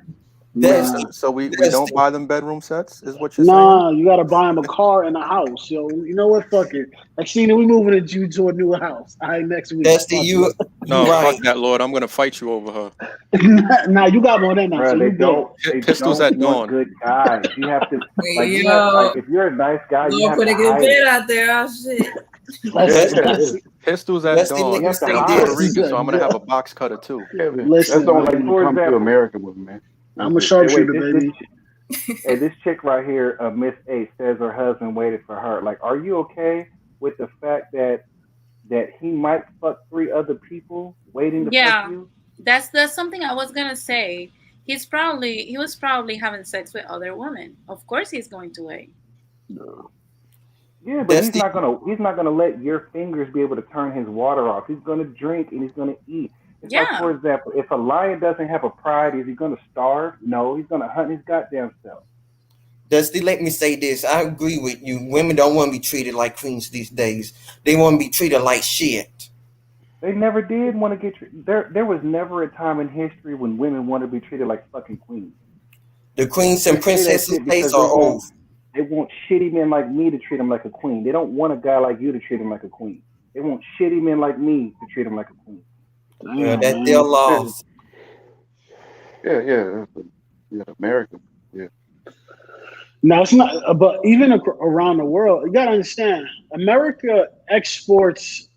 Nah. So we That's don't the buy them bedroom sets, is what you're Nah, saying? you gotta buy him a car and a house. Yo, you know what? Fuck it. Actually, we moving to a new house. All right, next week. that's the Fuck you No, fuck right. that, Lord. I'm gonna fight you over her. it. Nah, you got more than that, Bro, so they you good. Pistols don't at want dawn. good guys. You have to like you have Yo, like if you're a nice guy, you Lord have put to a good hide bid it. out there. Oh shit. Listen, Pistols at Leslie, dawn. let me You have to say I'm hide Puerto it. this. Rican, so I'm gonna have a box cutter too. Yeah, man. That's listen, the only Like thing you for come to example, America with, man. I'm a That's it. hey sharpshooter, wait, baby. this chick right here, Miss A, says her husband waited for her. Like, are you okay with the fact that he might fuck 3 other people waiting to fuck Yeah, you? that's something I was gonna say. He was probably having sex with other women. Of course, he's going to wait. Yeah, but That's the he's not gonna let your fingers be able to turn his water off. He's gonna drink and he's gonna eat. It's like, Yeah, for example, if a lion doesn't have a pride, is he gonna starve? No, he's gonna hunt his goddamn self. let me say this. I agree with you. Women don't want to be treated like queens these days. They want to be treated like shit. They never did want to get there. There was never a time in history when women want to be treated like fucking queens. The queens They and say that princesses shit days because are over. they want shitty men like me to treat them like a queen. They don't want a guy like you to treat them like a queen. They want shitty men like me to treat them like a queen. Well, Damn, that's their man. laws. Yeah. Yeah, America. Yeah. No, it's not. But even around the world, you gotta understand. America exports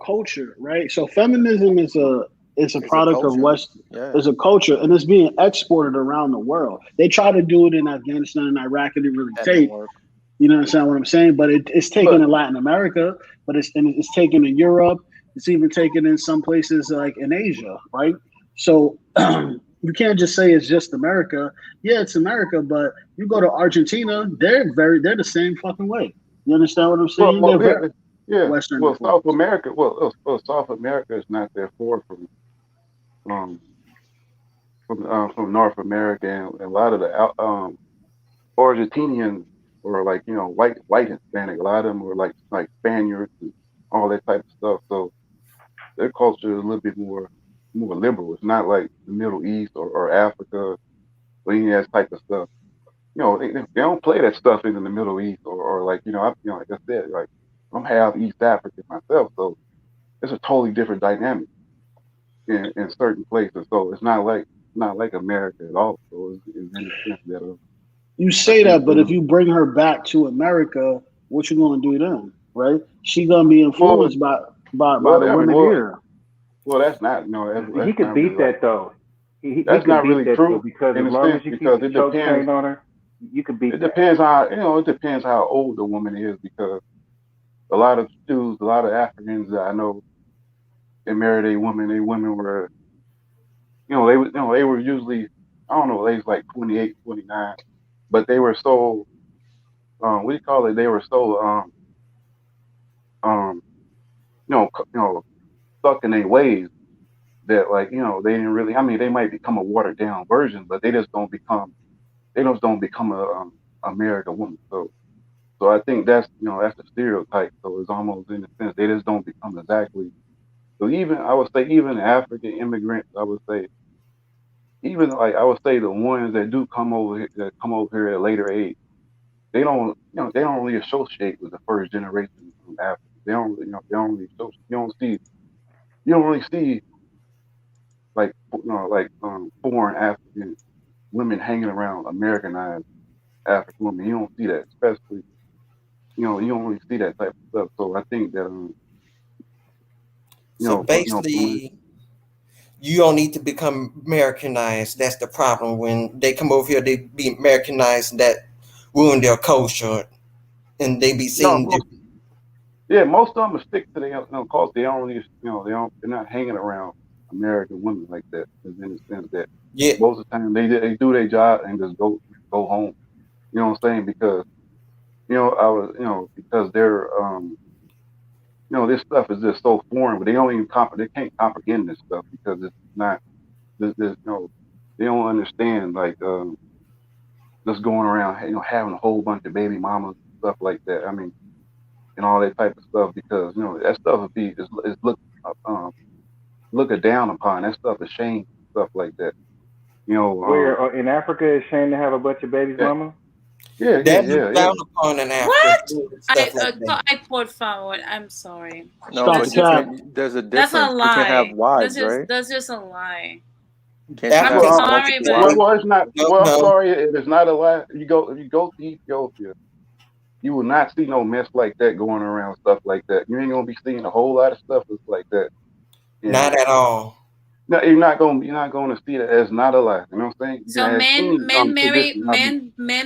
culture, right? So feminism is a It's a product of culture. West. Yeah. Is a culture, and it's being exported around the world. They try to do it in Afghanistan and Iraq, and it really That didn't take. work. You understand what I'm saying? But it's taken But in Latin America, but it's taken in Europe. It's even taken in some places like in Asia, right? So you can't just say it's just America. Yeah, it's America, but you go to Argentina, they're the same fucking way. You understand what I'm saying? They're very yeah. Western Well, influence. South America. South America is not that far um from North America, and a lot of the Argentinians were like white Hispanic. A lot of them were like Spaniards and all that type of stuff. So their culture is a little bit more liberal. It's not like the Middle East or Africa or any of that type of stuff. They don't play that stuff in the Middle East or like like I said, like I'm half East African myself, so it's a totally different dynamic in certain places. So it's not like America at all. So it's in the sense that You I say think that, but if you bring her back to America, what you gonna do then, right? She gonna be well influenced by the I mean women here. well that's not He that's could not really beat like that though. He that's could not beat really that though true because in as a long sense as you keep because the choke chain on her, you could beat it that. depends how it depends how old the woman is because a lot of Jews, a lot of Africans that I know, they married a woman. They women were, they were usually, I don't know, they was like 28, 29, but they were so, what do you call it? They were so, um, stuck in their ways that like, they didn't really. I mean, they might become a watered down version, but they just don't become a American woman. So I think that's the stereotype. So it's almost in a sense they just don't become exactly. So even I would say even African immigrants, I would say even like I would say the ones that do come over here, that come over here at a later age, they don't really associate with the first generation from Africa. They don't really, they don't really associate. You don't really see like foreign African women hanging around Americanized African women. You don't see that, especially you don't really see that type of stuff. So I think that So for me, basically, you don't need to become Americanized. That's the problem. When they come over here, they be Americanized, and that ruin their culture, and they be No, seen. most of them will stick to their, cause they don't really, they're not hanging around American women like that. In the sense that most of the time they do their job and just go home. You know what I'm saying? Because because they're this stuff is just so foreign, but they don't even they can't comprehend this stuff because it's not this they don't understand like just going around having a whole bunch of baby mamas and stuff like that. I mean, and all that type of stuff because that stuff would be is looked down upon. That stuff is shame, stuff like that. Where in Africa it's shame to have a bunch of babies, mama. Yeah. Down upon an What? I poured forward. I'm sorry. No, but there's a difference. That's a lie. You can have wives, right? That's just a lie. I'm sorry, but well, it's not. Well, I'm sorry if it's not a lie. If you go to Ethiopia, you will not see no mess like that going around, stuff like that. You ain't gonna be seeing a whole lot of stuff that's like that. Not at all. No, you're not gonna see that as not a lie. You know what I'm saying? So men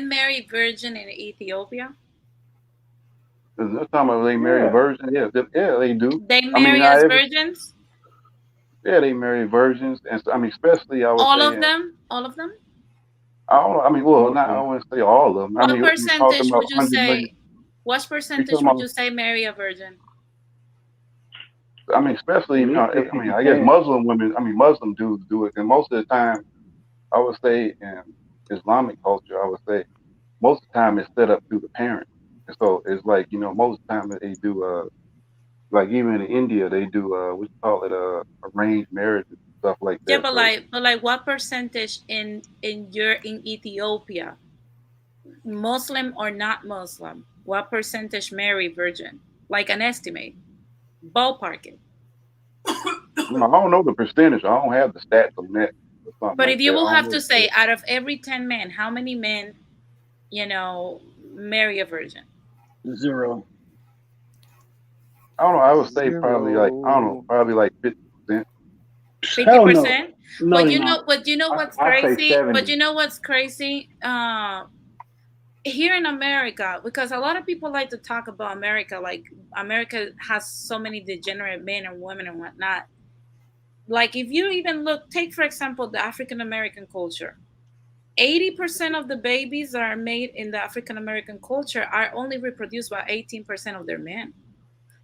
marry virgin in Ethiopia. No time about they marry virgins. Yeah, they do. They marry as virgins. Yeah, they marry virgins, and I mean, especially I would all say of them. All of them. I don't know. I mean, well, I don't want to say all of them. What I mean, percentage would you say? What percentage would you say marry a virgin? I mean, especially I guess Muslim women. I mean, Muslim dudes do it, and most of the time, I would say in Islamic culture, I would say most of the time it's set up through the parents, and so it's like most of the time they do like even in India they do what you call it arranged marriage and stuff like that. Yeah, but like what percentage in Ethiopia, Muslim or not Muslim, what percentage marry virgin? Like an estimate, ballpark it. I don't know the percentage. I don't have the stats on that. But if you will have to say, out of every 10 men, how many men, marry a virgin? 0. I don't know. I would say probably like 50%. 50%. No, but you know what's crazy? But you know what's crazy? Here in America, because a lot of people like to talk about America, like America has so many degenerate men and women and whatnot. Like if you even take for example the African American culture, 80% of the babies that are made in the African American culture are only reproduced by 18% of their men.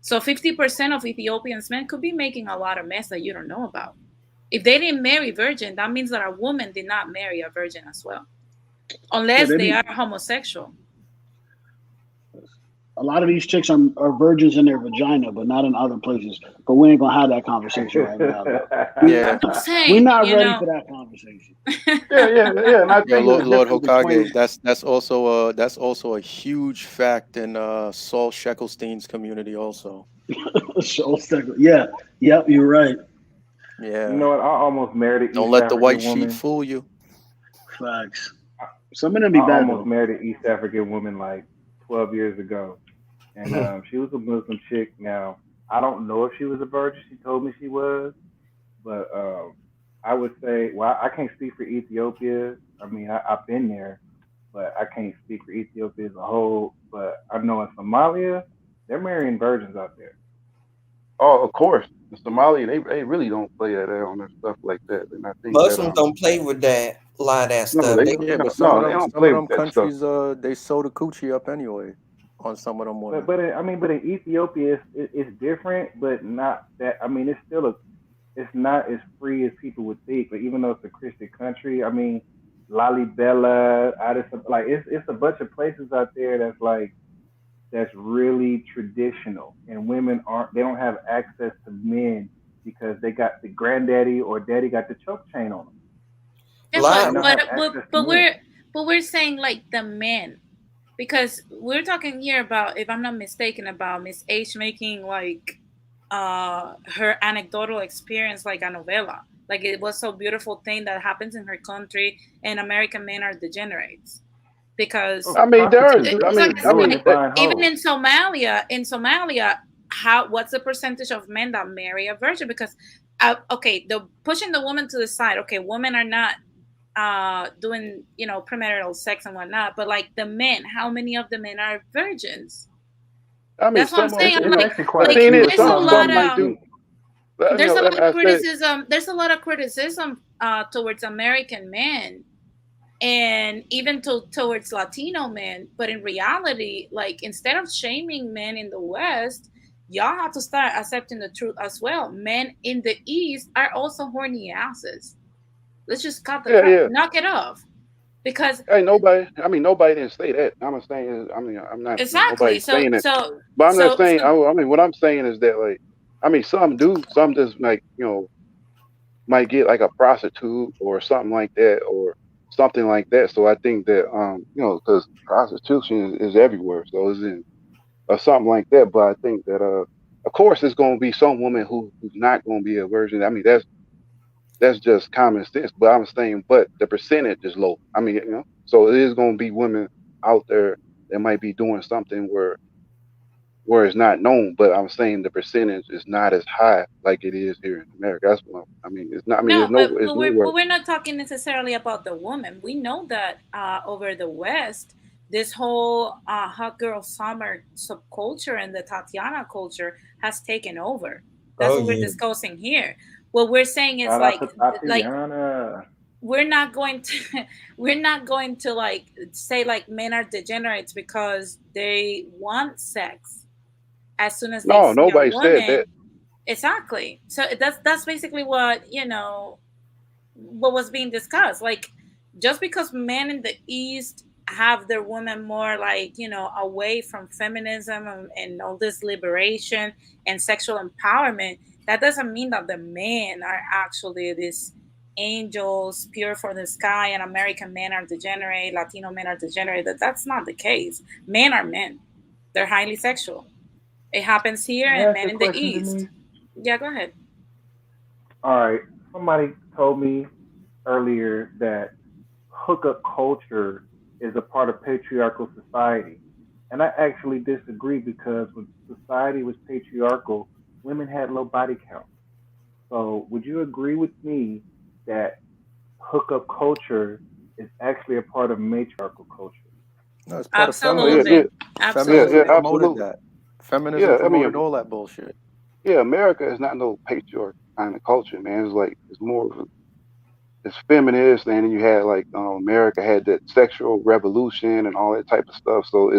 So 50% of Ethiopians men could be making a lot of mess that you don't know about. If they didn't marry virgin, that means that a woman did not marry a virgin as well. Unless they are homosexual. A lot of these chicks are virgins in their vagina, but not in other places. But we ain't gonna have that conversation right now. Yeah, we're not ready for that conversation. Yeah. And I think Lord Hokage, that's also a huge fact in Saul Sheckelstein's community also. Yeah, yep, you're right. Yeah. You know what? I almost married. Don't let the white sheet fool you. Facts. Some of them be bad. I almost married an East African woman like 12 years ago, and she was a Muslim chick. Now I don't know if she was a virgin. She told me she was, but I would say, well, I can't speak for Ethiopia. I mean, I've been there, but I can't speak for Ethiopia as a whole. But I know in Somalia, they're marrying virgins out there. Oh, of course. In Somalia, they really don't play that on their stuff like that. And I think Muslims don't play with that. A lot of that stuff. But some of them countries, they sew the coochie up anyway on some of them women. But in Ethiopia, it's different, but not that. I mean, it's not as free as people would think. But even though it's a Christian country, I mean, Lalibela, like it's a bunch of places out there that's really traditional, and women they don't have access to men because they got the granddaddy or daddy got the choke chain on them. Yeah, but we're saying like the men, because we're talking here about, if I'm not mistaken, about Miss H making like her anecdotal experience like a novella, like it was so beautiful thing that happens in her country, and American men are degenerates. Because even in Somalia, what's the percentage of men that marry a virgin? Because okay, the pushing the woman to the side. Okay, women are not doing, you know, premarital sex and whatnot, but like the men, how many of the men are virgins? I mean, That's what I'm some of saying. I'm It's like, actually the quite a thing few. is, It's there's a about lot some might 48. of do. But, there's a lot of I say, criticism. There's a lot of criticism towards American men, and even towards Latino men. But in reality, like, instead of shaming men in the West, y'all have to start accepting the truth as well. Men in the East are also horny asses. Let's just cut the crap, yeah. knock it off. Because Hey, nobody. I mean, nobody didn't say that. I'm saying. I mean, I'm not. exactly. Nobody's So saying that. so But I'm not so saying. so I mean, what I'm saying is that, like, I mean, some do. Some just, like, might get like a prostitute or something like that, or something like that. So I think that, because prostitution is everywhere. So it's in or something like that. But I think that, of course, it's going to be some woman who's not going to be a virgin. I mean, that's just common sense. But I'm saying, but the percentage is low. I mean, so it is going to be women out there that might be doing something where it's not known. But I'm saying the percentage is not as high like it is here in America. That's what I mean. It's not. I mean, no, it's but nowhere. we're not talking necessarily about the woman. We know that over the West, this whole hot girl summer subculture and the Tatiana culture has taken over. That's Oh what we're yeah. discussing here. What we're saying is Shout out to like Tatiana. we're not going to we're not going to like say like men are degenerates because they want sex as soon as they No, see a nobody said woman. that. Exactly. So that's basically what, you know, what was being discussed. Like, just because men in the East have their women more like, you know, away from feminism and all this liberation and sexual empowerment, that doesn't mean that the men are actually these angels pure from the sky and American men are degenerate, Latino men are degenerate. That's not the case. Men are men. They're highly sexual. It happens here Can I and ask men a in the question, East. Denise? Yeah, go ahead. All right. Somebody told me earlier that hookup culture is a part of patriarchal society. And I actually disagree because when society was patriarchal, women had low body count. So would you agree with me that hookup culture is actually a part of matriarchal culture? No, it's part of Oh yeah, feminism. yeah, Absolutely. yeah, Feminism Absolutely. promoted absolutely. that. Feminism Yeah, I mean, promoted all that bullshit. yeah, America is not no patriarch kind of culture, man. It's like it's more of it's feminist, and then you had like, America had that sexual revolution and all that type of stuff. So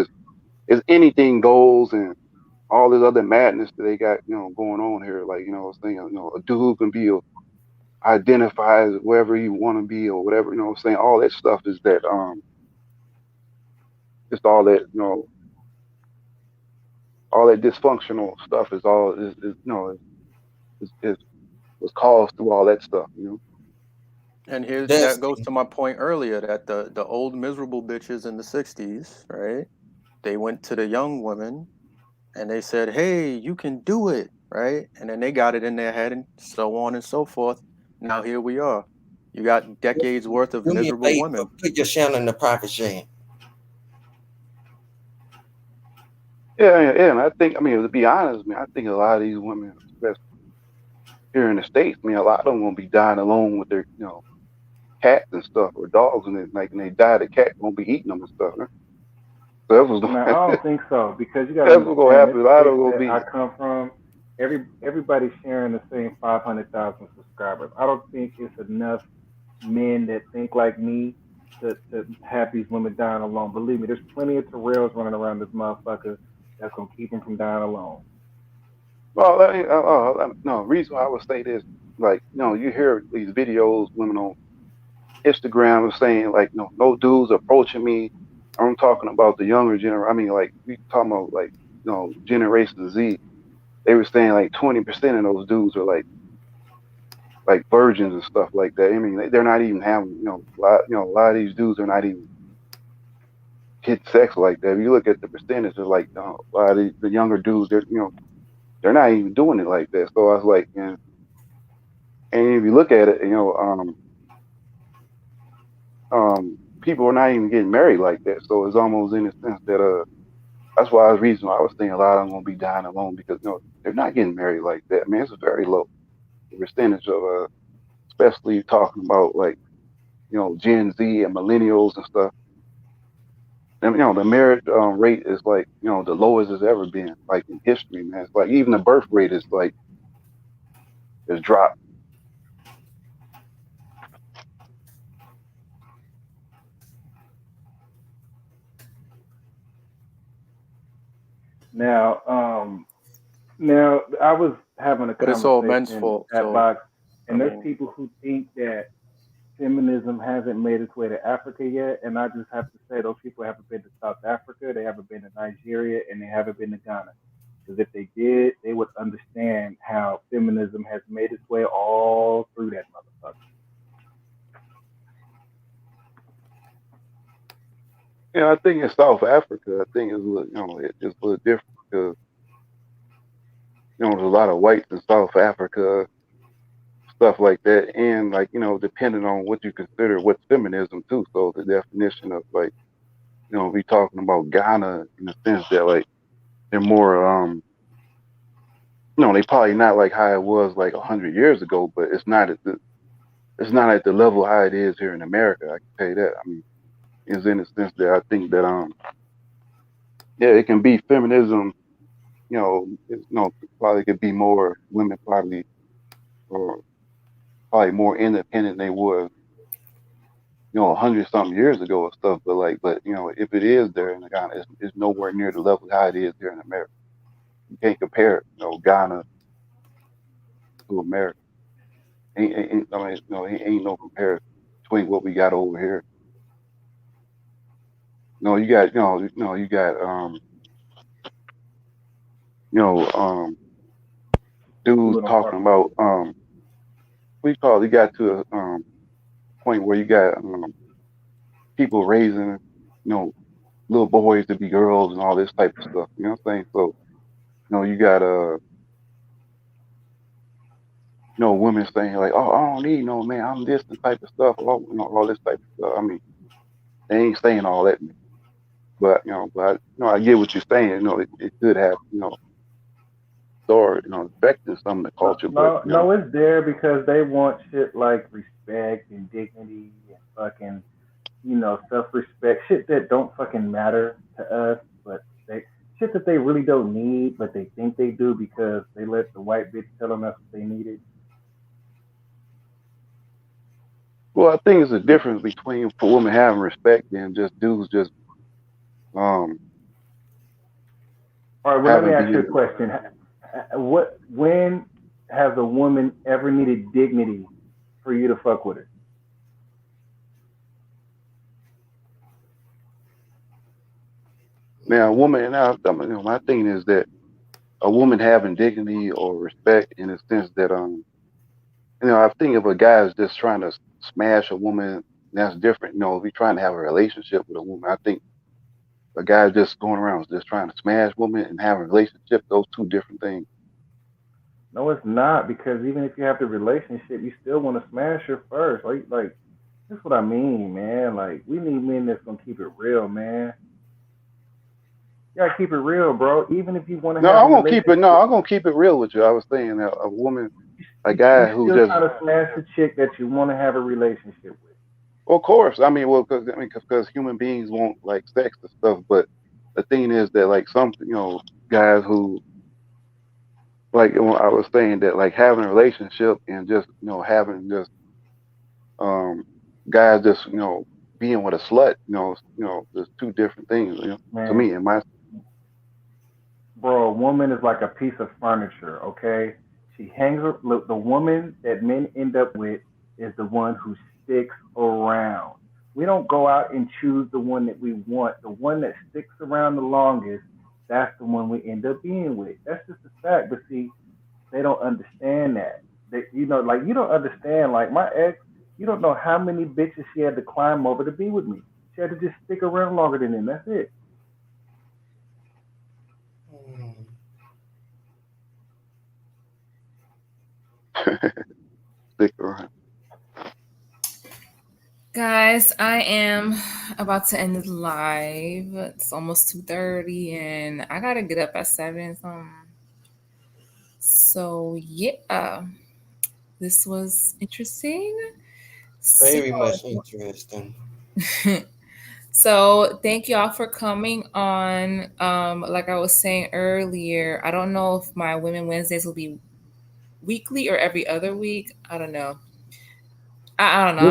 it's anything goes, and all this other madness that they got, going on here. Like, what I'm saying, a dude can be identify as wherever you want to be or whatever. What I'm saying, all that stuff is that, just all that dysfunctional stuff is all is was caused through all that stuff. And here That's that goes to my point earlier that the old miserable bitches in the 60s, right? They went to the young women and they said, "Hey, you can do it," right? And then they got it in their head and so on and so forth. Now here we are. You got decades worth of do me a miserable favor. women. Put your channel in the private chat. Yeah. And I mean, to be honest, man, I think a lot of these women, especially here in the States, man, a lot of them gonna be dying alone with their, cats and stuff or dogs, and then like when they die, the cat gonna be eating them and stuff. Huh? So that was No, I don't think so because you got to that's what's gonna understand this happen. A lot of space them gonna that I be. come from. Everybody's sharing the same 500,000 subscribers. I don't think it's enough men that think like me to have these women dying alone. Believe me, there's plenty of Terrells running around this motherfucker that's gonna keep them from dying alone. Well, no reason why I would say this, like, you hear these videos, women on Instagram are saying like, no dudes approaching me. I'm talking about the younger generation. I mean, like, we talking about like, Generation Z. They were saying like 20% of those dudes are like virgins and stuff like that. I mean, they're not even having, a lot of these dudes are not even hit sex like that. If you look at the percentage, of like, a lot of the younger dudes, they're not even doing it like that. So I was like, and if you look at it, people are not even getting married like that. So it's almost in the sense that, that's why I was reason why I was thinking a lot of them gonna be dying alone because, they're not getting married like that. Man, it's very low. the percentage of especially talking about like Gen Z and millennials and stuff. And the marriage rate is like the lowest it's ever been, like in history, man. It's like even the birth rate is like has dropped. Now, I was having a But it's all men's conversation fault. at So Box, I and there's mean, people who think that feminism hasn't made its way to Africa yet, and I just have to say those people haven't been to South Africa, they haven't been to Nigeria, and they haven't been to Ghana. Because if they did, they would understand how feminism has made its way all through that motherfucker. I think in South Africa, I think it's a little, it's a little different because there's a lot of whites in South Africa, stuff like that, and like depending on what you consider what's feminism too. So the definition of like we talking about Ghana in the sense that like they're more they probably not like how it was like 100 years ago, but it's not at the level how it is here in America. I can tell you that. I mean, it's in the sense that I think that yeah, it can be feminism. Probably could be more women probably or probably more independent than they were 100 something years ago or stuff. But if it is there in Ghana, it's nowhere near the level how it is here in America. You can't compare Ghana to America. I mean, ain't no comparison between what we got over here. No, you got you got dudes talking about we call it, you got to a point where you got people raising little boys to be girls and all this type of stuff. You know what I'm saying? So you got women saying like, oh, I don't need no man, I'm this type of stuff, all this type of stuff. I mean, they ain't saying all that, but I get what you're saying. It could have start affecting some of the culture, but No, it's there because they want shit like respect and dignity and fucking self-respect, shit that don't fucking matter to us, but shit that they really don't need, but they think they do because they let the white bitch tell them that's what they needed. Well, I think there's a difference between for women having respect and just dudes just All right, well, let me ask you a question. When has a woman ever needed dignity for you to fuck with her? Now, a woman, my thing is that a woman having dignity or respect in the sense that I think if a guy is just trying to smash a woman, that's different. If he's trying to have a relationship with a woman, I think a guy just going around just trying to smash women and have a relationship, those two different things. No, it's not, because even if you have the relationship, you still want to smash her first. Like that's what I mean, man. Like, we need men that's gonna keep it real, man. You gotta keep it real, bro. Even if you want to have I'm gonna keep it. No, I'm gonna keep it real with you. I was saying that a woman, a guy who just trying to smash a chick that you want to have a relationship with. Well, of course. I mean, because human beings want like sex and stuff. But the thing is that like some guys who like I was saying that like having a relationship and just having just guys just being with a slut, there's two different things. To me, in my bro, a woman is like a piece of furniture. Okay, she hangs. Look, the woman that men end up with is the one who sticks around. We don't go out and choose the one that we want. The one that sticks around the longest, that's the one we end up being with. That's just a fact. But see, they don't understand that. Like, you don't understand. Like, my ex, you don't know how many bitches she had to climb over to be with me. She had to just stick around longer than him. That's it. Stick around. Guys, I am about to end the live. It's almost 2:30 and I gotta get up at 7. So yeah. This was interesting. Very much interesting. So thank y'all for coming on. Like I was saying earlier, I don't know if my Women Wednesdays will be weekly or every other week. I don't know. I don't know.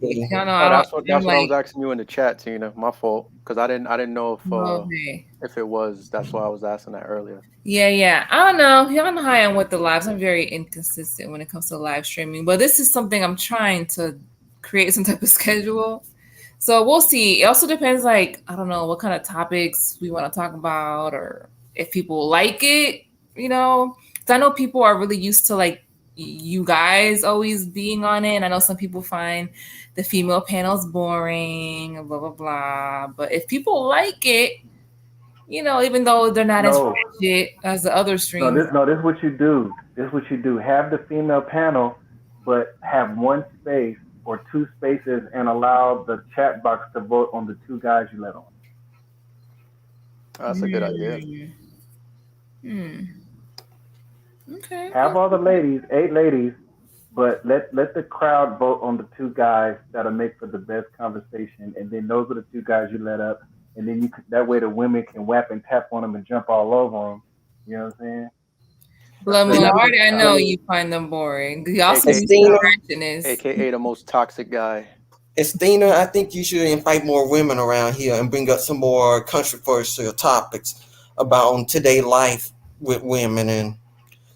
Y'all know Oh, I that's don't. what I was asking you in the chat, Tina. My fault, because I didn't know Okay. if it was. That's why I was asking that earlier. Yeah. I don't know. Y'all know how I am with the lives. I'm very inconsistent when it comes to live streaming, but this is something I'm trying to create some type of schedule. So we'll see. It also depends, like, I don't know what kind of topics we want to talk about, or if people like it, you know. 'Cause I know people are really used to like you guys always being on it. And I know some people find the female panels boring, blah blah blah. But if people like it, you know, even though they're not as No, legit as the other streams. this is what you do. This is what you do. Have the female panel, but have one space or two spaces, and allow the chat box to vote on the two guys you let on. That's a good idea. Okay. Have all the ladies, 8 ladies, but let the crowd vote on the two guys that'll make for the best conversation, and then those are the two guys you let up, and then that way the women can whap and tap on them and jump all over them. You know what I'm saying? Blood Moon, already I know you find them boring. Y'all some AKA the most toxic guy. Estina, I think you should invite more women around here and bring up some more controversial topics about on today life with women, and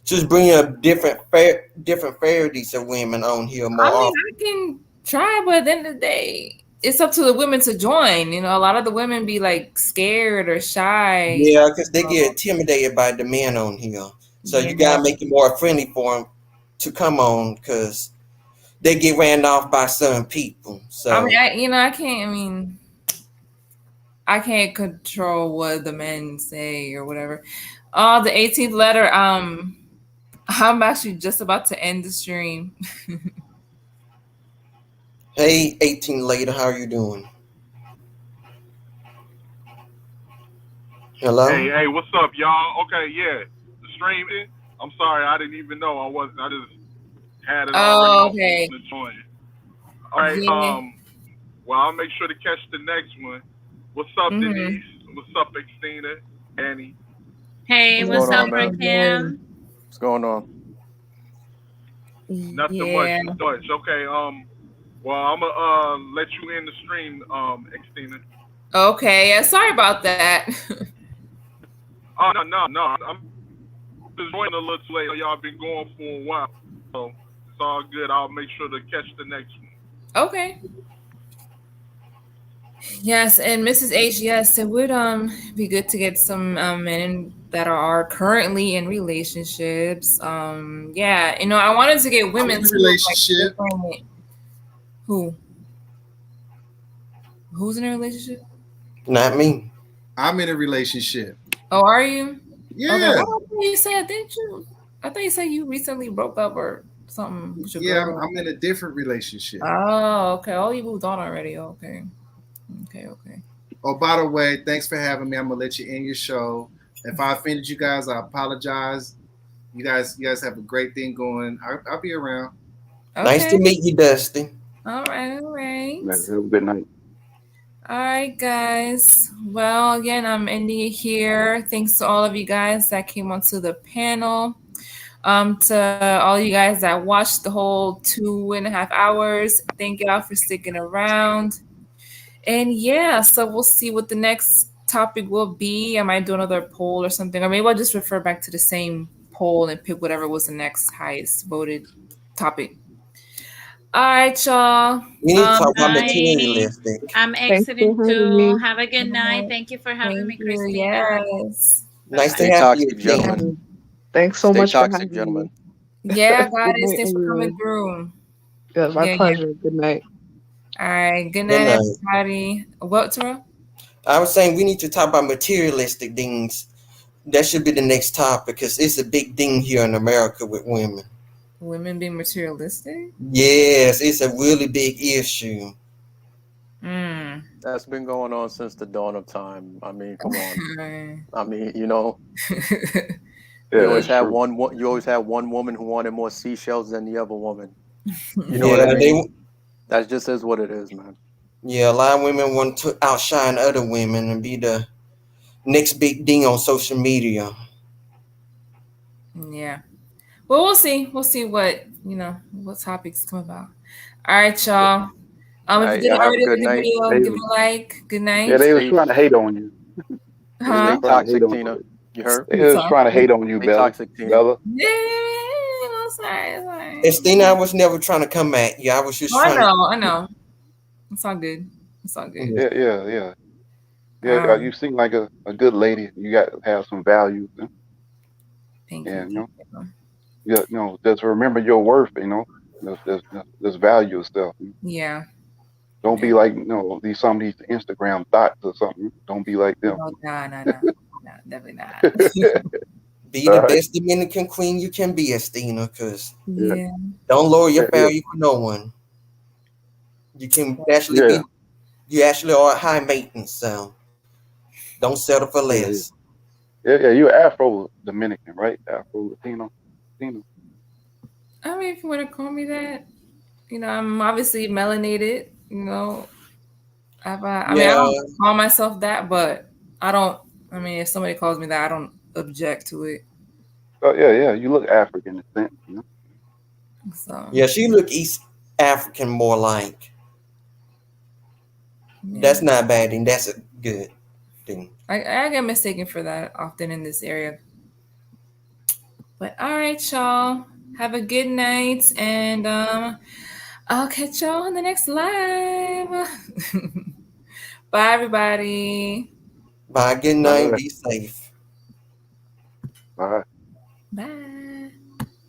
just bring up different varieties of women on here more often. I can try, but at the end of the day, it's up to the women to join. You know, a lot of the women be like scared or shy. Yeah, because they get intimidated by the men on here. So you gotta make it more friendly for them to come on, because they get ran off by certain people. So I mean, I can't control what the men say or whatever. The 18th letter. I'm actually just about to end the stream. Hey, 18 later, how are you doing? Hello? Hey, what's up, y'all? Okay, yeah, the stream. I'm sorry, I didn't even know I wasn't. I just had it already Okay. to join. All right. Yeah. Well, I'll make sure to catch the next one. What's up, Denise? What's up, Xtina? Annie? Hey, what's up, Rakim? What's going on? Nothing much. Okay. Well, I'm gonna let you in the stream, Xtina. Okay. Yeah. Sorry about that. Oh no. I'm just joining a little late. Y'all been going for a while, so it's all good. I'll make sure to catch the next one. Okay. Yes, and Mrs. H, yes, it would be good to get some men that are currently in relationships. Yeah, you know, I wanted to get women in a relationship. Like, who's in a relationship? Not me. I'm in a relationship. Oh, are you? Yeah. Okay. What you said? Didn't you? I thought you said you recently broke up or something with your girl. I'm in a different relationship. Oh, okay. Oh, you moved on already. Okay. Oh, by the way, thanks for having me. I'm gonna let you end your show. If I offended you guys, I apologize. You guys have a great thing going. I'll be around. Okay. Nice to meet you, Dusty. All right. Have a good night. All right, guys. Well, again, I'm ending it here. Thanks to all of you guys that came onto the panel. To all you guys that watched the whole 2.5 hours, thank y'all for sticking around. And yeah, so we'll see what the next topic will be. I might do another poll or something, or maybe I'll just refer back to the same poll and pick whatever was the next highest voted topic. All right, y'all. We need to talk about materialistic. I'm exiting too. Have a good night. Thank you for having me, Christina. Yes. Nice to have you, gentlemen. Thanks so much for toxic, having gentlemen. me. Yeah, guys, thanks for coming through. Yeah, my pleasure. Good night. All right. Good night, everybody. What, Terrell? I was saying we need to talk about materialistic things. That should be the next topic, because it's a big thing here in America with women. Women being materialistic? Yes, it's a really big issue. That's been going on since the dawn of time. I mean, come on. I mean, you know. Yeah, you always that's had true. you always had one woman who wanted more seashells than the other woman. You know Yeah, what I mean? That just is what it is, man. Yeah, a lot of women want to outshine other women and be the next big thing on social media. Yeah. Well, we'll see. We'll see what what topics come about. All right, y'all. If you didn't Y'all have a already good look at the night. video, give it a like. Good night. Yeah, they was trying to hate on you. They was Huh? Stay trying to hate toxic, on Tina. you. You heard? They was trying to hate on you, Stay Bella. toxic, Tina. Bella. Yeah, sorry. Estina, I was never trying to come at you. I was just Oh, trying I know. It's all good. It's all good. Yeah. You seem like a good lady. You got to have some values. Thank And you. just remember your worth. Just value yourself. Yeah. Don't be like some of these Instagram thoughts or something. Don't be like them. No, definitely not. be the best Dominican queen you can be, Estina, because Yeah. don't lower your value for no one. You can actually you actually are high maintenance, so don't settle for less. Yeah. You're Afro Dominican, right? Afro Latino. I mean, if you want to call me that, I'm obviously melanated. I don't call myself that, but I don't. I mean, if somebody calls me that, I don't object to it. Oh yeah. You look African in a sense. So yeah, she look East African more like. Yeah. That's not a bad thing. That's a good thing. I get mistaken for that often in this area. But all right, y'all. Have a good night, and I'll catch y'all on the next live. Bye, everybody. Bye. Good night. Be safe. Bye.